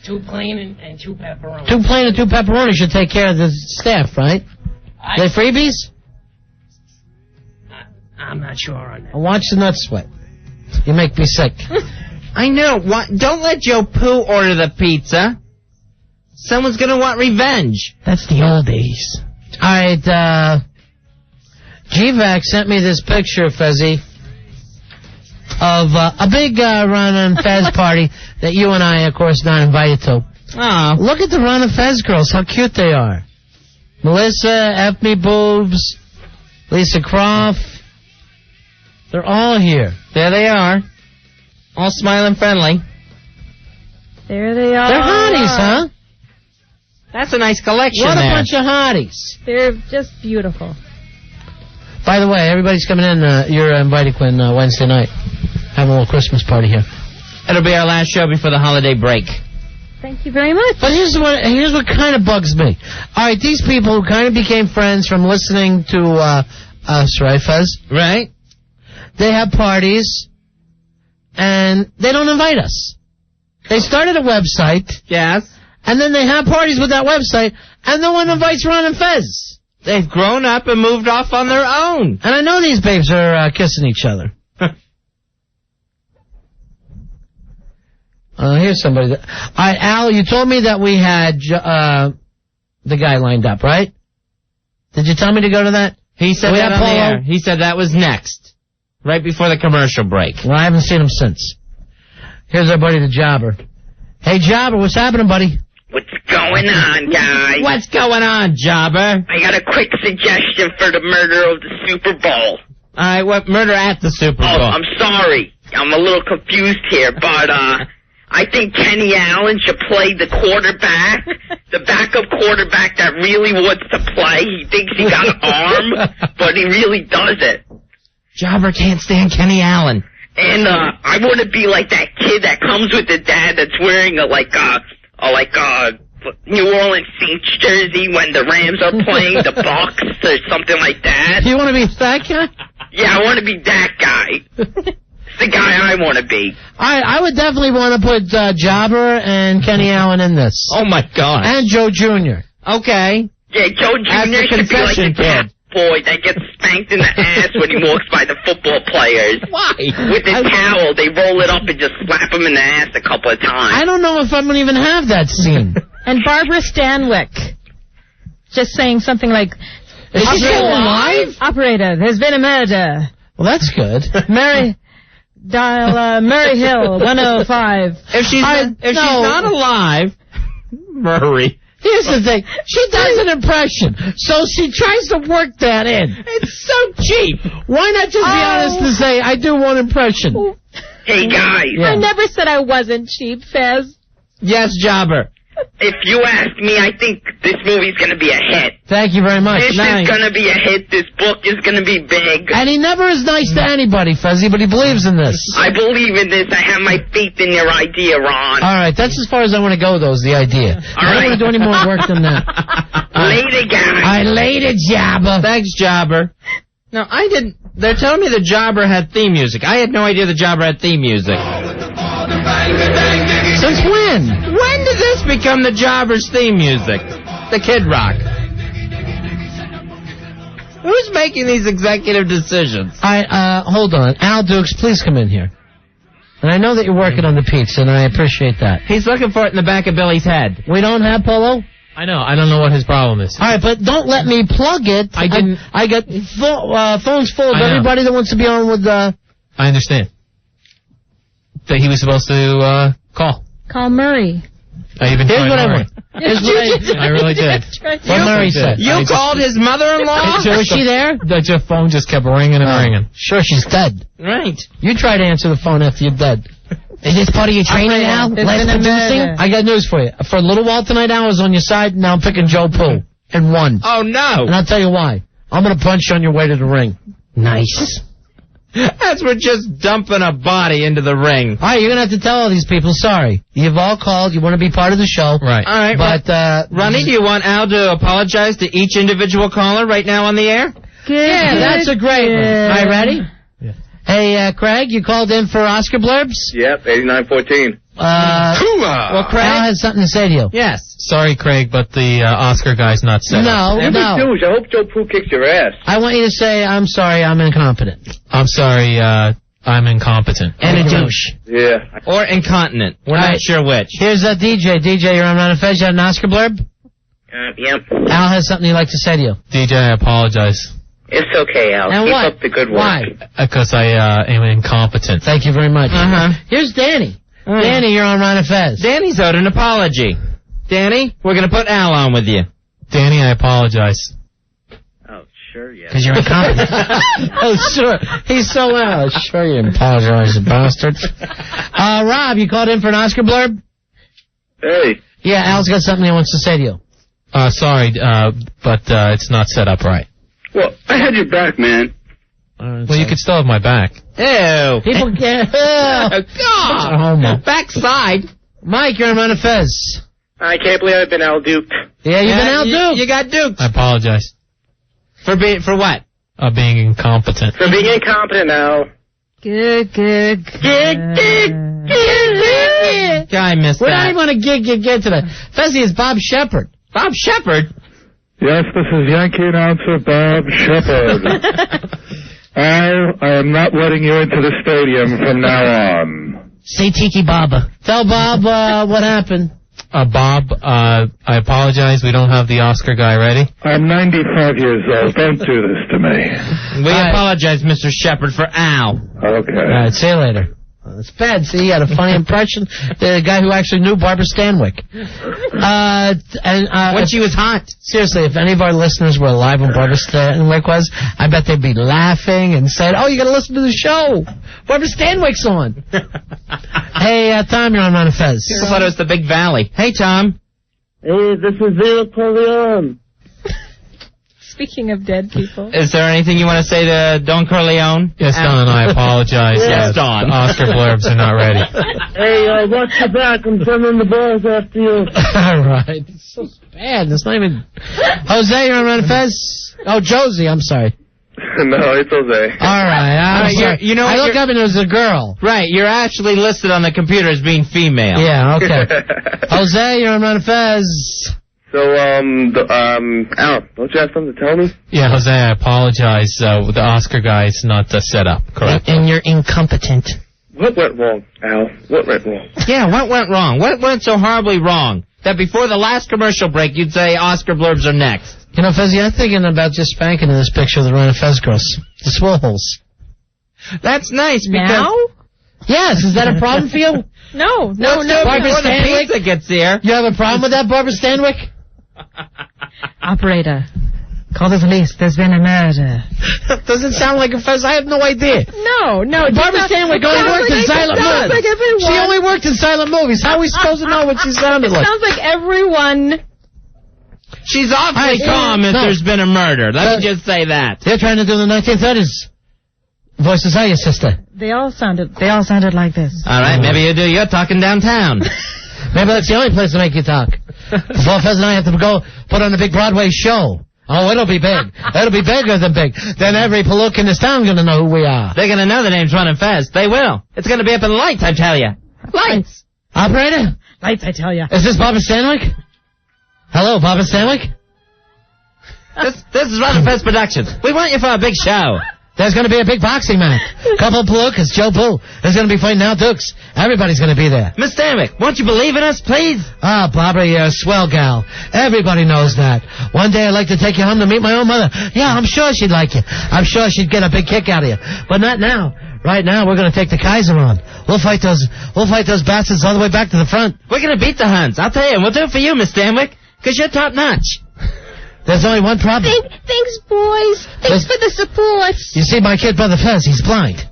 2 plain and 2 pepperoni. 2 plain and 2 pepperoni should take care of the staff, right? Are they freebies? I'm not sure on that. Watch the nuts sweat. You make me sick. I know. Don't let Joe Pooh order the pizza. Someone's going to want revenge. That's the old days. All right, GVAC sent me this picture, Fezzy, of a big Ron and Fez party that you and I, of course, not invited to. Oh. Look at the Ron and Fez girls, how cute they are. Melissa, F Me Boobs, Lisa Croft. They're all here. There they are. All smiling friendly. There they are. They're hotties, huh? That's a nice collection. What there. a bunch of hotties. They're just beautiful. By the way, everybody's coming in. You're invited, Quinn, Wednesday night. Have a little Christmas party here. It'll be our last show before the holiday break. Thank you very much. But here's what kind of bugs me. All right, these people who kind of became friends from listening to us, right, Fez? Right. They have parties, and they don't invite us. They started a website. Yes. And then they have parties with that website, and no one invites Ron and Fez. They've grown up and moved off on their own. And I know these babes are kissing each other. Here's somebody. All right, Al, you told me that we had the guy lined up, right? Did you tell me to go to that? He said that on the air. He said that was next, right before the commercial break. Well, I haven't seen him since. Here's our buddy, the Jobber. Hey, Jobber, what's happening, buddy? What's going on, guys? What's going on, Jobber? I got a quick suggestion for the murder of the Super Bowl. All right, what murder at the Super Bowl? Oh, I'm sorry. I'm a little confused here, but I think Kenny Allen should play the quarterback, the backup quarterback that really wants to play. He thinks he got an arm, but he really doesn't. Jobber can't stand Kenny Allen. And I want to be like that kid that comes with the dad that's wearing a New Orleans Saints jersey when the Rams are playing the Bucks or something like that. You want to be that guy? Yeah, I want to be that guy. It's the guy I want to be. I would definitely want to put Jobber and Kenny Allen in this. Oh, my God. And Joe Jr. Okay. Yeah, Joe Jr. should be like the cat boy that gets spanked in the ass when he walks by the football players. Why? With the towel, they roll it up and just slap him in the ass a couple of times. I don't know if I'm going to even have that scene. And Barbara Stanwyck, just saying something like, Is she still alive? Operator, there's been a murder. Well, that's good. Murray Hill, 105. If she's not alive, Murray. Here's the thing. She does an impression, so she tries to work that in. It's so cheap. Why not just be honest and say, I do one impression? Hey, guys. Yeah. I never said I wasn't cheap, Fez. Yes, Jobber. If you ask me, I think this movie's going to be a hit. Thank you very much. This is going to be a hit. This book is going to be big. And he never is nice to anybody, Fezzy, but he believes in this. I believe in this. I have my faith in your idea, Ron. All right, that's as far as I want to go, though, is the idea. I don't want to do any more work than that. Later, guys. I later, Jabba. Thanks, Jobber. No, I didn't. They're telling me the Jobber had theme music. I had no idea the Jobber had theme music. Since when? When did this become the Jobber's theme music? The Kid Rock. Who's making these executive decisions? Hold on. Al Dukes, please come in here. And I know that you're working on the pizza, and I appreciate that. He's looking for it in the back of Billy's head. We don't have Polo? I know. I don't know what his problem is. All right, but don't let me plug it. I didn't. I got phones full of everybody that wants to be on with I understand. That he was supposed to call. Call Murray. I even Here's tried what I Murray. want. Here's what I really did. What Murray said. You called his mother-in-law? Was she there? Your phone just kept ringing and ringing. Sure, she's dead. Right. You try to answer the phone after you're dead. Is this part of your training now? Less producing? I got news for you. For a little while tonight, I was on your side. Now I'm picking Joe Poo. And won. Oh, no. And I'll tell you why. I'm going to punch you on your way to the ring. Nice. That's for just dumping a body into the ring. All right, you're going to have to tell all these people, sorry. You've all called. You want to be part of the show. Right. All right. But, Ronnie, do you want Al to apologize to each individual caller right now on the air? Yeah, that's a great one. All right, ready? Yeah. Hey, Craig, you called in for Oscar blurbs? Yep, 8914. Well, Craig, Al has something to say to you. Yes. Sorry, Craig, but the Oscar guy's not set up. I hope Joe Poo kicks your ass. I want you to say, I'm sorry, I'm incompetent. I'm sorry, I'm incompetent. And a douche. Yeah. Or incontinent. We're not sure which. Here's DJ. DJ, you're on Ron and Fez. You have an Oscar blurb? Yep. Al has something he'd like to say to you. DJ, I apologize. It's okay, Al. And Keep what? up the good work. Why? Because I am incompetent. Thank you very much. Uh-huh. Here's Danny. Danny, you're on Ron and Fez. Danny's owed an apology. Danny, we're going to put Al on with you. Danny, I apologize. Oh, sure, yeah. Because you're incompetent. Oh, sure. He's so well. Sure, you apologize, you bastard. Rob, you called in for an Oscar blurb? Hey. Yeah, Al's got something he wants to say to you. Sorry, but it's not set up right. Well, I had your back, man. Well, you could still have my back. Ew. People can't. God. Homo. Backside. Mike, you're on Ron and Fez. I can't believe I've been out-duped. Yeah, you've been out-duped. You got duped. I apologize. For what? Being incompetent. For being incompetent now. Good. Guy missed We're that. not even on a gig today. Fezzy is Bob Shepard. Bob Shepard? Yes, this is Yankee announcer Bob Shepard. I am not letting you into the stadium from now on. Say Tiki Baba. Tell Bob what happened. Bob, I apologize. We don't have the Oscar guy ready. I'm 95 years old. Don't do this to me. We apologize, Mr. Shepard, for Al. Okay. All right, see you later. It's bad. See, he had a funny impression. The guy who actually knew Barbara Stanwyck. When she was hot. Seriously, if any of our listeners were alive when Barbara Stanwyck was, I bet they'd be laughing and saying, "Oh, you got to listen to the show. Barbara Stanwyck's on." Hey, Tom, you're on Ron and Fez. I thought it was the Big Valley. Hey, Tom. Hey, this is Zero Corleone. Speaking of dead people. Is there anything you want to say to Don Corleone? Yes, Don, I apologize. Yes, Don. The Oscar blurbs are not ready. Hey, watch your back. I'm sending the balls after you. All right. It's so bad. It's not even... Jose, you're on Ron and Fez? Oh, Josie, I'm sorry. No, it's Jose. All right. I'm sorry. You know, I look up and there's a girl. Right, you're actually listed on the computer as being female. Yeah, okay. Jose, you're on Ron and Fez. So, Al, don't you have something to tell me? Yeah, Jose, I apologize. The Oscar guy is not set up, correct? And you're incompetent. What went wrong, Al? What went wrong? Yeah, what went wrong? What went so horribly wrong that before the last commercial break you'd say Oscar blurbs are next? You know, Fezzy, I'm thinking about just spanking in this picture of the Ron and Fez girls. The swole holes. That's nice because... Now? Yes, is that a problem for you? No. Before the pizza gets here. You have a problem with that, Barbara Stanwyck? Operator, call the police. There's been a murder. Doesn't sound like a Fez. I have no idea. No. Barbara Stanwyck only worked in silent movies. Like everyone. She only worked in silent movies. How are we supposed to know what she sounded like? Sounds like everyone. She's awfully calm if there's been a murder. Let me just say that. They're trying to do the 1930s voices, are you, sister? They all sounded like this. All right, maybe you do your talking downtown. Maybe that's the only place to make you talk. Before Fez and I have to go put on a big Broadway show. Oh, it'll be big. It'll be bigger than big. Then every Palook in this town going to know who we are. They're going to know the name's Ron and Fez. They will. It's going to be up in lights, I tell you. Lights. Operator? Lights, I tell you. Is this Barbara Stanwyck? Hello, Barbara Stanwyck? This is Ron and Fez Productions. We want you for a big show. There's going to be a big boxing match. Couple of Palookas, Joe Boo. There's going to be fighting Al Dukes. Everybody's going to be there. Miss Stanwyck, won't you believe in us, please? Ah, Barbara, you're a swell gal. Everybody knows that. One day I'd like to take you home to meet my own mother. Yeah, I'm sure she'd like you. I'm sure she'd get a big kick out of you. But not now. Right now, we're going to take the Kaiser on. We'll fight those bastards all the way back to the front. We're going to beat the Huns. I'll tell you, and we'll do it for you, Miss Stanwyck, because you're top-notch. There's only one problem. Thanks, boys. Thanks for the support. You see, my kid brother Fez, he's blind.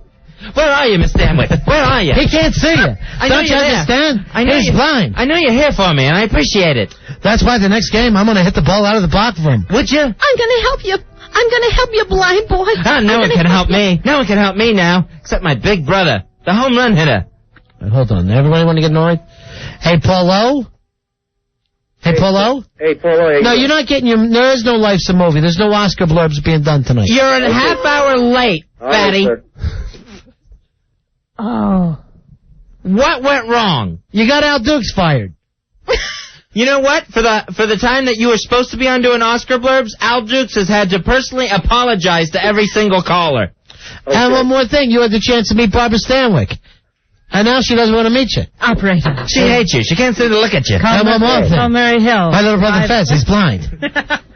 Where are you, Miss Stanwyck? Where are you? He can't see you. Don't you understand? He's blind. I know you're here for me, and I appreciate it. That's why the next game, I'm going to hit the ball out of the park for him. Would you? I'm going to help you. I'm going to help you, blind boy. Oh, no one can help me. No one can help me now, except my big brother, the home run hitter. Hold on. Everybody want to get annoyed? Hey, Paulo? Hey, Paulo? Hey, Paulo. No, you're not getting your... There is no Life's a Movie. There's no Oscar blurbs being done tonight. You're a half hour late, fatty. Right, Oh. What went wrong? You got Al Dukes fired. You know what? For the time that you were supposed to be on doing Oscar blurbs, Al Dukes has had to personally apologize to every single caller. Okay. And one more thing. You had the chance to meet Barbara Stanwyck. And now she doesn't want to meet you. Operator. She hates you. She can't stand to look at you. And one more thing. Call Mary Hill. My little brother Fez, he's blind.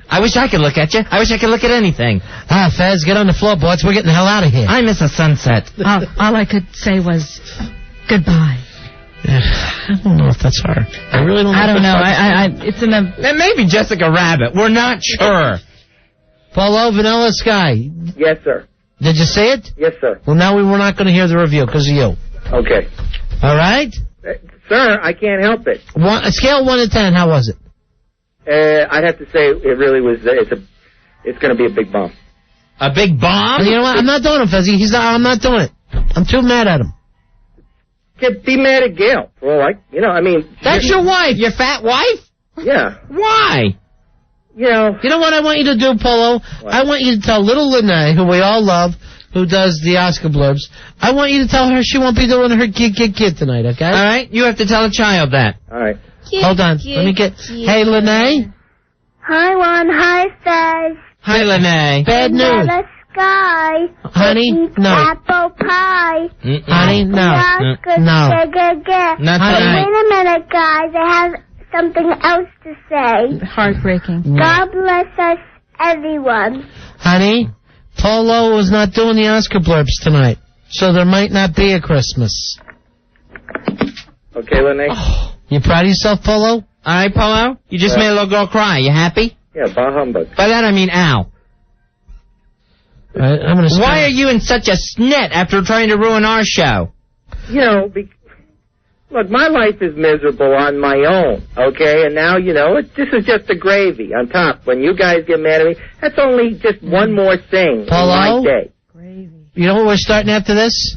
I wish I could look at you. I wish I could look at anything. Ah, Fez, get on the floorboards. We're getting the hell out of here. I miss a sunset. All I could say was goodbye. I don't know if that's her. I really don't know. I don't know. It's in a... It may be Jessica Rabbit. We're not sure. Paulo, Vanilla Sky. Yes, sir. Did you see it? Yes, sir. Well, now we're not going to hear the review because of you. Okay. All right? Sir, I can't help it. A scale of 1 to 10, how was it? I'd have to say it really was. It's going to be a big bomb. A big bomb? You know what? I'm not doing it, Fezzy. I'm not doing it. I'm too mad at him. Be mad at Gail. Well, That's your wife. Your fat wife? Yeah. Why? You know what I want you to do, Polo? What? I want you to tell little Lene, who we all love, who does the Oscar blurbs, I want you to tell her she won't be doing her kid tonight, okay? All right. You have to tell a child that. All right. Hold on. Let me get... Hey, Lene? Hi, Ron. Hi, Fez. Hi, Lene. Bad news. Vanilla Sky. Honey, no. Apple pie. Honey, no. No. Not tonight. Wait a minute, guys. I have something else to say. Heartbreaking. God bless us, everyone. Honey, Polo was not doing the Oscar blurbs tonight, so there might not be a Christmas. Okay, Lene. Oh, you proud of yourself, Polo? All right, Polo? You just made a little girl cry. You happy? Yeah, bah humbug. By that I mean Al. I'm gonna Why are you in such a snit after trying to ruin our show? Look, my life is miserable on my own, okay? And now, this is just the gravy on top. When you guys get mad at me, that's only just one more thing Polo? in my day. You know what we're starting after this?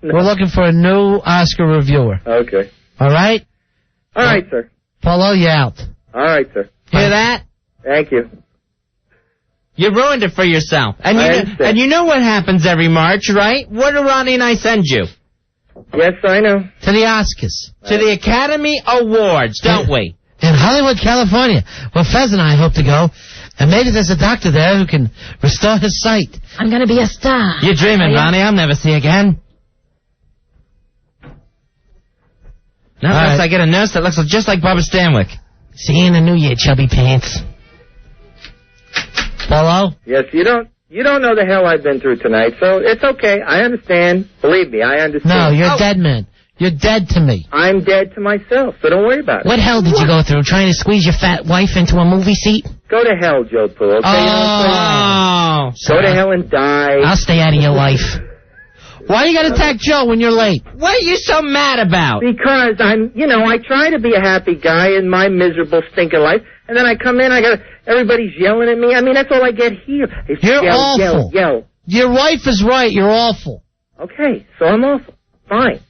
No. We're looking for a new Oscar reviewer. Okay. All right? All right, sir. Polo, you out. All right, sir. Hear that? Thank you. You ruined it for yourself. And you know what happens every March, right? What do Ronnie and I send you? Yes, I know. To the Oscars. To the Academy Awards, don't we? In Hollywood, California, where Fez and I hope to go. And maybe there's a doctor there who can restore his sight. I'm going to be a star. You're dreaming, Ronnie. I'll never see again. Not unless I get a nurse that looks just like Barbara Stanwyck. See you in the new year, chubby pants. Polo? Yes, you don't know the hell I've been through tonight, so it's okay. I understand. Believe me, I understand. No, you're a dead man. You're dead to me. I'm dead to myself, so don't worry about it. What hell did you go through? Trying to squeeze your fat wife into a movie seat? Go to hell, Joe Poo, okay? Go to hell and die. I'll stay out of your life. Why you gotta attack Joe when you're late? What are you so mad about? Because I try to be a happy guy in my miserable, stinking life, and then I come in, everybody's yelling at me. I mean, that's all I get here. It's You're yell, awful. Yell, yell. Your wife is right. You're awful. Okay, so I'm awful. Fine.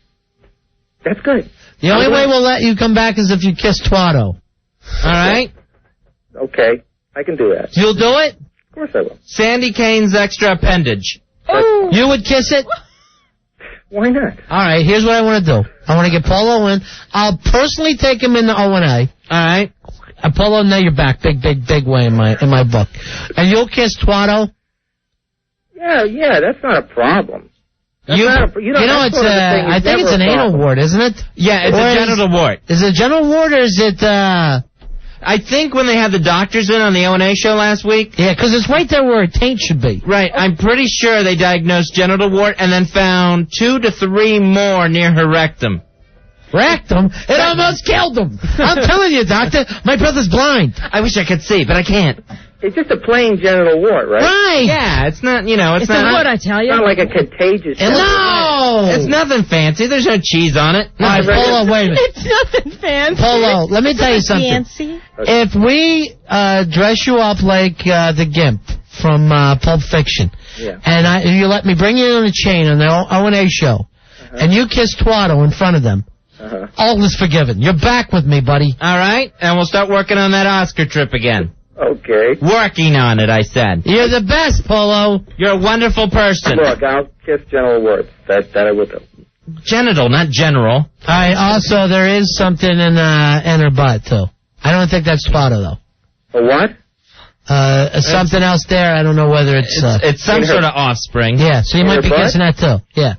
That's good. The only way we'll let you come back is if you kiss Twatto. All right? Okay, I can do that. You'll do it? Of course I will. Sandy Kane's extra appendage. Oh. You would kiss it? Why not? All right, here's what I want to do. I want to get Polo in. I'll personally take him in the O&A. All right? Polo, now you're back. Big way in my book. And you'll kiss Twatto? Yeah, that's not a problem. I think it's an anal wart, isn't it? Yeah, it's a genital wart. Is it a genital wart or is it, I think when they had the doctors in on the O&A show last week. Yeah, because it's right there where a taint should be. Right, I'm pretty sure they diagnosed genital wart and then found 2 to 3 more near her rectum. Rectum? It almost killed him. I'm telling you, doctor, my brother's blind. I wish I could see, but I can't. It's just a plain genital wart, right? Right. Yeah, it's not, it's not. What I tell you? It's not like a contagious. No! It's nothing fancy. There's no cheese on it. All right, Polo, wait a minute. It's nothing fancy. Polo, let me tell you something. Fancy. If we dress you up like the Gimp from Pulp Fiction, and you let me bring you on a chain on the O&A show, and you kiss Twatto in front of them, all is forgiven. You're back with me, buddy. All right, and we'll start working on that Oscar trip again. Okay. Working on it, I said. You're the best, Polo. You're a wonderful person. Look, I'll kiss genital warts. That I will do. Genital, not general. All right, also, there is something in her butt, too. I don't think that's Twatto, though. A what? Something else there. I don't know whether it's some sort of offspring. Yeah, so you might be kissing that, too. Yeah.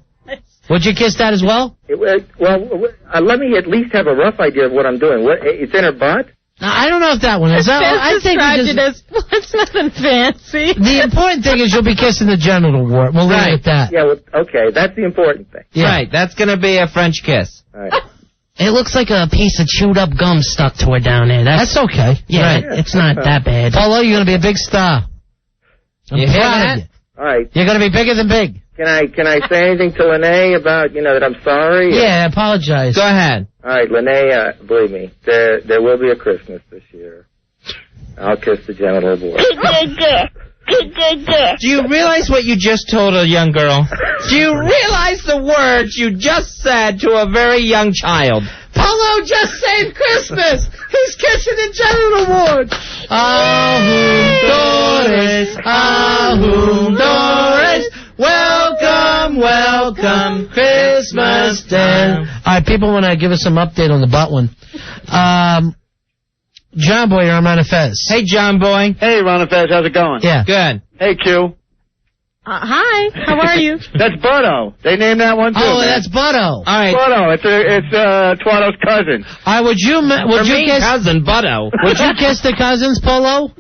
Would you kiss that as well? Let me at least have a rough idea of what I'm doing. It's in her butt? I don't know if that one is. I think it's nothing fancy. The important thing is you'll be kissing the genital wart. We'll leave it at that. Yeah, okay, that's the important thing. Yeah. Right, that's going to be a French kiss. All right. It looks like a piece of chewed up gum stuck to her down there. That's okay. Yeah, it's not that bad. Polo, you're going to be a big star. I'm proud of you. All right. You're going to be bigger than big. Can I say anything to Lene about, that I'm sorry? Yeah, apologize. Go ahead. All right, Lene, believe me, there will be a Christmas this year. I'll kiss the genital wart. Do you realize what you just told a young girl? Do you realize the words you just said to a very young child? Polo just saved Christmas! He's kissing the genital wart! Ahum Doris, welcome, Christmas Day. All right, people want to give us some update on the butt one. John Boy, you're on Ron and Fez. Hey, John Boy. Hey, Ron and Fez, how's it going? Yeah. Good. Hey, Q. Hi, how are you? That's Butto. They named that one, too. Oh, man. that's Butto. All right. Butto, it's Twatto's cousin. Would you kiss cousin, Butto? Would you kiss the cousins, Polo?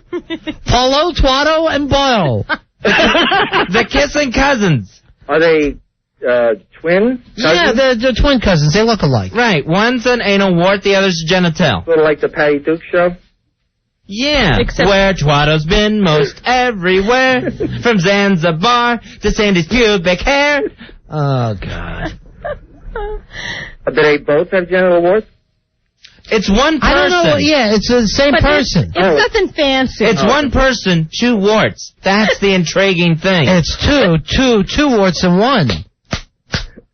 Polo, Twatto, and Boyle. The kissing cousins. Are they twin cousins? Yeah, they're twin cousins. They look alike. Right. One's an anal wart, the other's a genital. Sort of like the Patty Duke show? Yeah. Where Twatto's been most everywhere, from Zanzibar to Sandy's pubic hair. Oh, God. Do they both have genital warts? It's one person. I don't know. Yeah, it's the same person. It's nothing fancy. It's one person, 2 warts. That's the intriguing thing. It's two warts in one.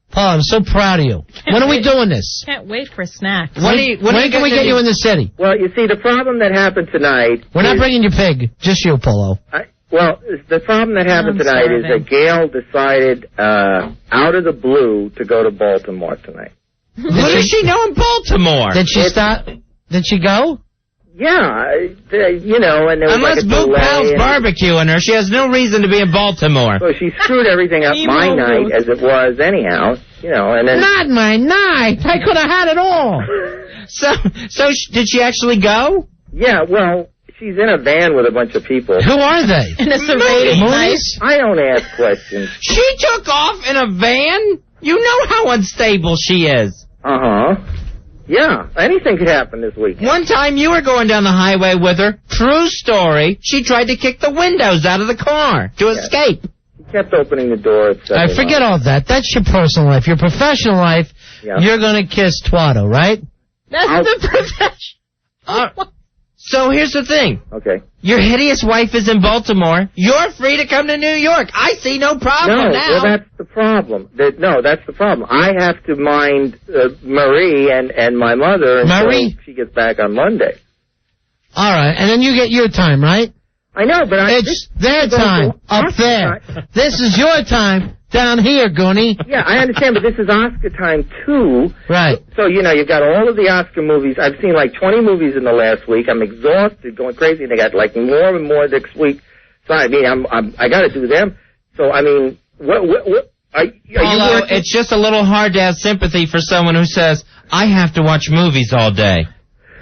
Paul, I'm so proud of you. When are we doing this? Can't wait for snacks. When can we get you in the city? Well, you see, the problem that happened tonight... We're not bringing you pig. Just you, Polo. The problem that happened tonight is that Gail decided, out of the blue, to go to Baltimore tonight. What does she know in Baltimore? Did she stop? Did she go? Yeah, and there was Unless Boot Pal's barbecuing her, she has no reason to be in Baltimore. So she screwed everything up my night as it was anyhow, and then... Not my night! I could have had it all! So did she actually go? Yeah, well, she's in a van with a bunch of people. Who are they? In a serrated Moonies? I don't ask questions. She took off in a van? You know how unstable she is. Yeah, anything could happen this weekend. One time you were going down the highway with her. True story. She tried to kick the windows out of the car to escape. She kept opening the door at 7 forget all that. That's your personal life. Your professional life, you're going to kiss Twatto, right? That's the profession. So here's the thing. Okay. Your hideous wife is in Baltimore. You're free to come to New York. I see no problem now. Well, that's the problem. That's the problem. I have to mind Marie and my mother until she gets back on Monday. All right, and then you get your time, right? I know, but it's their time up there. This is your time down here, Goonie. Yeah, I understand, but this is Oscar time, too. Right. So, you've got all of the Oscar movies. I've seen like 20 movies in the last week. I'm exhausted, going crazy, and they got like more and more next week. So, I mean, I got to do them. So, I mean, what are you working? It's just a little hard to have sympathy for someone who says, I have to watch movies all day.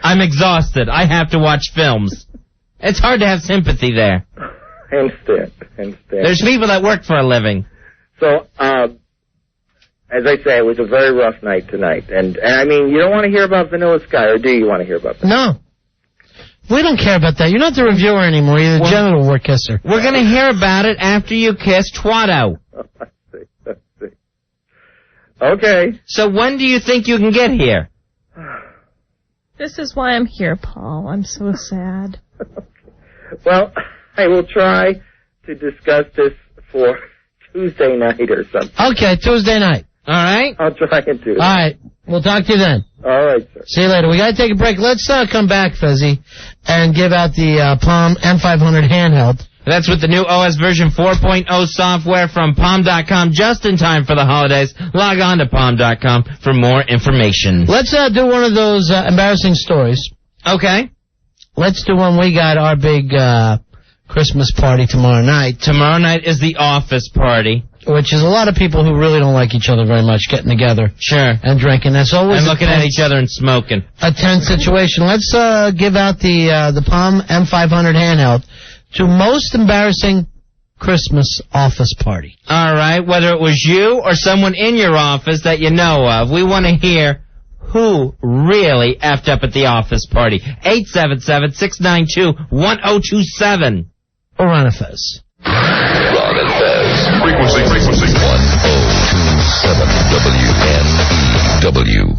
I'm exhausted. I have to watch films. It's hard to have sympathy there. I understand. There's people that work for a living. So, as I say, it was a very rough night tonight. And I mean, you don't want to hear about Vanilla Sky, or do you want to hear about that? No. We don't care about that. You're not the reviewer anymore. You're the genital work kisser. We're going to hear about it after you kiss Twatto. I see. Okay. So when do you think you can get here? This is why I'm here, Paul. I'm so sad. Well, I will try to discuss this for Tuesday night or something. Okay, Tuesday night. All right? I'll try and do it. All right. We'll talk to you then. All right, sir. See you later. We got to take a break. Let's come back, Fezzy, and give out the Palm M500 handheld. That's with the new OS version 4.0 software from Palm.com just in time for the holidays. Log on to Palm.com for more information. Let's do one of those embarrassing stories. Okay. Let's do one. We got our big Christmas party tomorrow night. Tomorrow night is the office party. Which is a lot of people who really don't like each other very much getting together. Sure. And drinking. That's always and looking at each other and smoking. A tense situation. Let's give out the Palm M500 handheld to most embarrassing Christmas office party. All right. Whether it was you or someone in your office that you know of, we want to hear who really effed up at the office party. 877-692-1027. Or Ron and Fez. Ron and Fez. Frequency 1027 WNEW.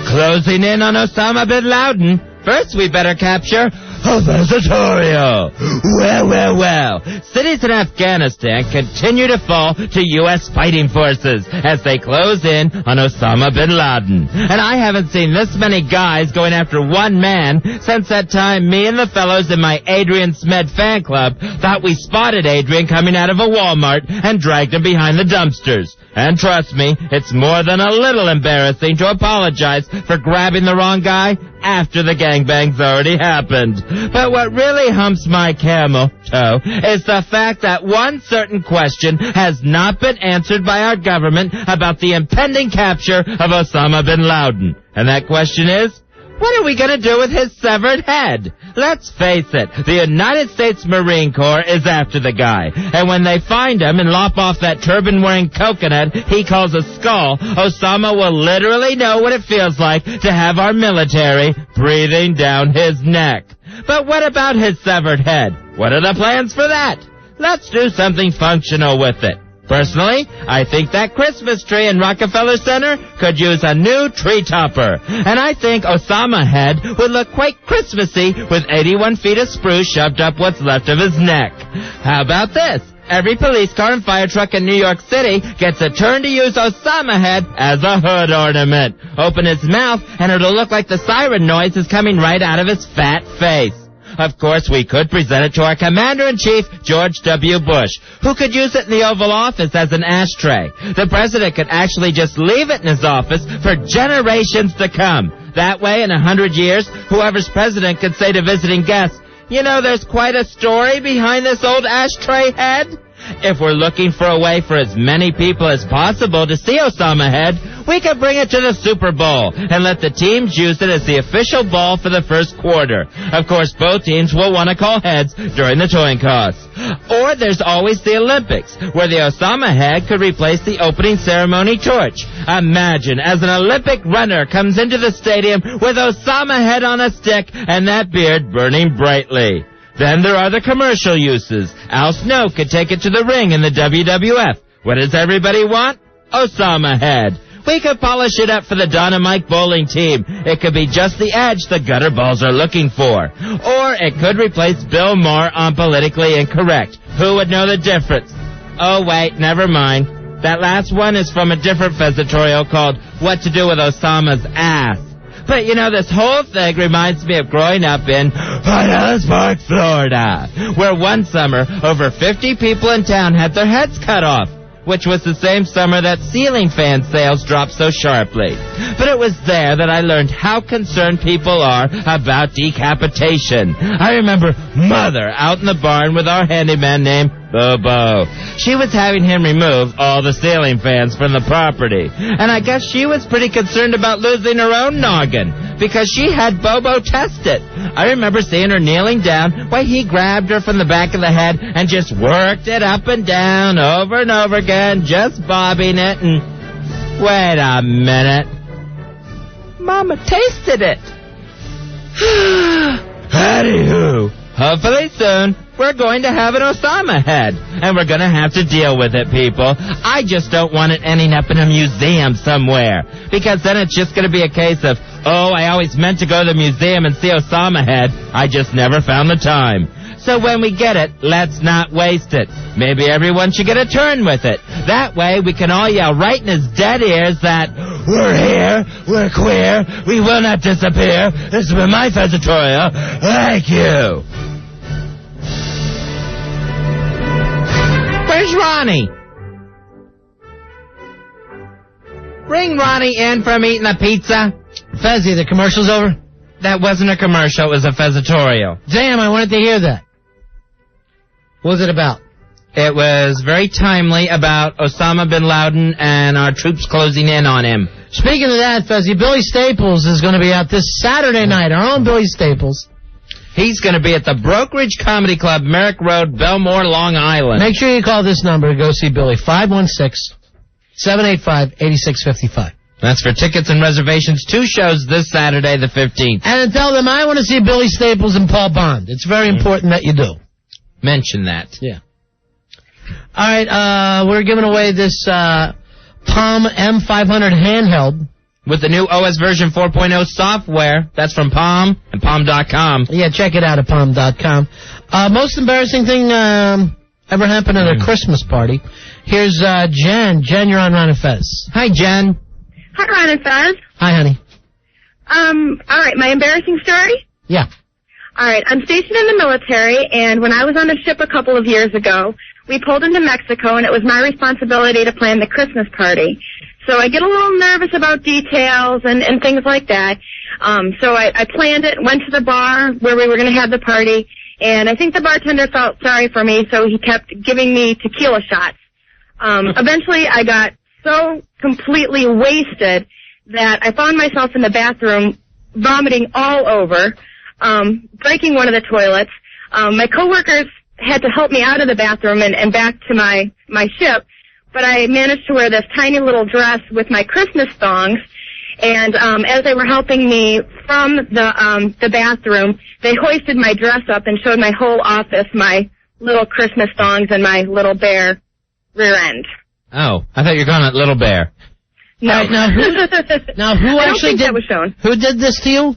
Closing in on Osama bin Laden. First, we better capture Fezitorial. Well. Cities in Afghanistan continue to fall to U.S. fighting forces as they close in on Osama bin Laden. And I haven't seen this many guys going after one man since that time me and the fellows in my Adrian Smed fan club thought we spotted Adrian coming out of a Walmart and dragged him behind the dumpsters. And trust me, it's more than a little embarrassing to apologize for grabbing the wrong guy after the gangbang's already happened. But what really humps my camel toe is the fact that one certain question has not been answered by our government about the impending capture of Osama bin Laden. And that question is, what are we going to do with his severed head? Let's face it, the United States Marine Corps is after the guy. And when they find him and lop off that turban-wearing coconut he calls a skull, Osama will literally know what it feels like to have our military breathing down his neck. But what about his severed head? What are the plans for that? Let's do something functional with it. Personally, I think that Christmas tree in Rockefeller Center could use a new tree topper. And I think Osama head would look quite Christmassy with 81 feet of spruce shoved up what's left of his neck. How about this? Every police car and fire truck in New York City gets a turn to use Osama head as a hood ornament. Open his mouth and it'll look like the siren noise is coming right out of his fat face. Of course, we could present it to our Commander-in-Chief, George W. Bush, who could use it in the Oval Office as an ashtray. The president could actually just leave it in his office for generations to come. That way, in 100 years, whoever's president could say to visiting guests, you know, there's quite a story behind this old ashtray head. If we're looking for a way for as many people as possible to see Osama head, we could bring it to the Super Bowl and let the teams use it as the official ball for the first quarter. Of course, both teams will want to call heads during the toss. Or there's always the Olympics, where the Osama head could replace the opening ceremony torch. Imagine as an Olympic runner comes into the stadium with Osama head on a stick and that beard burning brightly. Then there are the commercial uses. Al Snow could take it to the ring in the WWF. What does everybody want? Osama head. We could polish it up for the Dynamite bowling team. It could be just the edge the gutter balls are looking for. Or it could replace Bill Maher on Politically Incorrect. Who would know the difference? Oh, wait, never mind. That last one is from a different Fezitorial called What to Do with Osama's Ass. But, you know, this whole thing reminds me of growing up in Pinellas Park, Florida, where one summer, over 50 people in town had their heads cut off, which was the same summer that ceiling fan sales dropped so sharply. But it was there that I learned how concerned people are about decapitation. I remember Mother out in the barn with our handyman named Bobo. She was having him remove all the ceiling fans from the property. And I guess she was pretty concerned about losing her own noggin, because she had Bobo test it. I remember seeing her kneeling down while he grabbed her from the back of the head and just worked it up and down over and over again, just bobbing it. And wait a minute. Mama tasted it. Anywho, hopefully soon, we're going to have an Osama head, and we're going to have to deal with it, people. I just don't want it ending up in a museum somewhere, because then it's just going to be a case of, oh, I always meant to go to the museum and see Osama head. I just never found the time. So when we get it, let's not waste it. Maybe everyone should get a turn with it. That way we can all yell right in his dead ears that, we're here, we're queer, we will not disappear. This has been my Fezitorial. Thank you. Where's Ronnie? Bring Ronnie in from eating the pizza. Fezzy, the commercial's over? That wasn't a commercial, it was a Fezitorial. Damn, I wanted to hear that. What was it about? It was very timely about Osama bin Laden and our troops closing in on him. Speaking of that, Fezzy, Billy Staples is going to be out this Saturday night. Our own Billy Staples. He's going to be at the Brokerage Comedy Club, Merrick Road, Belmore, Long Island. Make sure you call this number to go see Billy, 516-785-8655. That's for tickets and reservations. 2 shows this Saturday, the 15th. And tell them I want to see Billy Staples and Paul Bond. It's very important that you do. Mention that. Yeah. All right, we're giving away this Palm M500 handheld. With the new OS version 4.0 software. That's from Palm and Palm.com. Yeah, check it out at Palm.com. Most embarrassing thing ever happened at a Christmas party. Here's Jen. Jen, you're on Ron and Fez. Hi, Jen. Hi, Ron and Fez. Hi, honey. All right, my embarrassing story? Yeah. All right, I'm stationed in the military, and when I was on a ship a couple of years ago, we pulled into Mexico, and it was my responsibility to plan the Christmas party. So I get a little nervous about details and things like that. So I planned it, went to the bar where we were going to have the party, and I think the bartender felt sorry for me, so he kept giving me tequila shots. Eventually, I got so completely wasted that I found myself in the bathroom vomiting all over, breaking one of the toilets. My coworkers had to help me out of the bathroom and back to my ship, but I managed to wear this tiny little dress with my Christmas thongs, and as they were helping me from the bathroom, they hoisted my dress up and showed my whole office my little Christmas thongs and my little bare rear end. Oh, I thought you were going at Little Bear. No. Right, now who actually did? That was shown. Who did this to you?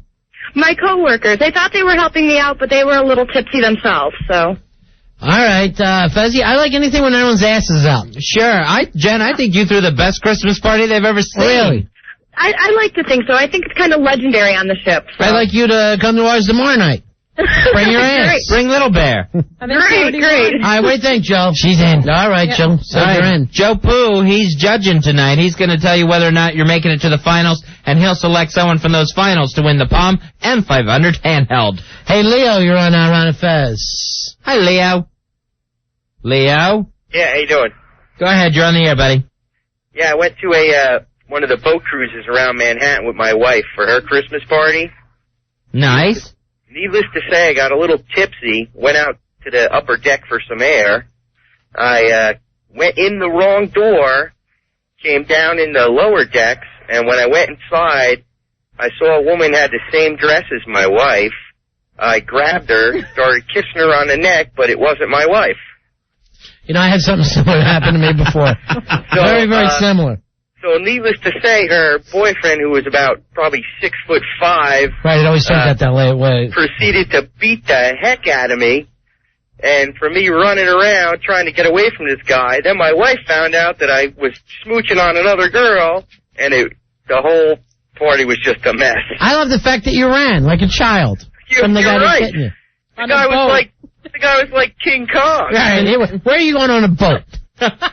My coworkers. They thought they were helping me out, but they were a little tipsy themselves. So. All right, Fezzy, I like anything when everyone's ass is out. Sure. Jen, I think you threw the best Christmas party they've ever seen. Really? I like to think so. I think it's kind of legendary on the ship. So. I'd like you to come to ours tomorrow night. Bring your ass. Bring Little Bear. Great. All right, what do you think, Joe? She's in. All right, yeah. Joe. So you're in. Joe Pooh, he's judging tonight. He's going to tell you whether or not you're making it to the finals, and he'll select someone from those finals to win the Palm M500 handheld. Hey, Leo, you're on Ron and Fez. Hi, Leo. Leo? Yeah, how you doing? Go ahead, you're on the air, buddy. Yeah, I went to a one of the boat cruises around Manhattan with my wife for her Christmas party. Nice. Needless to say, I got a little tipsy, went out to the upper deck for some air. I went in the wrong door, came down in the lower decks, and when I went inside, I saw a woman had the same dress as my wife. I grabbed her, started kissing her on the neck, but it wasn't my wife. You know, I had something similar happen to me before. Very, very similar. So needless to say, her boyfriend, who was about probably 6'5", right, it always turns out that way. Proceeded to beat the heck out of me. And for me running around trying to get away from this guy, then my wife found out that I was smooching on another girl, and the whole party was just a mess. I love the fact that you ran like a child from the guy that hit you. The guy was like King Kong. Right. Where are you going on a boat?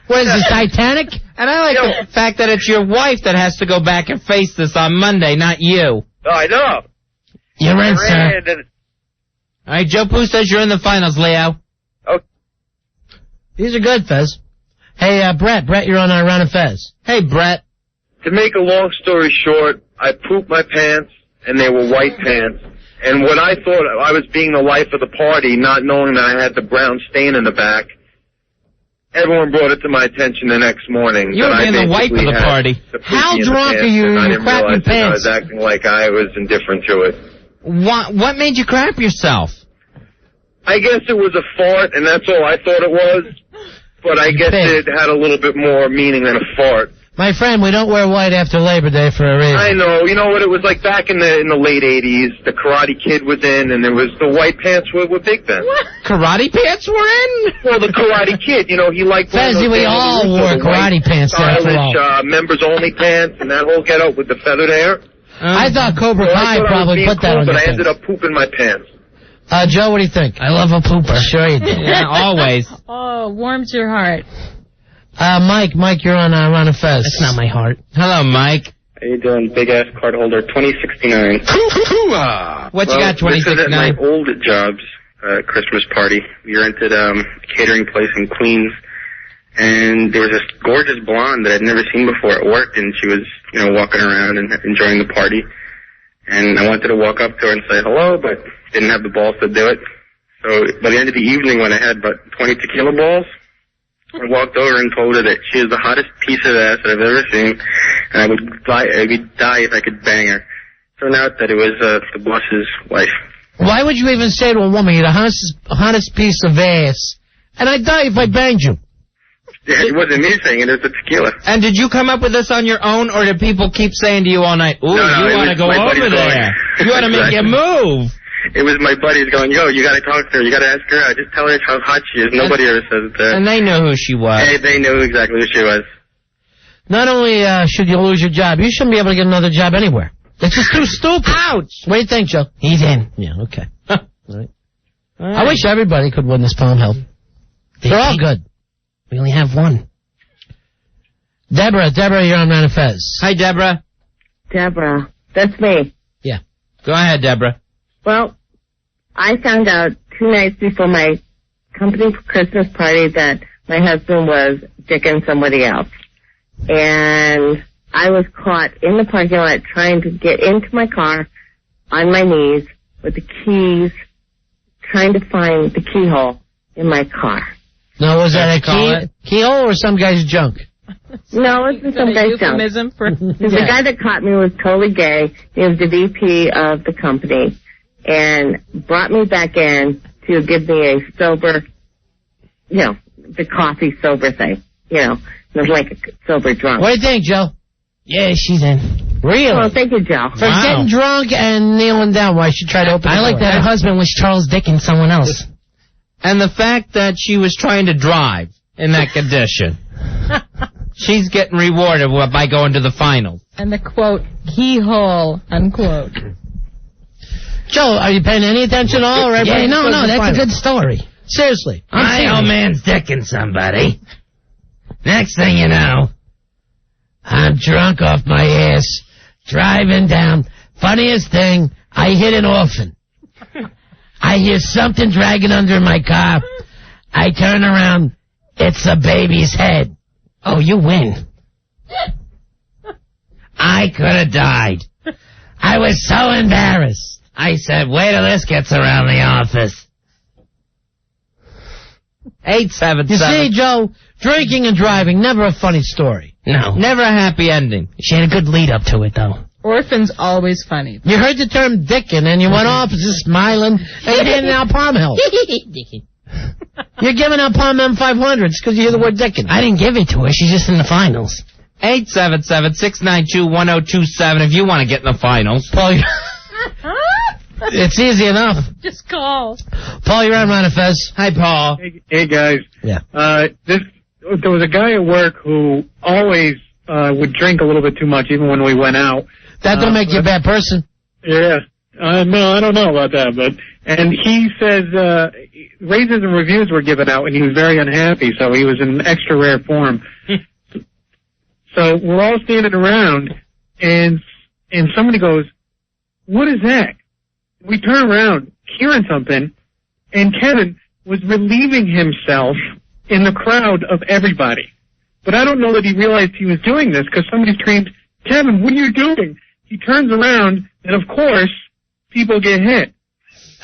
What is this, Titanic? And I like the fact that it's your wife that has to go back and face this on Monday, not you. Oh, I know. You're in, sir. All right, Joe Poo says you're in the finals, Leo. Oh. These are good, Fez. Hey, Brett. Brett, you're on our Run of Fez. Hey, Brett. To make a long story short, I pooped my pants, and they were white pants. And when I thought I was being the life of the party, not knowing that I had the brown stain in the back, everyone brought it to my attention the next morning. You were being the wife of the party. How drunk are you? You crap your pants. I was acting like I was indifferent to it. What made you crap yourself? I guess it was a fart, and that's all I thought it was. But I guess it had a little bit more meaning than a fart. My friend, we don't wear white after Labor Day for a reason. I know. You know what? It was like back in the late 80s. The Karate Kid was in, and it was the white pants were big then. What? Karate pants were in? Well, the Karate Kid. You know, he liked one of those we all wore karate pants there for all. Members-only pants and that whole get-up with the feathered hair. I thought Cobra Kai probably put that on your but I pants. ended up pooping my pants. Joe, what do you think? I love a pooper. Sure you do. Yeah, always. Oh, warms your heart. Mike, you're on Run of Fez. That's not my heart. Hello, Mike. How you doing, big-ass card holder? 2069. What you got, 2069? This is at my old job's Christmas party. We rented a catering place in Queens, and there was this gorgeous blonde that I'd never seen before at work, and she was, walking around and enjoying the party. And I wanted to walk up to her and say hello, but didn't have the balls to do it. So by the end of the evening, when I had about 20 tequila balls, I walked over and told her that she was the hottest piece of ass that I've ever seen, and I would die if I could bang her. Turned out that it was the boss's wife. Why would you even say to a woman, you're the hottest piece of ass, and I'd die if I banged you? Yeah, it wasn't me saying it, it was the tequila. And did you come up with this on your own, or did people keep saying to you all night, ooh, you want to go over there? You want to make a move? It was my buddies going, yo, you got to talk to her. You got to ask her out. Just tell her how hot she is. Nobody ever says it there. And they know who she was. They knew exactly who she was. Not only should you lose your job, you shouldn't be able to get another job anywhere. It's just too stupid. Ouch! What do you think, Joe? He's in. Yeah, okay. All right. I wish everybody could win this palm help. They're all good. We only have one. Deborah, you're on Run of Fez. Hi, Deborah. Deborah, that's me. Yeah. Go ahead, Deborah. Well, I found out 2 nights before my company Christmas party that my husband was dicking somebody else. And I was caught in the parking lot trying to get into my car on my knees with the keys, trying to find the keyhole in my car. Now, was that a keyhole or some guy's junk? No, it was some guy's junk. The guy that caught me was totally gay. He was the VP of the company and brought me back in to give me a sober, the coffee sober thing, like a sober drunk. What do you think, Joe? Yeah, she's in. Really? Oh, thank you, Joe. For getting drunk and kneeling down, why she tried to open the door. I like that her husband was Charles Dick and someone else. And the fact that she was trying to drive in that condition. She's getting rewarded by going to the finals. And the quote, keyhole, unquote. Joe, are you paying any attention at all? Or Yeah, no, that's a good story. Seriously. My old man's dicking somebody. Next thing you know, I'm drunk off my ass, driving down. Funniest thing, I hit an orphan. I hear something dragging under my car. I turn around. It's a baby's head. Oh, you win. I could have died. I was so embarrassed. I said, wait till this gets around the office. 877. You see, Joe, drinking and driving, never a funny story. No. Never a happy ending. She had a good lead up to it, though. Orphan's always funny. You heard the term dickin', and you went off just smiling and handing out palm help. You're giving out palm M500s because you hear the word dickin'. I didn't give it to her. She's just in the finals. 877-692-1027 if you want to get in the finals. Paul, it's easy enough. Just call. Paul, you're on Ron and Fez. Hi, Paul. Hey guys. Yeah. There was a guy at work who always would drink a little bit too much, even when we went out. That don't make you a bad person. Yeah. No, I don't know about that, and he says raises and reviews were given out, and he was very unhappy, so he was in extra rare form. So we're all standing around, and somebody goes, "What is that?" We turn around, hearing something, and Kevin was relieving himself in the crowd of everybody. But I don't know that he realized he was doing this, because somebody screamed, "Kevin, what are you doing?" He turns around, and of course, people get hit.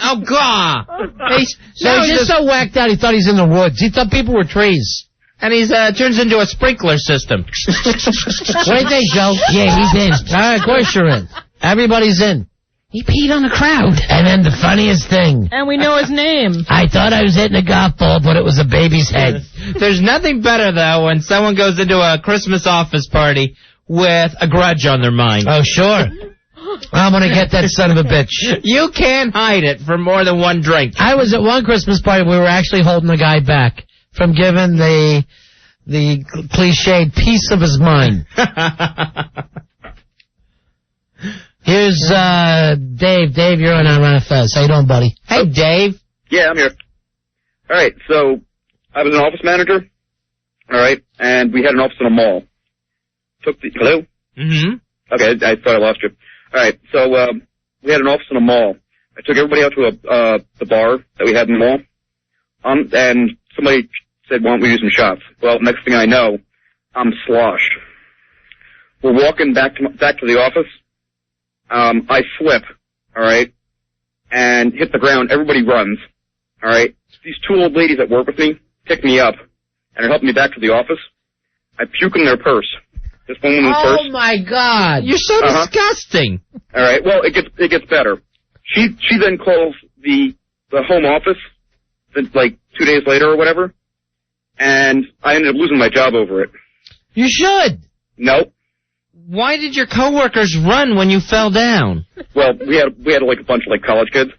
Oh, God. He's just so whacked out, he thought he's in the woods. He thought people were trees. And he turns into a sprinkler system. What do you think, Joe? Yeah, he's in. All right, of course you're in. Everybody's in. He peed on the crowd. And then the funniest thing. And we know his name. I thought I was hitting a golf ball, but it was a baby's head. There's nothing better, though, when someone goes into a Christmas office party with a grudge on their mind. Oh, sure. I'm going to get that son of a bitch. You can't hide it for more than one drink. I was at one Christmas party. We were actually holding a guy back from giving the cliched piece of his mind. Here's Dave. Dave, you're on Ron and Fez. How you doing, buddy? Hey, Dave. Yeah, I'm here. All right, so I was an office manager, all right, and we had an office in a mall. Hello? Mm-hmm. Okay, I thought I lost you. All right, so we had an office in a mall. I took everybody out to the bar that we had in the mall, and somebody said, "Why don't we do some shots?" Well, next thing I know, I'm sloshed. We're walking back to the office. I slip, all right, and hit the ground. Everybody runs, all right. These two old ladies that work with me pick me up and are helping me back to the office. I puke in their purse. This one woman's purse. Oh my God! You're so disgusting. All right. Well, it gets better. She then calls the home office, like 2 days later or whatever, and I ended up losing my job over it. You should. Nope. Why did your coworkers run when you fell down? Well, we had like a bunch of like college kids.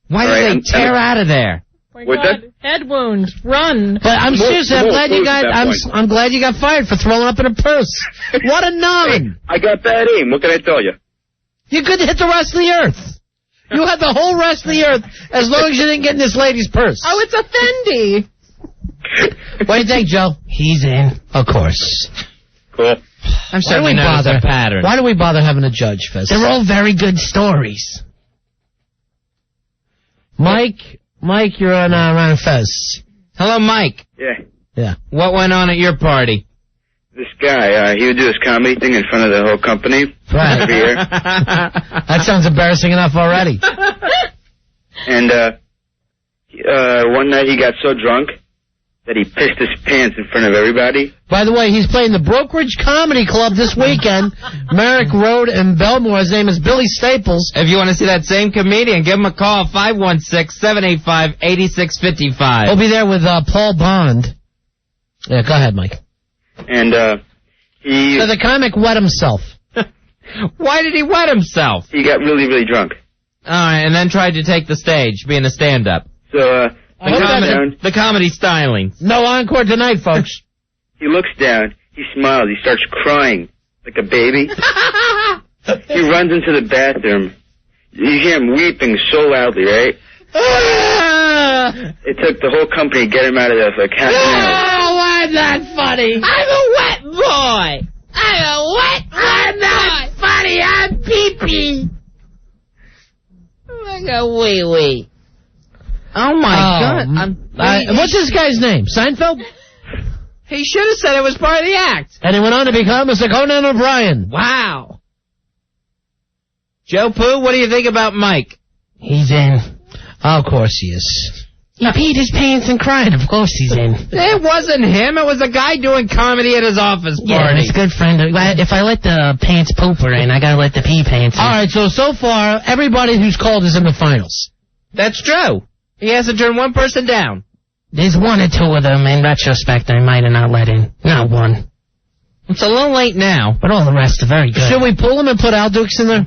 Why did they tear out of there? Oh my God. Head wounds. Run. But I'm seriously, I'm glad you got fired for throwing up in a purse. What a nun! I got bad aim. What can I tell you? You could hit the rest of the earth. You had the whole rest of the earth as long as you didn't get in this lady's purse. Oh, it's a Fendi. What do you think, Joe? He's in. Of course. Cool. I'm certainly noticed a pattern. Why do we bother having a judge, Fez? They're all very good stories. Mike, you're on Ron and Fez. Hello, Mike. Yeah. What went on at your party? This guy, he would do his comedy thing in front of the whole company. Right. Every year. That sounds embarrassing enough already. And one night he got so drunk that he pissed his pants in front of everybody. By the way, he's playing the Brokerage Comedy Club this weekend. Merrick Road in Belmore. His name is Billy Staples. If you want to see that same comedian, give him a call, 516-785-8655. He'll be there with Paul Bond. Yeah, go ahead, Mike. And So the comic wet himself. Why did he wet himself? He got really, really drunk. All right, and then tried to take the stage, being a stand-up. So, the comedy styling. No encore tonight, folks. He looks down, he smiles, he starts crying like a baby. He runs into the bathroom. You hear him weeping so loudly, right? It took the whole company to get him out of there for like half an hour. Oh, why not funny? I'm a wet boy. I'm not funny. I'm pee-pee. I got wee-wee. Oh, my God. What's this guy's name? Seinfeld? He should have said it was part of the act. And he went on to become Mr. Conan O'Brien. Wow. Joe Poo, what do you think about Mike? He's in. Oh, of course he is. He peed his pants and cried. Of course he's in. It wasn't him. It was a guy doing comedy at his office party. Yeah, it's a good friend. If I let the pants pooper in, I gotta let the pee pants in. All right, so far, everybody who's called is in the finals. That's true. He hasn't turned one person down. There's one or two of them, in retrospect, I might have not let in. Not one. It's a little late now. But all the rest are very good. Should we pull him and put Al Dukes in there?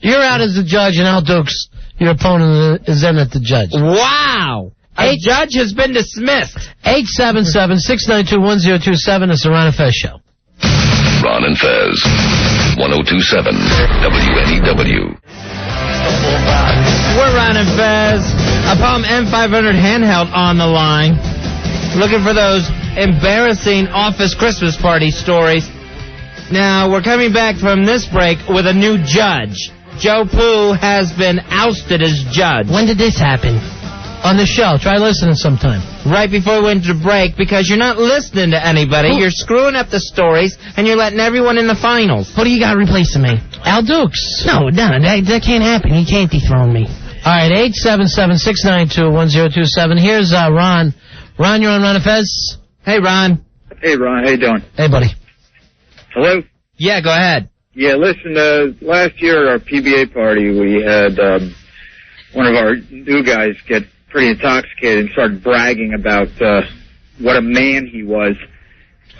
You're out as the judge, and Al Dukes, your opponent, is in at the judge. Wow! A judge has been dismissed. 877-692-1027. It's the Ron and Fez Show. Ron and Fez, 1027 WNEW. We're Ron and Fez. A Palm M500 handheld on the line. Looking for those embarrassing office Christmas party stories. Now, we're coming back from this break with a new judge. Joe Poo has been ousted as judge. When did this happen? On the show. Try listening sometime. Right before we went to break, because you're not listening to anybody. You're screwing up the stories, and you're letting everyone in the finals. What do you got replacing me? Al Dukes. No, that can't happen. He can't dethrone me. All right, 877-692-1027. Here's Ron. Ron, you're on Ron and Fez. Hey, Ron. Hey, Ron. How you doing? Hey, buddy. Hello? Yeah, go ahead. Yeah, listen, last year at our PBA party, we had one of our new guys get pretty intoxicated and started bragging about what a man he was.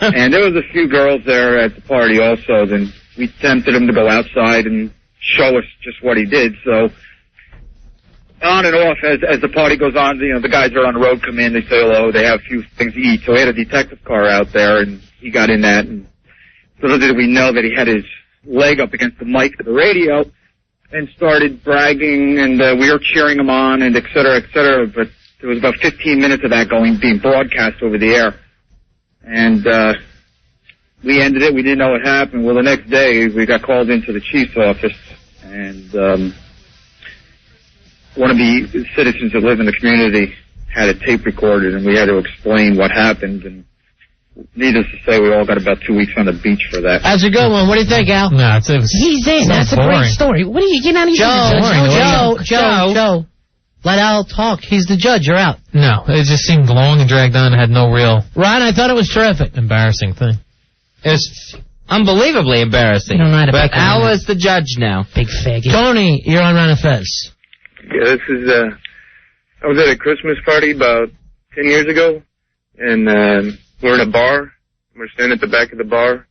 And there was a few girls there at the party also. Then we tempted him to go outside and show us just what he did. So on and off, as the party goes on, the guys are on the road, come in, they say hello, they have a few things to eat. So we had a detective car out there, and he got in that. And little did we know that he had his leg up against the mic of the radio and started bragging, and we were cheering him on, and et cetera, but there was about 15 minutes of that being broadcast over the air. And we ended it. We didn't know what happened. Well, the next day, we got called into the chief's office, and one of the citizens that live in the community had a tape recorded, and we had to explain what happened, and needless to say, we all got about 2 weeks on the beach for that. That's a good one. What do you think, Al? No, he's in. That's a great story. What are you getting out of Joe. Let Al talk. He's the judge. You're out. No, it just seemed long and dragged on and had no real... Ron, I thought it was terrific. Embarrassing thing. It was unbelievably embarrassing. But Al is the judge now. Big faggot. Tony, you're on Ron and Fez. Yeah, this is, I was at a Christmas party about 10 years ago, and we're in a bar. We're standing at the back of the bar,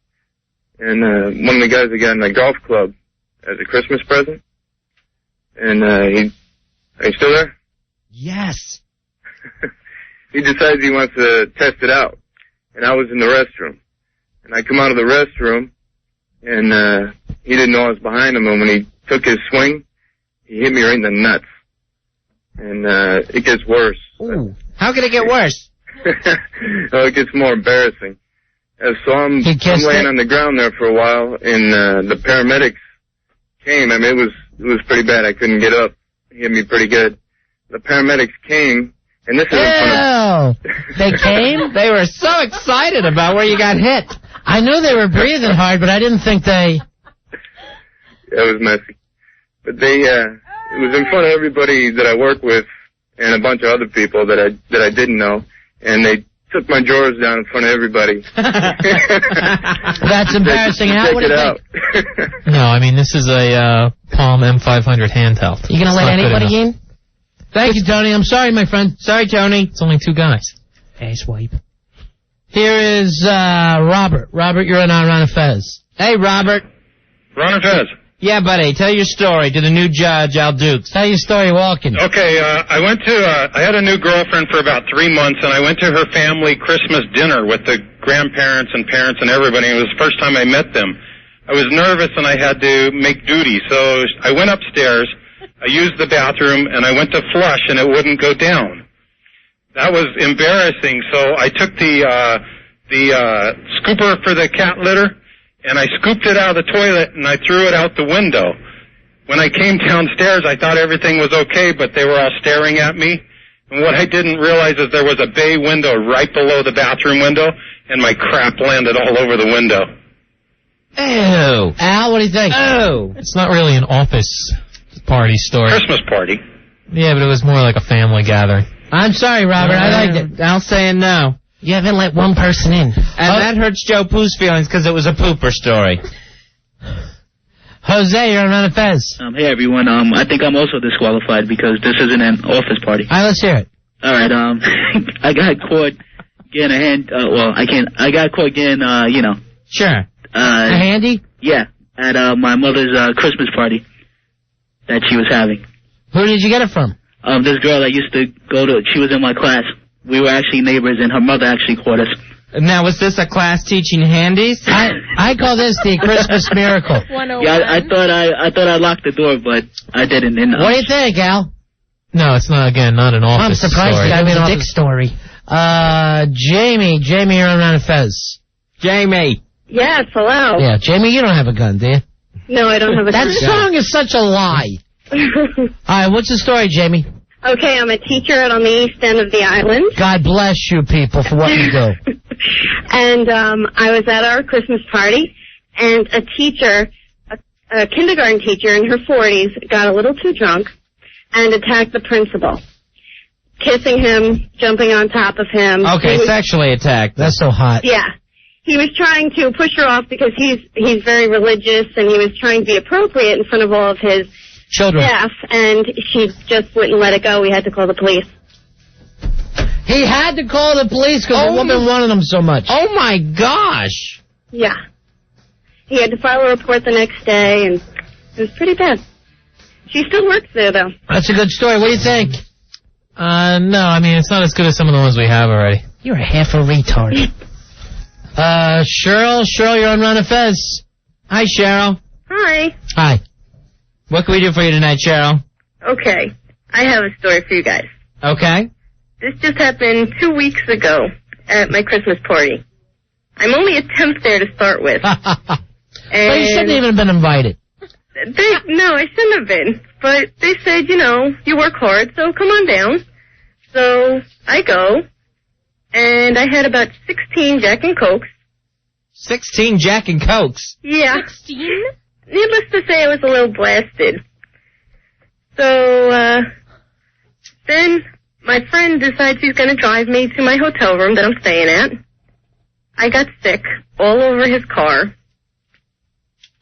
and one of the guys had gotten a golf club as a Christmas present, and are you still there? Yes. He decides he wants to test it out, and I was in the restroom, and I come out of the restroom, and he didn't know I was behind him, and when he took his swing, he hit me right in the nuts, and it gets worse. Ooh. How can it get worse? Oh, it gets more embarrassing. So I'm laying on the ground there for a while, and the paramedics came. I mean, it was pretty bad. I couldn't get up. He hit me pretty good. The paramedics came, and this is in front of... They came? They were so excited about where you got hit. I knew they were breathing hard, but I didn't think they... It was messy. But they, it was in front of everybody that I work with and a bunch of other people that I didn't know, and they took my drawers down in front of everybody. That's embarrassing. Al, what do you think? No, I mean, this is a Palm M500 handheld. You gonna let anybody in? Thank you, Tony. I'm sorry, my friend. Sorry, Tony. It's only two guys. Asswipe. Here is Robert. Robert, you're on Ron and Fez. Hey, Robert. Ron and Fez. Yeah, buddy. Tell your story to the new judge, Al Dukes. Tell your story walking. Okay, I had a new girlfriend for about 3 months, and I went to her family Christmas dinner with the grandparents and parents and everybody. It was the first time I met them. I was nervous, and I had to make duty, so I went upstairs, I used the bathroom, and I went to flush, and it wouldn't go down. That was embarrassing, so I took the scooper for the cat litter, and I scooped it out of the toilet, and I threw it out the window. When I came downstairs, I thought everything was okay, but they were all staring at me. And what I didn't realize is there was a bay window right below the bathroom window, and my crap landed all over the window. Ew. Al, Al, what do you think? Oh. It's not really an office party story. Christmas party. Yeah, but it was more like a family gathering. I'm sorry, Robert. I liked it. Al's saying no. You haven't let one person in. And that hurts Joe Pooh's feelings because it was a pooper story. Jose, you're on Run of Fez. Hey, everyone. I think I'm also disqualified because this isn't an office party. All right, let's hear it. All right, I got caught getting a hand, I got caught getting, Sure. A handy? Yeah, at my mother's Christmas party that she was having. Who did you get it from? This girl that used to she was in my class. We were actually neighbors, and her mother actually caught us. Now, was this a class teaching handies? I call this the Christmas miracle. 101. Yeah, I thought I locked the door, but I didn't. What do you think, Al? No, it's not an office I'm surprised story. it was a dick story. Jamie, you're on Run of Fez. Jamie. Yes, hello. Yeah, Jamie, you don't have a gun, do you? No, I don't have a gun. That song is such a lie. All right, what's the story, Jamie? Okay, I'm a teacher out on the east end of the island. God bless you people for what you do. And I was at our Christmas party, and a teacher, a kindergarten teacher in her 40s, got a little too drunk and attacked the principal, kissing him, jumping on top of him. Okay, sexually attacked. That's so hot. Yeah. He was trying to push her off because he's very religious, and he was trying to be appropriate in front of all of his children. Staff, and she just wouldn't let it go. We had to call the police. He had to call the police because the woman wanted him so much. Oh, my gosh. Yeah. He had to file a report the next day, and it was pretty bad. She still works there, though. That's a good story. What do you think? No, I mean, it's not as good as some of the ones we have already. You're half a retard. Cheryl, you're on Run of Fez. Hi, Cheryl. Hi. Hi. What can we do for you tonight, Cheryl? Okay. I have a story for you guys. Okay. This just happened 2 weeks ago at my Christmas party. I'm only a temp there to start with. But you shouldn't even have been invited. No, I shouldn't have been. But they said, you work hard, so come on down. So I go, and I had about 16 Jack and Cokes. 16 Jack and Cokes? Yeah. 16? Needless to say, I was a little blasted. So, then my friend decides he's going to drive me to my hotel room that I'm staying at. I got sick all over his car.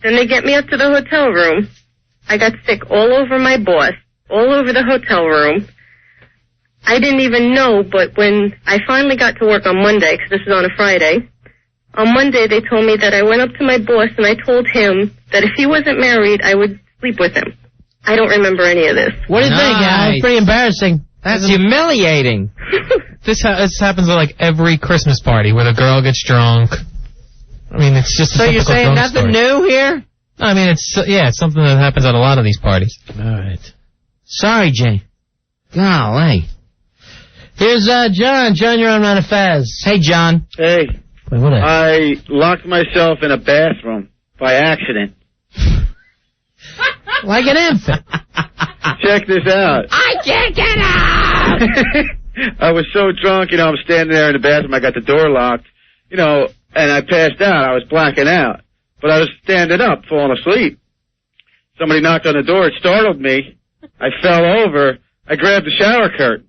Then they get me up to the hotel room. I got sick all over my boss, all over the hotel room. I didn't even know, but when I finally got to work on Monday, because this was on a Friday, on Monday they told me that I went up to my boss and I told him that if he wasn't married, I would sleep with him. I don't remember any of this. What do you think, Al? It's pretty embarrassing. That's humiliating. This happens at like every Christmas party where the girl gets drunk. I mean, it's just a so you're saying nothing new here? I mean, it's something that happens at a lot of these parties. All right. Sorry, Jay. Golly. Here's John. John, you're on Run of Fez. Hey, John. Hey. Wait, what? I locked myself in a bathroom by accident. Like an infant. Check this out. I can't get out! I was so drunk, I'm standing there in the bathroom. I got the door locked, and I passed out. I was blacking out. But I was standing up, falling asleep. Somebody knocked on the door. It startled me. I fell over. I grabbed the shower curtain.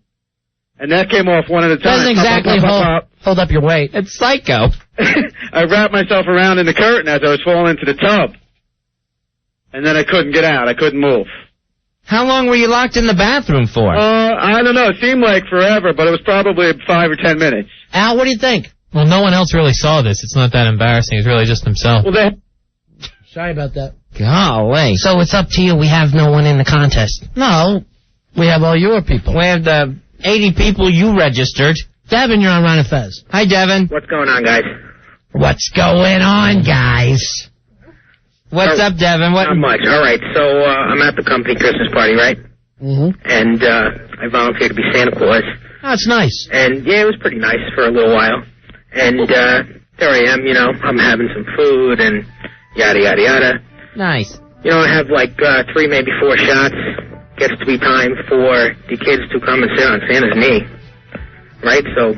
And that came off one at a time. Doesn't exactly hold up your weight. It's psycho. I wrapped myself around in the curtain as I was falling into the tub. And then I couldn't get out. I couldn't move. How long were you locked in the bathroom for? I don't know. It seemed like forever, but it was probably 5 or 10 minutes. Al, what do you think? Well, no one else really saw this. It's not that embarrassing. It's really just himself. Well, sorry about that. Golly. So it's up to you. We have no one in the contest. No. We have all your people. We have the 80 people you registered. Devin, you're on Run of Fez. Hi, Devin. What's going on, guys? What's going on, guys? What's up, Devin? Not much. All right, so I'm at the company Christmas party, right? Mm-hmm. And I volunteered to be Santa Claus. That's nice. And, yeah, it was pretty nice for a little while. And there I am, I'm having some food and yada, yada, yada. Nice. I have like 3, maybe 4 shots. Gets to be time for the kids to come and sit on Santa's knee. Right? So,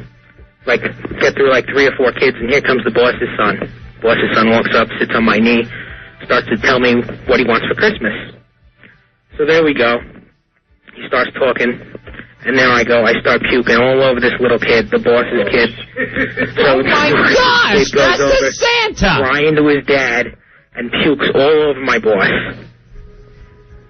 get through 3 or 4 kids, and here comes the boss's son. Boss's son walks up, sits on my knee. starts to tell me what he wants for Christmas. So there we go. He starts talking, and there I go. I start puking all over this little kid, the boss's kid. So oh my gosh, that's the Santa! Crying to his dad, and pukes all over my boss.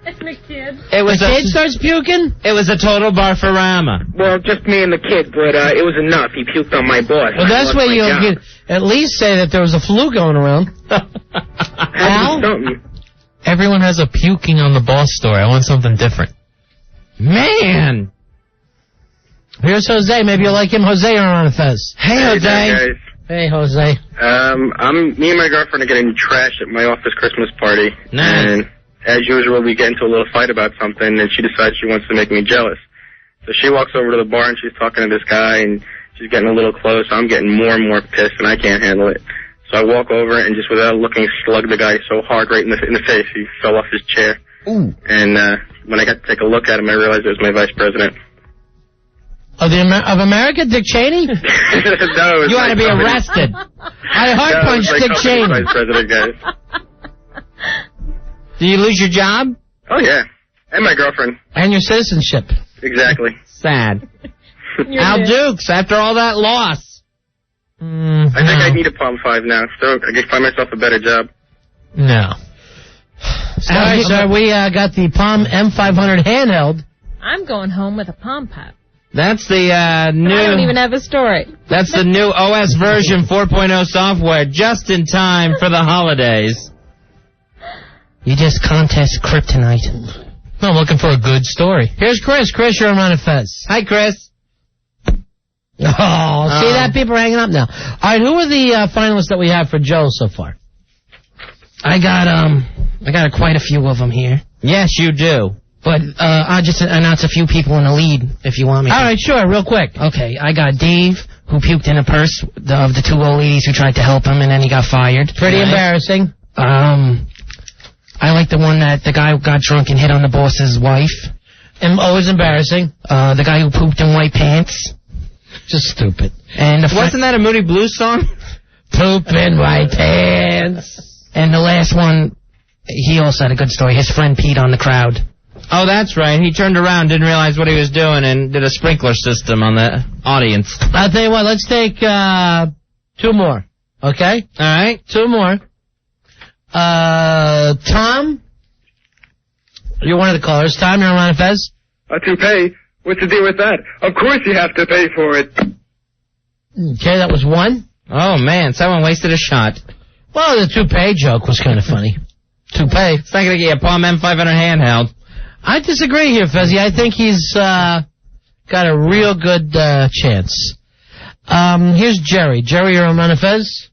It's my kid. The kid starts puking? It was a total barfarama. Well, just me and the kid, but it was enough. He puked on my boss. Well, that's where you at least say that there was a flu going around. Al? Everyone has a puking on the boss story. I want something different. Man! Here's Jose. Maybe you'll like him. Jose, you're on a Fez. Hey, Jose. Guys. Hey, Jose. Me and my girlfriend are getting trashed at my office Christmas party. Nice. And as usual, we get into a little fight about something, and she decides she wants to make me jealous. So she walks over to the bar, and she's talking to this guy, and she's getting a little close. I'm getting more and more pissed, and I can't handle it. So I walk over and just without looking, slug the guy so hard right in the face, he fell off his chair. Ooh. And when I got to take a look at him, I realized it was my vice president. Of America, Dick Cheney? No, it was you ought to be arrested. I heart punched Dick Cheney. Vice president, guys. Did you lose your job? Oh, yeah. And my girlfriend. And your citizenship. Exactly. Sad. Al Dukes, after all that loss. I think I need a Palm 5 now, so I can find myself a better job. No. Sorry, sir, we got the Palm M500 handheld. I'm going home with a Palm Pop. That's the new... I don't even have a story. That's the new OS version 4.0 software, just in time for the holidays. You just contest kryptonite. No, I'm looking for a good story. Here's Chris. Chris, you're on a Fez. Hi, Chris. Oh, see that? People are hanging up now. All right, who are the finalists that we have for Joe so far? I got quite a few of them here. Yes, you do. But I'll just announce a few people in the lead if you want me to. All right, sure, real quick. Okay, I got Dave, who puked in a purse of the two old ladies who tried to help him, and then he got fired. Pretty embarrassing. I like the one that the guy got drunk and hit on the boss's wife. And always embarrassing. The guy who pooped in white pants. Just stupid. And wasn't that a Moody Blues song? Poop in white pants. And the last one, he also had a good story. His friend peed on the crowd. Oh, that's right. He turned around, didn't realize what he was doing, and did a sprinkler system on the audience. I'll tell you what, let's take 2 more. Okay? All right. 2 more. Tom? You're one of the callers. Tom, you're on a Fez? To pay? What's the deal with that? Of course you have to pay for it. Okay, that was 1. Oh, man, someone wasted a shot. Well, the toupee joke was kind of funny. Toupee. It's not going to get you a Palm M500 handheld. I disagree here, Fezzy. I think he's got a real good chance. Here's Jerry. Jerry, you're on a Fez?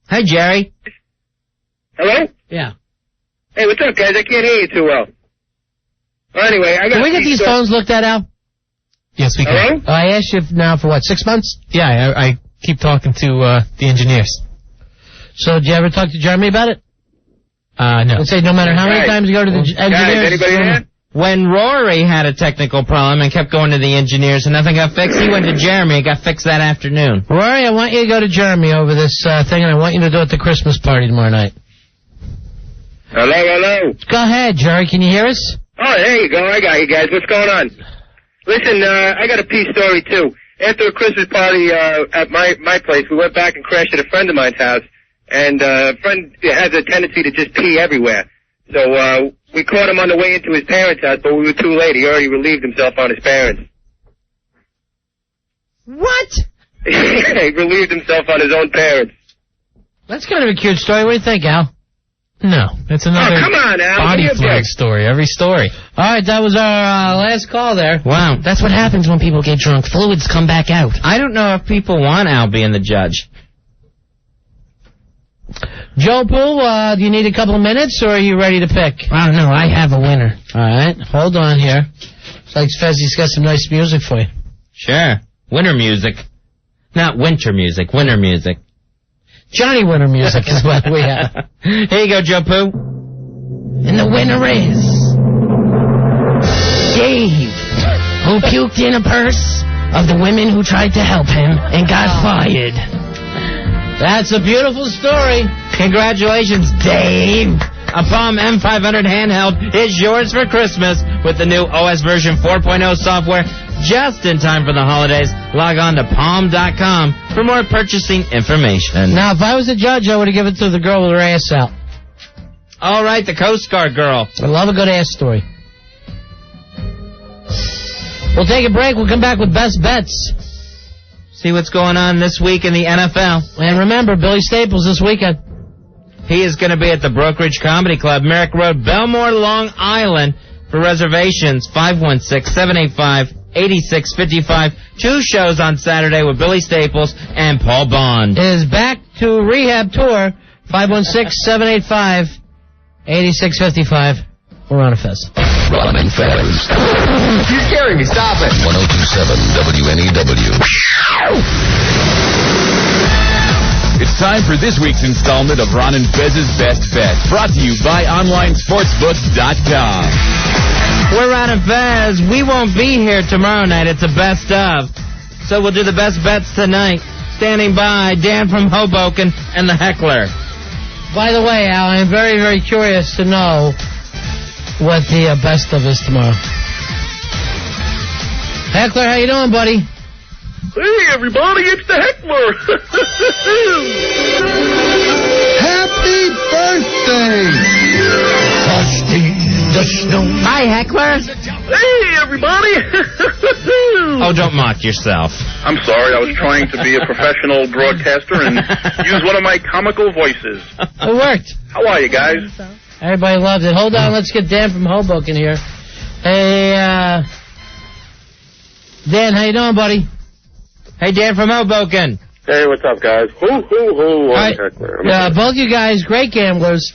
Hi, Jerry. Hello? Yeah. Hey, what's up, guys? I can't hear you too well. Well, anyway, I got... Can we get these phones looked at, Al? Yes, we can. Hello? I asked you now for what, 6 months? Yeah, I keep talking to the engineers. So, did you ever talk to Jeremy about it? No. Let's say no matter how many times you go to the engineers... Guys, anybody there? When Rory had a technical problem and kept going to the engineers and nothing got fixed, he went to Jeremy and got fixed that afternoon. Rory, I want you to go to Jeremy over this thing, and I want you to do it at the Christmas party tomorrow night. Hello? Go ahead, Jerry. Can you hear us? Oh, there you go. I got you guys. What's going on? Listen, I got a pee story, too. After a Christmas party at my place, we went back and crashed at a friend of mine's house, and a friend has a tendency to just pee everywhere. So we caught him on the way into his parents' house, but we were too late. He already relieved himself on his parents. What? He relieved himself on his own parents. That's kind of a cute story. What do you think, Al? No, it's another come on, Al. body fluid story. Every story. All right, that was our last call there. Wow. That's what happens when people get drunk. Fluids come back out. I don't know if people want Al being the judge. Joe Poole, do you need a couple of minutes, or are you ready to pick? I don't know. I have a winner. All right, hold on here. Looks like Fezzy's got some nice music for you. Sure. Winter music. Not winter music, winter music. Johnny Winter music is what we have. Here you go, Joe Poo. And the winner is... Dave, who puked in a purse of the women who tried to help him and got fired. That's a beautiful story. Congratulations, Dave. A Palm M500 handheld is yours for Christmas with the new OS version 4.0 software just in time for the holidays. Log on to palm.com for more purchasing information. Now, if I was a judge, I would have given it to the girl with her ass out. All right, the Coast Guard girl. I love a good ass story. We'll take a break. We'll come back with best bets. See what's going on this week in the NFL. And remember, Billy Staples this weekend. He is going to be at the Brokerage Comedy Club, Merrick Road, Belmore, Long Island. For reservations, 516-785-8655. 2 shows on Saturday with Billy Staples and Paul Bond. Is back to rehab tour, 516-785-8655. We're on a Fez. Ron and Fez. You're scaring me. Stop it. 102.7 WNEW. It's time for this week's installment of Ron and Fez's Best Bet, brought to you by OnlineSportsbook.com. We're Ron and Fez. We won't be here tomorrow night. It's a best of. So we'll do the best bets tonight. Standing by, Dan from Hoboken and the Heckler. By the way, Al, I'm very, very curious to know what the best of is tomorrow. Heckler, how you doing, buddy? Hey, everybody, it's the Heckler. Happy birthday! Hi, Heckler. Hey, everybody. Oh, don't mock yourself. I'm sorry, I was trying to be a professional broadcaster and use one of my comical voices. It worked. How are you guys? Everybody loved it. Hold on, let's get Dan from Hoboken here. Hey, Dan, how you doing, buddy? Hey, Dan from Hoboken. Hey, what's up, guys? Hoo, hoo, hoo. Both you guys, great gamblers.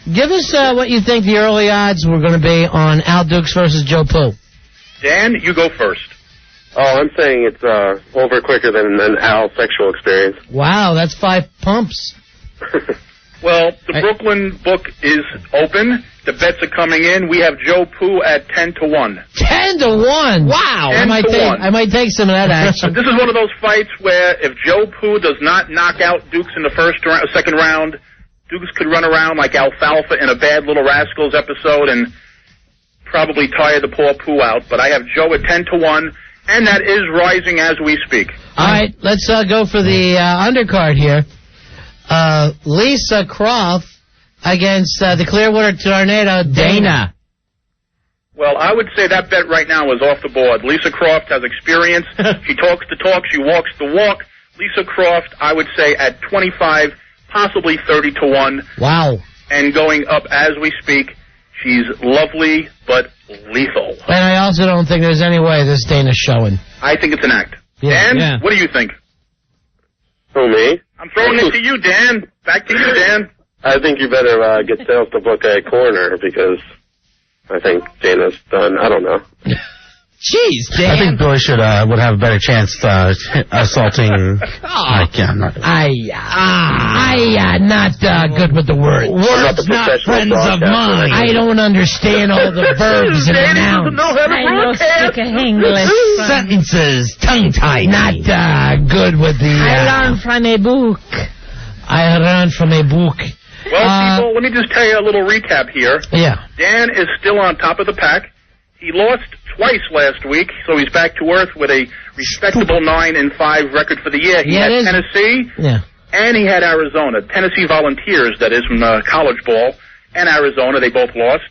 Give us what you think the early odds were going to be on Al Dukes versus Joe Pooh. Dan, you go first. Oh, I'm saying it's over quicker than Al's sexual experience. Wow, that's 5 pumps. Well, the Brooklyn book is open. The bets are coming in. We have Joe Pooh at 10-1. 10-1? Wow. 10-1. I might take some of that action. This is one of those fights where if Joe Pooh does not knock out Dukes in the second round, Dukes could run around like Alfalfa in a Bad Little Rascals episode and probably tire the poor Pooh out. But I have Joe at 10-1, and that is rising as we speak. All right, let's go for the undercard here. Lisa Croft against the Clearwater Tornado, Dana. Well, I would say that bet right now is off the board. Lisa Croft has experience. She talks the talk. She walks the walk. Lisa Croft, I would say, at 25, possibly 30-1. Wow. And going up as we speak. She's lovely, but lethal. And I also don't think there's any way this Dana's showing. I think it's an act. Yeah. Dan, what do you think? Who, me? I'm throwing it to you, Dan. Back to you, Dan. I think you better get Sales to book a corner because I think Dana's done. I don't know. Jeez, Dan. I think Billy would have a better chance assaulting. Not good with the words. Words not friends of mine. I don't understand all the verbs and nouns. I know speak English. Sentences, tongue-tied. Not good with the... I learned from a book. I learned from a book. Well, people, let me just tell you a little recap here. Yeah. Dan is still on top of the pack. He lost twice last week, so he's back to earth with a respectable 9-5 record for the year. He had Tennessee, and he had Arizona. Tennessee Volunteers, that is, from college ball, and Arizona. They both lost.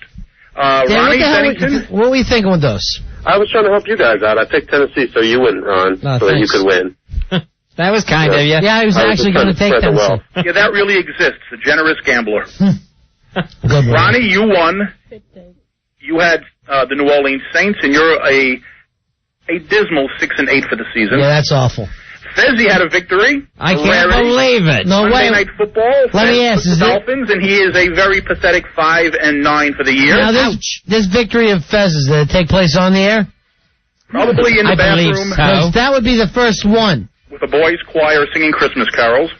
Ronnie Bennington. What were you thinking with those? I was trying to help you guys out. I picked Tennessee so you wouldn't run, so that you could win. That was kind of you. Yeah, I was actually going to take Tennessee. Yeah, that really exists. A generous gambler. Good Ronnie, you won. You had the New Orleans Saints, and you're a dismal 6-8 for the season. Yeah, that's awful. Fezzi had a victory. I can't believe it. No Monday way. Night Football. Let me ask, the Dolphins, and he is a very pathetic 5-9 for the year. Now, this victory of Fez's, did it take place on the air? Probably in the bathroom. So. That would be the first one. With a boys' choir singing Christmas carols.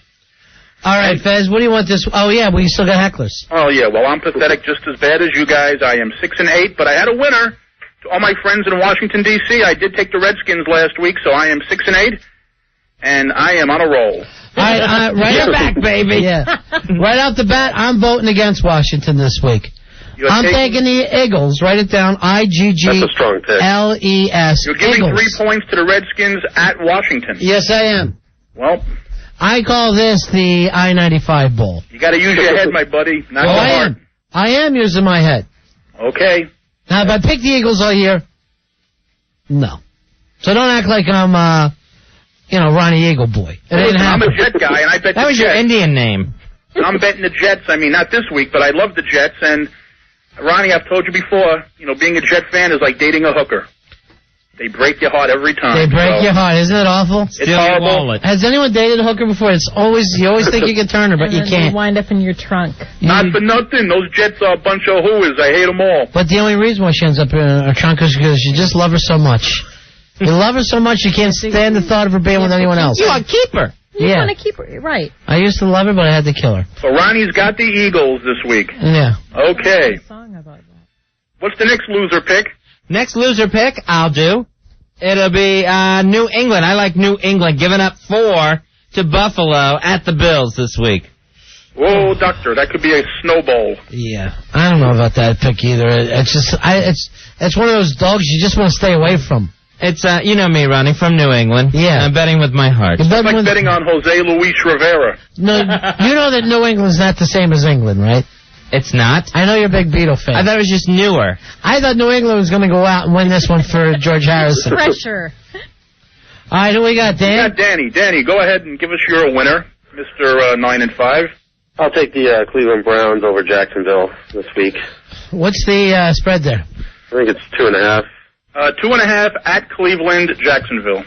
All right, Fez, what do you want this? Oh, yeah, we still got hecklers. Oh, yeah, well, I'm pathetic just as bad as you guys. I am 6-8, but I had a winner. To all my friends in Washington, D.C., I did take the Redskins last week, so I am 6-8. and I am on a roll. Right back, baby. Yeah. Right off the bat, I'm voting against Washington this week. I'm taking the Eagles. Write it down. IGGLES. That's a strong pick. You're giving Eagles. 3 points to the Redskins at Washington. Yes, I am. Well, I call this the I-95 Bowl. you got to use your head, my buddy, not your heart. I am using my head. Okay. Now, if I pick the Eagles all year, no. So don't act like I'm, Ronnie Eagle Boy. I'm a Jet guy, and I bet that was your Indian name. I'm betting the Jets. I mean, not this week, but I love the Jets. And, Ronnie, I've told you before, being a Jet fan is like dating a hooker. They break your heart every time. They break your heart. Isn't it awful? It's horrible. Has anyone dated a hooker before? You always think you can turn her, but you can't. They wind up in your trunk. Not for nothing. Those Jets are a bunch of hooers. I hate them all. But the only reason why she ends up in her trunk is because you just love her so much. You love her so much you can't stand the thought of her being with anyone else. You want to keep her. You want to keep her, right. I used to love her, but I had to kill her. So Ronnie's got the Eagles this week. Yeah. Okay. What's the next loser pick? Next loser pick, I'll do. It'll be New England. I like New England giving up 4 to Buffalo at the Bills this week. Whoa, doctor, that could be a snowball. Yeah, I don't know about that pick either. It's just, it's one of those dogs you just want to stay away from. It's, you know me, Ronnie, from New England. Yeah. I'm betting with my heart. It's like betting on Jose Luis Rivera. No, you know that New England's not the same as England, right? It's not. I know you're a big Beatle fan. I thought it was just newer. I thought New England was going to go out and win this one for George Harrison. Pressure. All right, who we got, Dan? We got Danny. Danny, go ahead and give us your winner, Mr. 9-5. I'll take the Cleveland Browns over Jacksonville this week. What's the spread there? I think it's 2.5. 2.5 at Cleveland, Jacksonville.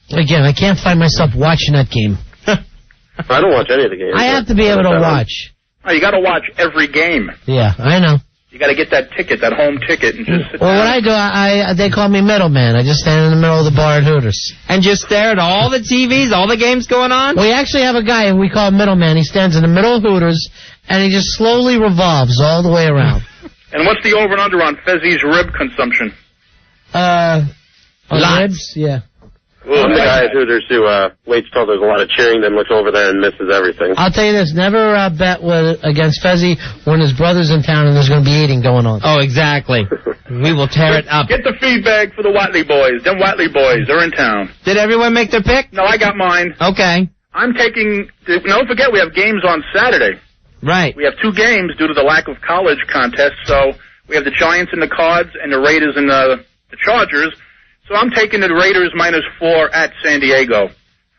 Again, I can't find myself watching that game. I don't watch any of the games. I have to be able to watch. Oh, you got to watch every game. Yeah, I know. You got to get that ticket, that home ticket, and just sit Well, down. what I do, they call me middleman. I just stand in the middle of the bar at Hooters. And just stare at all the TVs, all the games going on? We actually have a guy we call middleman. He stands in the middle of Hooters, and he just slowly revolves all the way around. And what's the over and under on Fezzi's rib consumption? Ribs? Yeah. Well, the guy at Hooters who waits till there's a lot of cheering, then looks over there and misses everything. I'll tell you this, never bet against Fezzi when his brother's in town and there's going to be eating going on. Oh, exactly. We will tear it up. Get the feedback for the Watley boys. Them Watley boys, they're in town. Did everyone make their pick? No, I got mine. Okay. I'm taking, don't forget we have games on Saturday. Right. We have 2 games due to the lack of college contests, so we have the Giants and the Cards and the Raiders and the Chargers. So I'm taking the Raiders -4 at San Diego.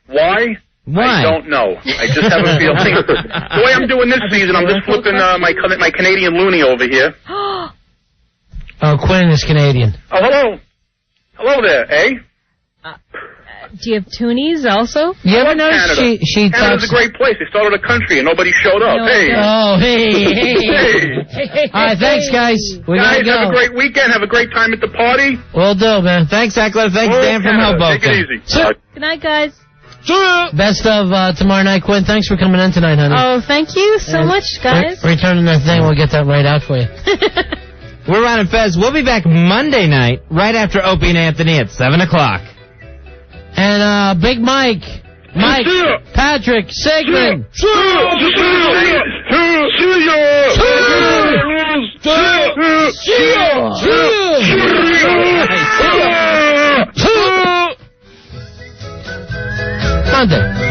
Why? I don't know. I just have a feeling. The way I'm doing this season, I'm just flipping my Canadian loony over here. Oh, Quinn is Canadian. Oh, hello. Hello there, eh? Do you have toonies also? You ever notice she Canada's a great place. They started a country and nobody showed up. No, hey. Oh, hey. All right, thanks, guys. We guys, gotta go. have a great weekend. Have a great time at the party. Will do, man. Thanks, Eckler. Thanks, Dan from Canada. Hoboken. Take it easy. Good night, guys. Best of tomorrow night, Quinn. Thanks for coming in tonight, honey. Oh, thank you so much, guys. Returning that thing, we'll get that right out for you. We're Ron and Fez. We'll be back Monday night, right after Opie and Anthony at 7 o'clock. And Big Mike, Patrick, Sigmund. Monday.